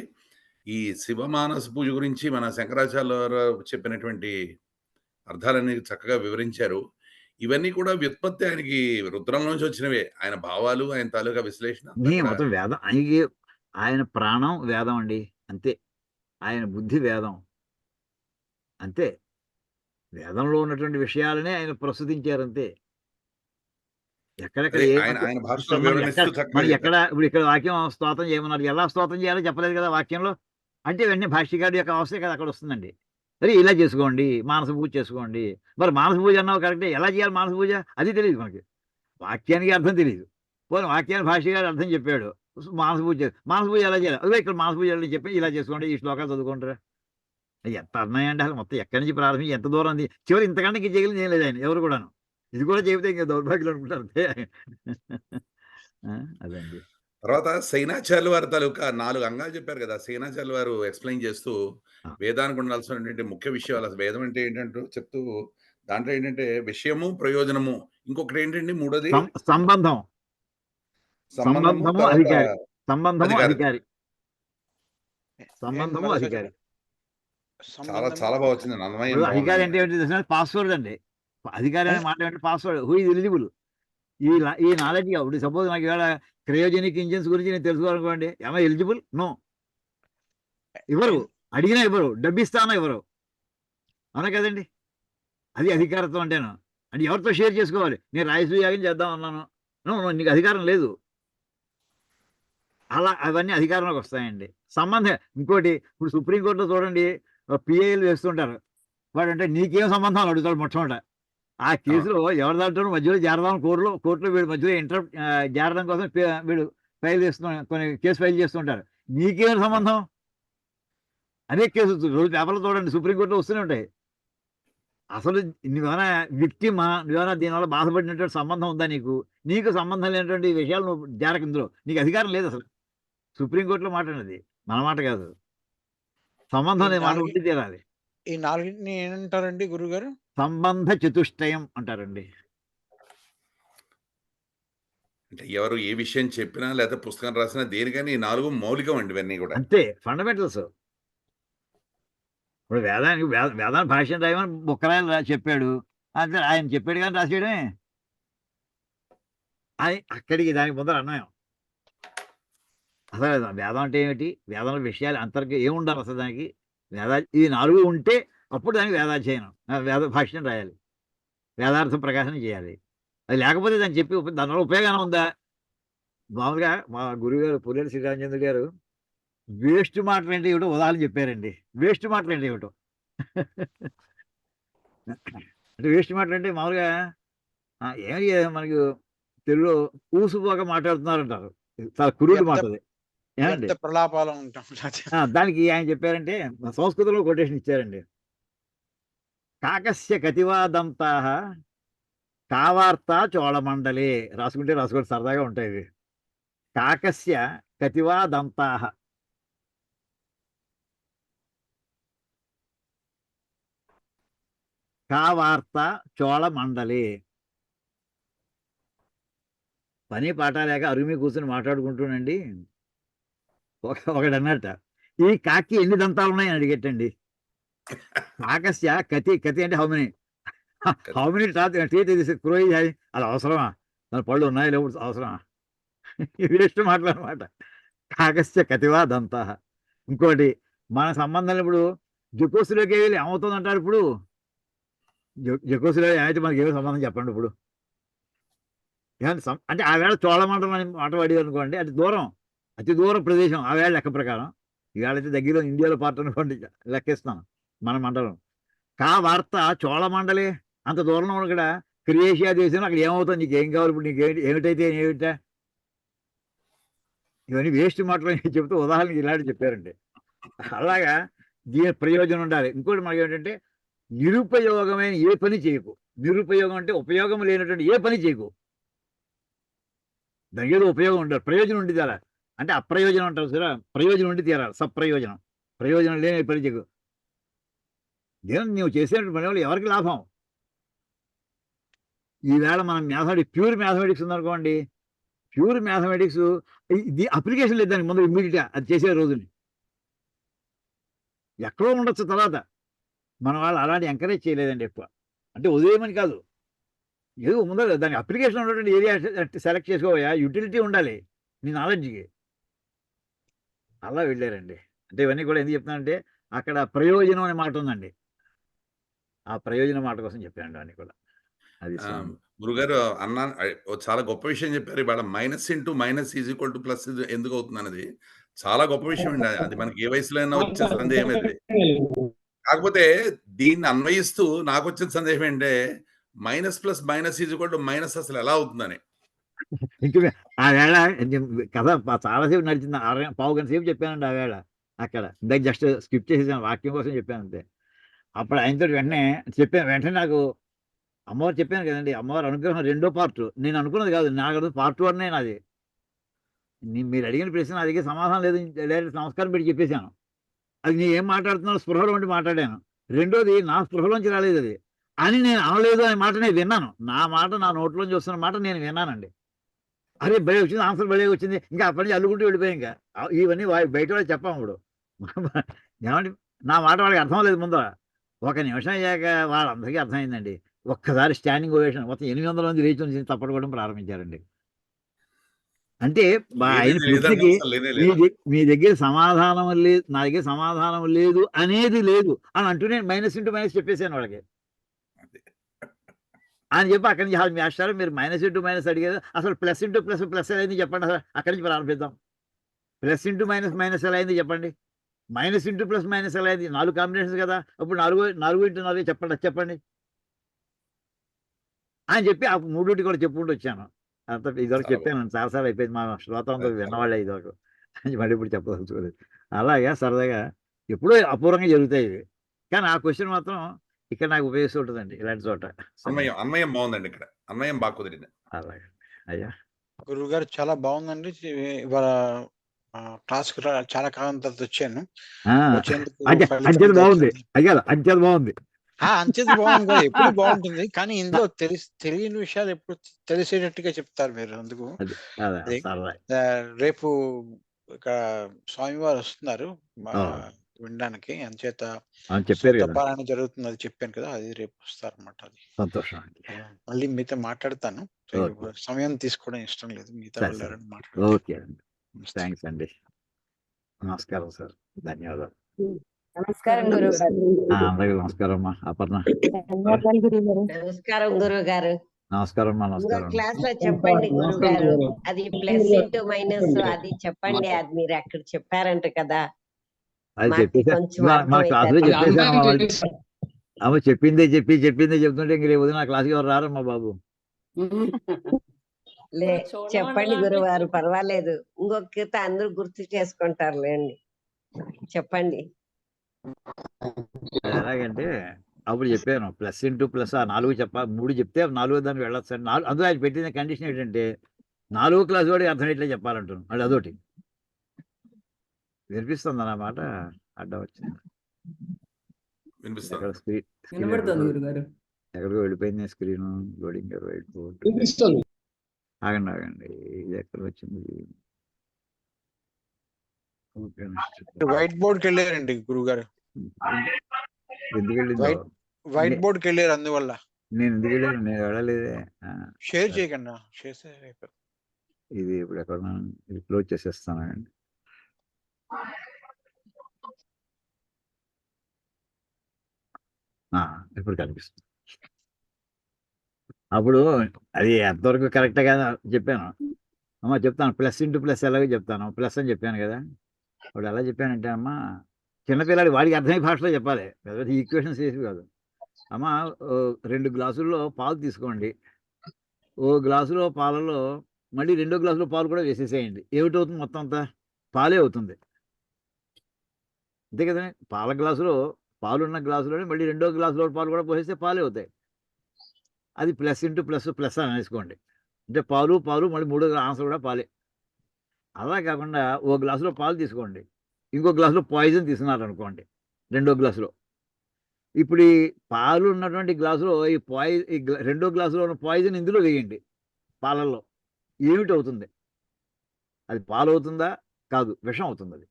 S4: ఈ శివమానస పూజ గురించి మన శంకరాచార్య వారు చెప్పినటువంటి అర్థాలన్నీ చక్కగా వివరించారు. ఇవన్నీ కూడా వ్యుత్పత్తి ఆయనకి రుద్రం నుంచి వచ్చినవే. ఆయన భావాలు, ఆయన తాలూకా విశ్లేషణ అంతా కూడా
S1: మొత్తం వేదం. ఆయన ప్రాణం వేదం అండి, అంతే. ఆయన బుద్ధి వేదం, అంతే. వేదంలో ఉన్నటువంటి విషయాలనే ఆయన ప్రస్తుతించారు, అంతే. ఎక్కడెక్కడ
S4: అదే
S1: ఏ
S4: ఆయన ఆయన భాషలో
S1: మనం
S4: వివరణిస్తూ
S1: ఎక్కడ
S4: చక్కగా
S1: మనం ఎక్కడ
S4: చెప్పారు.
S1: ఇప్పుడు ఇక్కడ వాక్యం స్తోత్రం చేయమన్నారు, ఎలా స్తోత్రం చేయాలో చెప్పలేదు కదా వాక్యంలో. అంటే వెంటనే భాష్యకారుడి యొక్క అవసరం కదా అక్కడ వస్తుందండి. మరి ఇలా చేసుకోండి, మానస పూజ చేసుకోండి. మరి మానస పూజ అన్నావు కరెక్టే, ఎలా చేయాలి మానస పూజ అది తెలియదు మనకి. వాక్యానికి అర్థం తెలియదు. పోనీ వాక్యాన్ని భాష్యకారుడు అర్థం చెప్పాడు, మానస పూజ మానస పూజ ఎలా చేయాలి, అదే ఇక్కడ మానస పూజ అని చెప్పి ఇలా చేసుకోండి, ఈ శ్లోకాలు చదువుకుంటారా. ఎంత అన్నాయండి అసలు. మొత్తం ఎక్కడి నుంచి ప్రారంభించి ఎంత దూరం ఉంది. చివరి ఇంతకంటే ఇంక చేయగలిగింది ఏం లేదు ఆయన ఎవరు కూడాను. ఇది కూడా చెబితే ఇంకా దౌర్భాగ్యులు అనుకుంటారు, అంతే. అదండి.
S4: తర్వాత సేనాచార్యుల వారి తాలూకా 4 అంగాలు చెప్పారు కదా! సేనాచార్యుల వారు ఎక్స్‌ప్లెయిన్ చేస్తూ
S1: ఆ.
S4: వేదానికి ఉండాల్సినటువంటి ముఖ్య విషయాలు, అసలు వేదం అంటే ఏంటంటూ చెప్తూ, దాంట్లో ఏంటంటే విషయము, ప్రయోజనము, ఇంకొకటి ఏంటండి మూడోది
S1: సంబంధం,
S4: సంబంధము,
S1: సంబంధము
S4: తర్వాత
S1: అధికారి, సంబంధము
S4: అధికారి.
S1: అధికారి, సంబంధము అధికారి.
S4: చాలా చాలా బాగా వచ్చిందండి. అన్వయం
S1: ఇప్పుడు అధికారి
S4: బాగుంది.
S1: అంటే ఏంటి పాస్వర్డ్ అండి. అధికారి అనే మాట ఏంటి పాస్వర్డ్, హూ ఈజ్ ఎలిజిబుల్. ఈ నాలెడ్జ్. ఇప్పుడు సపోజ్ నాకు ఇవాళ క్రయోజెనిక్ ఇంజిన్స్ గురించి నేను తెలుసుకోవాలనుకోండి, ఏమో ఎలిజిబుల్, నో. ఇవ్వరు, అడిగినా ఇవ్వరు, డబ్బు ఇస్తానా ఇవ్వరు, అవునా కదండి. అది అధికారత్వం అంటేను. అంటే ఎవరితో షేర్ చేసుకోవాలి, నేను రాయసూయ యాగం చేద్దాం అన్నాను, నో నో, నీకు అధికారం లేదు. అలా అవన్నీ అధికారంలోకి వస్తాయండి. సంబంధం ఇంకోటి, ఇప్పుడు సుప్రీంకోర్టులో చూడండి, పిఐలు వేస్తుంటారు. వాడు అంటే నీకేం సంబంధం అని అడుగుతాడు మొట్టమొదట. ఆ కేసులో ఎవరి దాంట్లో మధ్యలో చేరదాం కోర్టులో వీడు మధ్యలో చేరడం కోసం వీడు ఫైల్ చేస్తున్నాడు, కొన్ని కేసు ఫైల్ చేస్తుంటారు. నీకేం సంబంధం. అనేక కేసులు రోజు పేపర్లో చూడండి, సుప్రీంకోర్టులో వస్తూనే ఉంటాయి. అసలు నువ్వేమైనా విక్టిమా, నువ్వేమైనా దీనివల్ల బాధపడినటువంటి సంబంధం ఉందా నీకు? నీకు సంబంధం లేనటువంటి విషయాలు నువ్వు జారక, ఇందులో నీకు అధికారం లేదు అసలు. సుప్రీంకోర్టులో మాట్లాడినది మన మాట కాదు. సంబంధం అనే మాట ఉండి తీరాలి.
S2: ఈ 4ని ఏమంటారండి గురుగారు?
S1: సంబంధ చతుష్టయం అంటారండి.
S4: అంటే ఎవరు ఏ విషయం చెప్పినా లేకపోతే పుస్తకం రాసినా దేనికైనా ఈ 4 మౌలికం అండి ఇవన్నీ కూడా.
S1: అంతే, ఫండమెంటల్స్. ఇప్పుడు వేదాన్ని భాష్యం రాయమని బుక్కరాయలు చెప్పాడు, అంతే. ఆయన చెప్పాడు కానీ రాసేయడమే. అది అక్కడికి దానికి ముందర అన్వయం. అసలు వేదం అంటే ఏమిటి, వేదంలో విషయాలు అంతర్గత ఏముండాలి అసలు దానికి. ఈ 4 ఉంటే అప్పుడు దానికి వేదాధ్యయనం, వేద భాష్యం రాయాలి, వేదార్థ ప్రకాశనం చేయాలి. అది లేకపోతే దాన్ని చెప్పి దానివల్ల ఉపయోగం ఉందా? మామూలుగా మా గురువుగారు పుల్లెల శ్రీరామచంద్ర గారు వేస్ట్ మాటలు అంటే ఏమిటో ఉదాహరణ చెప్పారండి. వేస్ట్ మాటలు అంటే ఏమిటో అంటే వేస్ట్ మాటలు అంటే మామూలుగా ఏమి మనకి తెలుగులో ఊసుపోక మాట్లాడుతున్నారంటారు, చాలా కురుడు మాట అది. ఏమండి
S2: ప్రలాపాలం ఉంటాం.
S1: దానికి ఆయన చెప్పారంటే సంస్కృతంలో కొటేషన్ ఇచ్చారండి. కాకస్య కతివాదంతా కావార్త చోళమండలే. రాసుకుంటే రాసుకోండి, సరదాగా ఉంటాయి ఇవి. కాకస్య కతివాదంతా కావార్త చోళమండలే. పని పాట లేక అరుమి కూర్చొని మాట్లాడుకుంటూనండి ఒకడన్నట్ట, ఈ కాకి ఎన్ని దంతాలు ఉన్నాయని అడిగేటండి. కాకస్య కతి అంటే హౌ మెనీ టీత్ క్రోయి, అది అవసరమా, దాని పళ్ళు ఉన్నాయో లేవు అవసరమా, వేస్ట్ మాట్లాడమాట. కాకస్య కతివా దంతా. ఇంకోటి మన సంబంధాలు ఇప్పుడు జకోసులోకి వెళ్ళి ఏమవుతుంది అంటారు ఇప్పుడు? జకోసులో ఏమైతే మనకి ఏమో సంబంధం చెప్పండి ఇప్పుడు. అంటే ఆవేళ చోళమండలం అని మాట వాడి అనుకోండి, అది దూరం, అతి దూరం ప్రదేశం ఆవేళ లెక్క ప్రకారం. ఈవేళైతే దగ్గరలో ఇండియాలో పార్ట్ అనుకోండి, లెక్కిస్తాం మన మండలం. వార్త చోళమండలి అంత దూరంలో కూడా క్రియేషియా దేశంలో అక్కడ ఏమవుతుంది, నీకు ఏం కావాలి ఇప్పుడు, నీకు ఏమిటైతే ఏమిటా, ఇవన్నీ వేస్ట్ మాటలు చెబుతూ ఉదాహరణకి ఇలాంటి చెప్పారండి. అలాగా దీని ప్రయోజనం ఉండాలి. ఇంకోటి మనకి ఏంటంటే నిరుపయోగమైన ఏ పని చేయకు. నిరుపయోగం అంటే ఉపయోగం లేనటువంటి ఏ పని చేయకు. దానికి ఏదో ఉపయోగం ఉండాలి, ప్రయోజనం ఉండి తీరాలి. అంటే అప్రయోజనం అంటారు సరే, ప్రయోజనం ఉండి తీరాలి. సప్రయోజనం, ప్రయోజనం లేని పని చేయకు. దేని నువ్వు చేసేటువంటి పని వల్ల ఎవరికి లాభం? ఈవేళ మనం ప్యూర్ మ్యాథమెటిక్స్ ఉందనుకోండి, ప్యూర్ మ్యాథమెటిక్స్ ఇది అప్లికేషన్ లేదు దానికి ముందు ఇమ్మీడియట్గా అది చేసే రోజుని. ఎక్కడో ఉండొచ్చు తర్వాత, మన వాళ్ళు అలాంటి ఎంకరేజ్ చేయలేదండి ఎక్కువ. అంటే ఉదయమని కాదు, ఏదో ముందర దానికి అప్లికేషన్ ఉన్నటువంటి ఏరియా సెలెక్ట్ చేసుకోవా, యూటిలిటీ ఉండాలి నీ నాలెడ్జ్కి. అలా వెళ్ళారండి. అంటే ఇవన్నీ కూడా ఎందుకు చెప్తానంటే అక్కడ ప్రయోజనం అనే మాట ఉందండి, ఆ ప్రయోజనం మాట కోసం చెప్పానండి అన్నీ కూడా. అది
S4: గురుగారు చాలా గొప్ప విషయం చెప్పారు. ఇవాళ minus into minus is equal to plus ఎందుకు అవుతుంది అనేది చాలా గొప్ప విషయం అండి. అది మనకి ఏ వయసులో అయినా వచ్చే సందేహం అది. కాకపోతే దీన్ని అన్వయిస్తూ నాకు వచ్చిన సందేహం ఏంటంటే minus plus minus is equal to minus అసలు ఎలా అవుతుందని.
S1: ఇంక ఆ వేళ కథ చాలాసేపు నడిచింది, పావు గంట సేపు చెప్పానండి ఆ వేళ అక్కడ. ఇందాక జస్ట్ స్కిప్ చేసేసాను, వాక్యం కోసం చెప్పాను అంతే. అప్పుడు ఆయనతో వెంటనే నాకు అమ్మవారు చెప్పాను కదండి, అమ్మవారు అనుగ్రహం రెండో పార్ట్. నేను అనుకున్నది కాదు, నాకు పార్ట్ 1 నాది. మీరు అడిగిన ప్రశ్న అడిగే సమాధానం లేదు, నమస్కారం పెట్టి చెప్పేశాను. అది నేను ఏం మాట్లాడుతున్నాను స్పృహలో ఉండి మాట్లాడాను. రెండోది నా స్పృహలోంచి రాలేదు అది, అని నేను అనలేదు అనే మాట నేను విన్నాను. నా మాట నా నోట్లోంచి వస్తున్న మాట నేను విన్నానండి. అరే భలే వచ్చింది, ఆన్సర్ భలే వచ్చింది, ఇంకా అప్పటి నుంచి అల్లుకుంటూ వెళ్ళిపోయాయి. ఇంకా ఇవన్నీ బయట వాళ్ళకి చెప్పాము ఇప్పుడు. ఏమంటే నా మాట వాళ్ళకి అర్థం లేదు ముందర. ఒక నిమిషం అయ్యాక వాళ్ళందరికీ అర్థమైందండి. ఒక్కసారి స్టాండింగ్ ఓవేషన్ మొత్తం 800 మంది లేచి నుంచి తప్పట్టుకోవడం ప్రారంభించారండి. అంటే ఆయన ప్రశ్నకి మీ దగ్గర సమాధానం లేదు, నా దగ్గర సమాధానం లేదు అనేది లేదు అని అంటూ నేను మైనస్ ఇంటూ మైనస్ చెప్పేశాను వాళ్ళకి అని చెప్పి అక్కడి నుంచి మాస్టర్ మీరు మైనస్ ఇంటూ మైనస్ అడిగారు, అసలు ప్లస్ ఇంటూ ప్లస్ ప్లస్ ఎలా అయింది చెప్పండి, అసలు అక్కడి నుంచి ప్రారంభిద్దాం. ప్లస్ ఇంటూ మైనస్ మైనస్ ఎలా అయింది చెప్పండి, మైనస్ ఇంటూ ప్లస్ మైనస్ ఎలా అయింది, 4 కాంబినేషన్స్ కదా, అప్పుడు 4 ఇంటూ 4 చెప్పండి, అది చెప్పండి అని చెప్పి ఆ 3 కూడా చెప్పుకుంటూ వచ్చాను. అంత ఇదివరకు చెప్పాను చాలాసార్లు అయిపోయింది, మా శ్రోతలంతా విన్నవాళ్ళే ఇదివరకు మళ్ళీ ఇప్పుడు చెప్పదలుచుకోలేదు. అలాగా సరదాగా ఎప్పుడో అపూర్వంగా జరుగుతాయి ఇవి, కానీ ఆ క్వశ్చన్ మాత్రం ఇక్కడ నాకు ఉపయోగిస్తూ ఉంటుందండి ఇలాంటి చోట.
S4: అన్వయం బాగుందండి, ఇక్కడ అన్వయం బాగా కుదిరింది.
S1: అలాగే అయ్యా
S2: గురువు గారు చాలా బాగుందండి. ఇవాళ క్లాస్ చాలా కాలం తర్వాత వచ్చాను.
S1: అంచెది బాగుంది అయ్యా, అంచెది బాగుంది,
S2: అంచెది బాగుంది కదా, ఎప్పుడు బాగుంటుంది. కానీ ఇందులో తెలియని విషయాలు ఎప్పుడు తెలిసేటట్టుగా చెప్తారు మీరు. అందుకు రేపు ఇక్కడ స్వామివారు వస్తున్నారు వినడానికి, అంచేత తపారాయణ జరుగుతుంది, అది చెప్పాను కదా, అది రేపు వస్తారు అన్నమాట. అది
S1: సంతోషం.
S2: మళ్ళీ మీతో మాట్లాడతాను, సమయం తీసుకోవడం ఇష్టం లేదు, మీతో వెళ్ళారని మాట్లాడతాను.
S1: ఓకే అండి, థ్యాంక్స్ అండి, నమస్కారం సార్, ధన్యవాదాలు.
S5: నమస్కారం గురువు గారు.
S1: అందరికీ నమస్కారం అమ్మా. అపర్ణ
S5: నమస్కారం గురువు గారు.
S1: నమస్కారం అమ్మా. నమస్కారం.
S5: క్లాస్ లో చెప్పండి గురువు గారు, అది ప్లస్ ఇంటూ మైనస్ అది చెప్పండి, అది మీరు అక్కడ చెప్పారంట కదా,
S1: అది చెప్పేసాను మన క్లాసులో చెప్పేసాను. అమ్మ చెప్పిందే చెప్తుంటే ఇంక రేపు నా క్లాస్కి ఎవరు రారమ్మా బాబు.
S5: చెప్పండి గురువు గారు, పర్వాలేదు, ఇంకొక అందరూ గుర్తు చేసుకుంటారులేండి, చెప్పండి.
S1: ఎలాగంటే అప్పుడు చెప్పాను ప్లస్ ఇంటూ ప్లస్ ఆ 4 చెప్పాలి, 3 చెప్తే 4 దానికి వెళ్ళొచ్చు అని. అందులో ఆయన పెట్టిన కండిషన్ ఏంటంటే 4వ క్లాస్ వాడికి అర్థం ఎట్లా చెప్పాలంటున్నాను. అది అదొకటి వినిపిస్తుంది అన్నమాట. అడ్డం వచ్చింది, ఎక్కడికో వెళ్ళిపోయింది స్క్రీన్ లోడింగ్. ఆగండి, ఇది ఎక్కడ వచ్చింది?
S2: వైట్ బోర్డ్కి వెళ్ళారండి గురువు గారు.
S1: ఎందుకు వెళ్ళింది?
S2: వైట్ బోర్డ్కి వెళ్ళారు, అందువల్ల.
S1: నేను ఎందుకు వెళ్ళాను? నేను వెళ్ళలేదే.
S2: షేర్ చేయకుండా
S1: ఇది ఇప్పుడు ఎక్కడ ఇది క్లోజ్ చేసేస్తానండి. ఇప్పుడు కనిపిస్తుంది. అప్పుడు అది ఎంతవరకు కరెక్ట్గా చెప్పాను అమ్మ, చెప్తాను. ప్లస్ ఇంటూ ప్లస్ ఎలాగో చెప్తాను. ప్లస్ అని చెప్పాను కదా. ఇప్పుడు ఎలా చెప్పానంటే అమ్మ, చిన్నపిల్లాడి వాడికి అర్థమయ్యే భాషలో చెప్పాలి, పెద్ద ఈక్వేషన్స్ వేసి కాదు. అమ్మ, 2 గ్లాసుల్లో పాలు తీసుకోండి. ఓ గ్లాసులో పాలలో మళ్ళీ 2 గ్లాసులో పాలు కూడా వేసేసేయండి. ఏమిటవుతుంది మొత్తం అంతా? పాలే అవుతుంది. అంతే కదండి. పాల గ్లాసులో పాలున్న గ్లాసులోనే మళ్ళీ 2వ గ్లాసులో పాలు కూడా పోసేస్తే పాలే అవుతాయి. అది ప్లస్ ఇంటూ ప్లస్ ప్లస్ అని వేసుకోండి. అంటే పాలు పాలు మళ్ళీ 3వ ఆన్సర్ కూడా పాలే. అలా కాకుండా ఓ గ్లాసులో పాలు తీసుకోండి, ఇంకో గ్లాసులో పాయిజన్ తీసుకున్నారనుకోండి 2వ గ్లాసులో. ఇప్పుడు ఈ పాలు ఉన్నటువంటి గ్లాసులో ఈ 2వ గ్లాసులో ఉన్న పాయిజన్ ఇందులో వేయండి పాలల్లో. ఏమిటవుతుంది? అది పాలు అవుతుందా? కాదు, విషం అవుతుంది. అది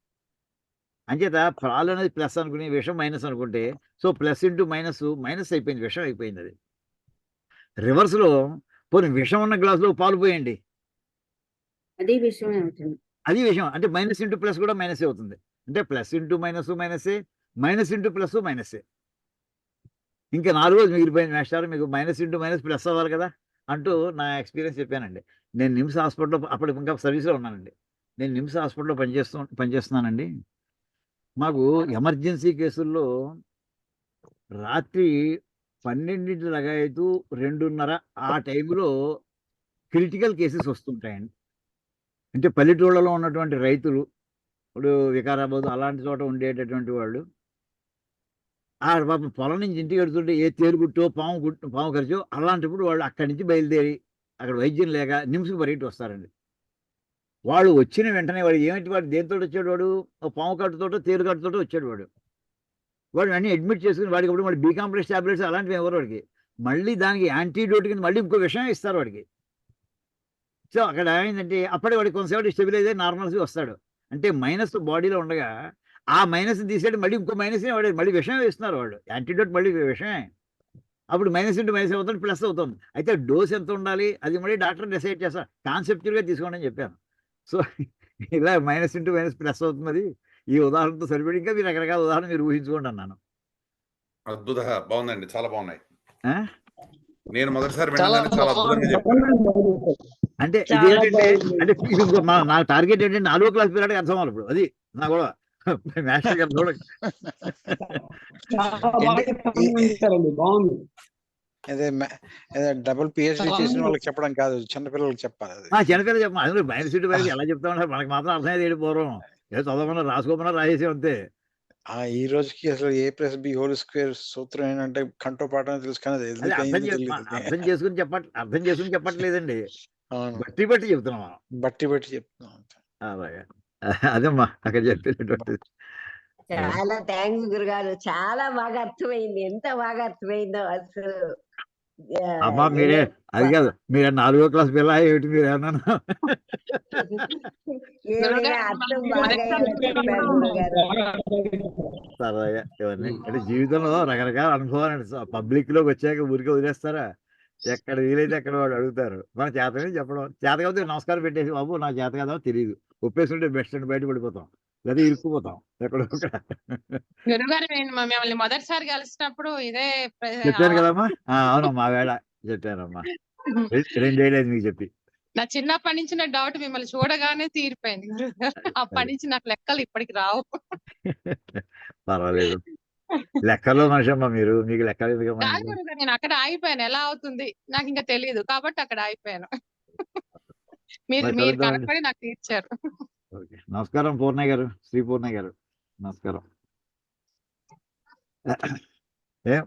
S1: అంచేత పాలు అనేది ప్లస్ అనుకుని విషం మైనస్ అనుకుంటే, so plus into minus minus అయిపోయింది, విషం అయిపోయింది. అది రివర్స్లో పోనీ విషం ఉన్న గ్లాసులో పాలు పోయండి,
S3: అది విషయమే అవుతుంది.
S1: అది విషయం. అంటే మైనస్ ఇంటూ ప్లస్ కూడా మైనస్ అవుతుంది. అంటే ప్లస్ ఇంటూ మైనస్ మైనసే, మైనస్ ఇంటూ ప్లస్ మైనసే. ఇంకా 4 మిగిలిపోయింది మేస్టారు, మీకు మైనస్ ఇంటూ మైనస్ ప్లస్ అవ్వాలి కదా అంటూ నా ఎక్స్పీరియన్స్ చెప్పానండి. నేను నిమ్స్ హాస్పిటల్లో అప్పుడు ఇంకా సర్వీస్లో ఉన్నానండి. నేను నిమ్స్ హాస్పిటల్లో పనిచేస్తున్నానండి. మాకు ఎమర్జెన్సీ కేసుల్లో రాత్రి 12 లగాయతు 2:30 ఆ టైంలో క్రిటికల్ కేసెస్ వస్తుంటాయండి. అంటే పల్లెటూళ్ళలో ఉన్నటువంటి రైతులు, ఇప్పుడు వికారాబాద్ అలాంటి చోట ఉండేటటువంటి వాళ్ళు, పాపం పొలం నుంచి ఇంటికి వెళ్తుంటే ఏ తేలుగుట్టో పాము ఖర్చో, అలాంటప్పుడు వాళ్ళు అక్కడి నుంచి బయలుదేరి అక్కడ వైద్యం లేక నిమ్స్కి పరిగెట్టి వస్తారండి. వాళ్ళు వచ్చిన వెంటనే వాడు ఏమిటి, వాడు దేనితో వచ్చాడు, వాడు పాము కట్టుతోటో తేలుగట్టుతోటో వచ్చాడు. వాడు అన్నీ అడ్మిట్ చేసుకుని వాడికి ఇప్పుడు మళ్ళీ బీకాంప్లెక్స్ టాబ్లెట్స్ అలాంటివి ఎవరు వాడికి, మళ్ళీ దానికి యాంటీడోట్ కింద మళ్ళీ ఇంకో విషయం ఇస్తారు వాడికి. సో అక్కడ ఏంటంటే అప్పుడే వాడికి కొంతసేపు స్టెబిలైజ్ అయ్యి నార్మల్స్గా వస్తాడు. అంటే మైనస్ బాడీలో ఉండగా ఆ మైనస్ తీసేది మళ్ళీ ఇంకో మైనస్ని వాడు మళ్ళీ విషయం ఇస్తున్నారు వాళ్ళు, యాంటీడోట్ మళ్ళీ విషయమే. అప్పుడు మైనస్ ఇంటూ మైనస్ అవుతుంది, ప్లస్ అవుతుంది. అయితే డోస్ ఎంత ఉండాలి అది మళ్ళీ డాక్టర్ డిసైడ్ చేస్తారు. కాన్సెప్చువల్గా తీసుకోండి అని చెప్పాను. సో ఇలా మైనస్ ఇంటూ మైనస్ ప్లస్ అవుతుంది. ఈ ఉదాహరణతో సరిపడి ఇంకా మీరు రకరకాల ఉదాహరణ మీరు ఊహించుకోండి అన్నాను.
S4: అద్భుత, బాగుందండి, చాలా బాగున్నాయి.
S1: ఆ?
S4: నేను మొదటిసారి వినగానే చాలా అద్భుతంగా చెప్పాను.
S1: అంటే ఇదేంటంటే, అంటే ఇది నా టార్గెట్ ఏంటంటే 4వ క్లాస్ పిల్లడికి అర్థం అవ్వాలి. ఇప్పుడు అది నా కూడా మాస్టర్ గారు కూడా
S2: డబుల్ పిహెచ్డి చేసిన వాళ్ళకి చెప్పడం కాదు, చిన్నపిల్లలకి చెప్పాలి.
S1: చిన్నపిల్లలు చెప్పాలి. అందులో మైనస్ ఇంటూ మైనస్ ఎలా చెప్తా ఉంటారు, మనకి మాత్రం అర్థమయ్యేది పూర్వం. ఏదో చదవమన్నా రాసుకోమన్నా రాసేసి అంతే.
S2: ఈ రోజుకి అసలు ఏ ప్లస్ బి హోల్ స్క్వేర్ సూత్రం ఏంటంటే కంటో పాఠం తెలుసు, కానీ
S1: అర్థం చేసుకుని చెప్పట్లేదండి, బట్టి చెప్తున్నాం.
S2: బట్టి చెప్తున్నాం.
S1: అలాగా అదమ్మా అక్కడ చెప్పేటటువంటిది.
S5: చాలా థ్యాంక్స్ గురుగారు, చాలా బాగా అర్థమైంది. ఎంత బాగా అర్థమైందో అసలు.
S1: అమ్మా మీరే అది కాదు, మీరు 4వ క్లాస్ పిల్ల ఏమిటి మీరు ఏమన్నా
S5: అర్థం బాగా చెప్పారు గురుగారు.
S1: సరదాగా ఇవన్నీ అంటే జీవితంలో రకరకాల అనుభవాలు. పబ్లిక్ లోకి వచ్చాక ఊరికే వదిలేస్తారా? ఎక్కడ వీలైతే అక్కడ వాడు అడుగుతారు. మన చేతనే చెప్పడం, చేత కాబట్టి నమస్కారం పెట్టేసి బాబు నా చేత కదా తెలియదు ఒప్పేస్తుంటే బెస్ట్ అని బయట పడిపోతాం, లేదా ఇరుక్కుపోతాం ఎక్కడో.
S6: మిమ్మల్ని మొదటిసారి కలిసినప్పుడు ఇదే
S1: చెప్పాను కదమ్మా. అవును మా వేళ చెప్పానమ్మా, 2 ఏళ్ళు మీకు చెప్పి.
S6: నా చిన్నప్పటి నుంచి నా డౌట్ మిమ్మల్ని చూడగానే తీరిపోయింది గురుగారు. అప్పటి నుంచి నాకు లెక్కలు ఇప్పటికి రావు.
S1: పర్వాలేదు, లెక్కల్లో మనిషి అమ్మా మీరు, మీకు లెక్కలు ఎందుకమ్మా?
S6: నేను అక్కడ ఆగిపోయాను, ఎలా అవుతుంది నాకు ఇంకా తెలియదు కాబట్టి అక్కడ ఆగిపోయాను. మీరు కనపడి నాకు తీర్చారు.
S1: నమస్కారం పూర్ణయ్య గారు, శ్రీ పూర్ణయ్య గారు, నమస్కారం.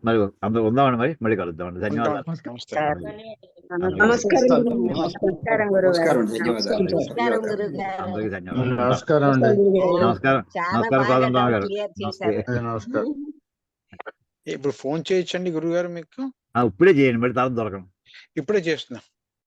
S1: మరి అందరూ ఉందామండి, మరి మళ్ళీ కలుద్దామండి. ధన్యవాదాలు. అందరికీ ధన్యవాదాలు.
S5: నమస్కారం.
S1: నమస్కారం గారు.
S2: ఇప్పుడు ఫోన్ చేయొచ్చండి గురుగారు మీకు?
S1: ఇప్పుడే చేయండి, మళ్ళీ తర్వాత దొరకను.
S2: ఇప్పుడే చేస్తున్నా.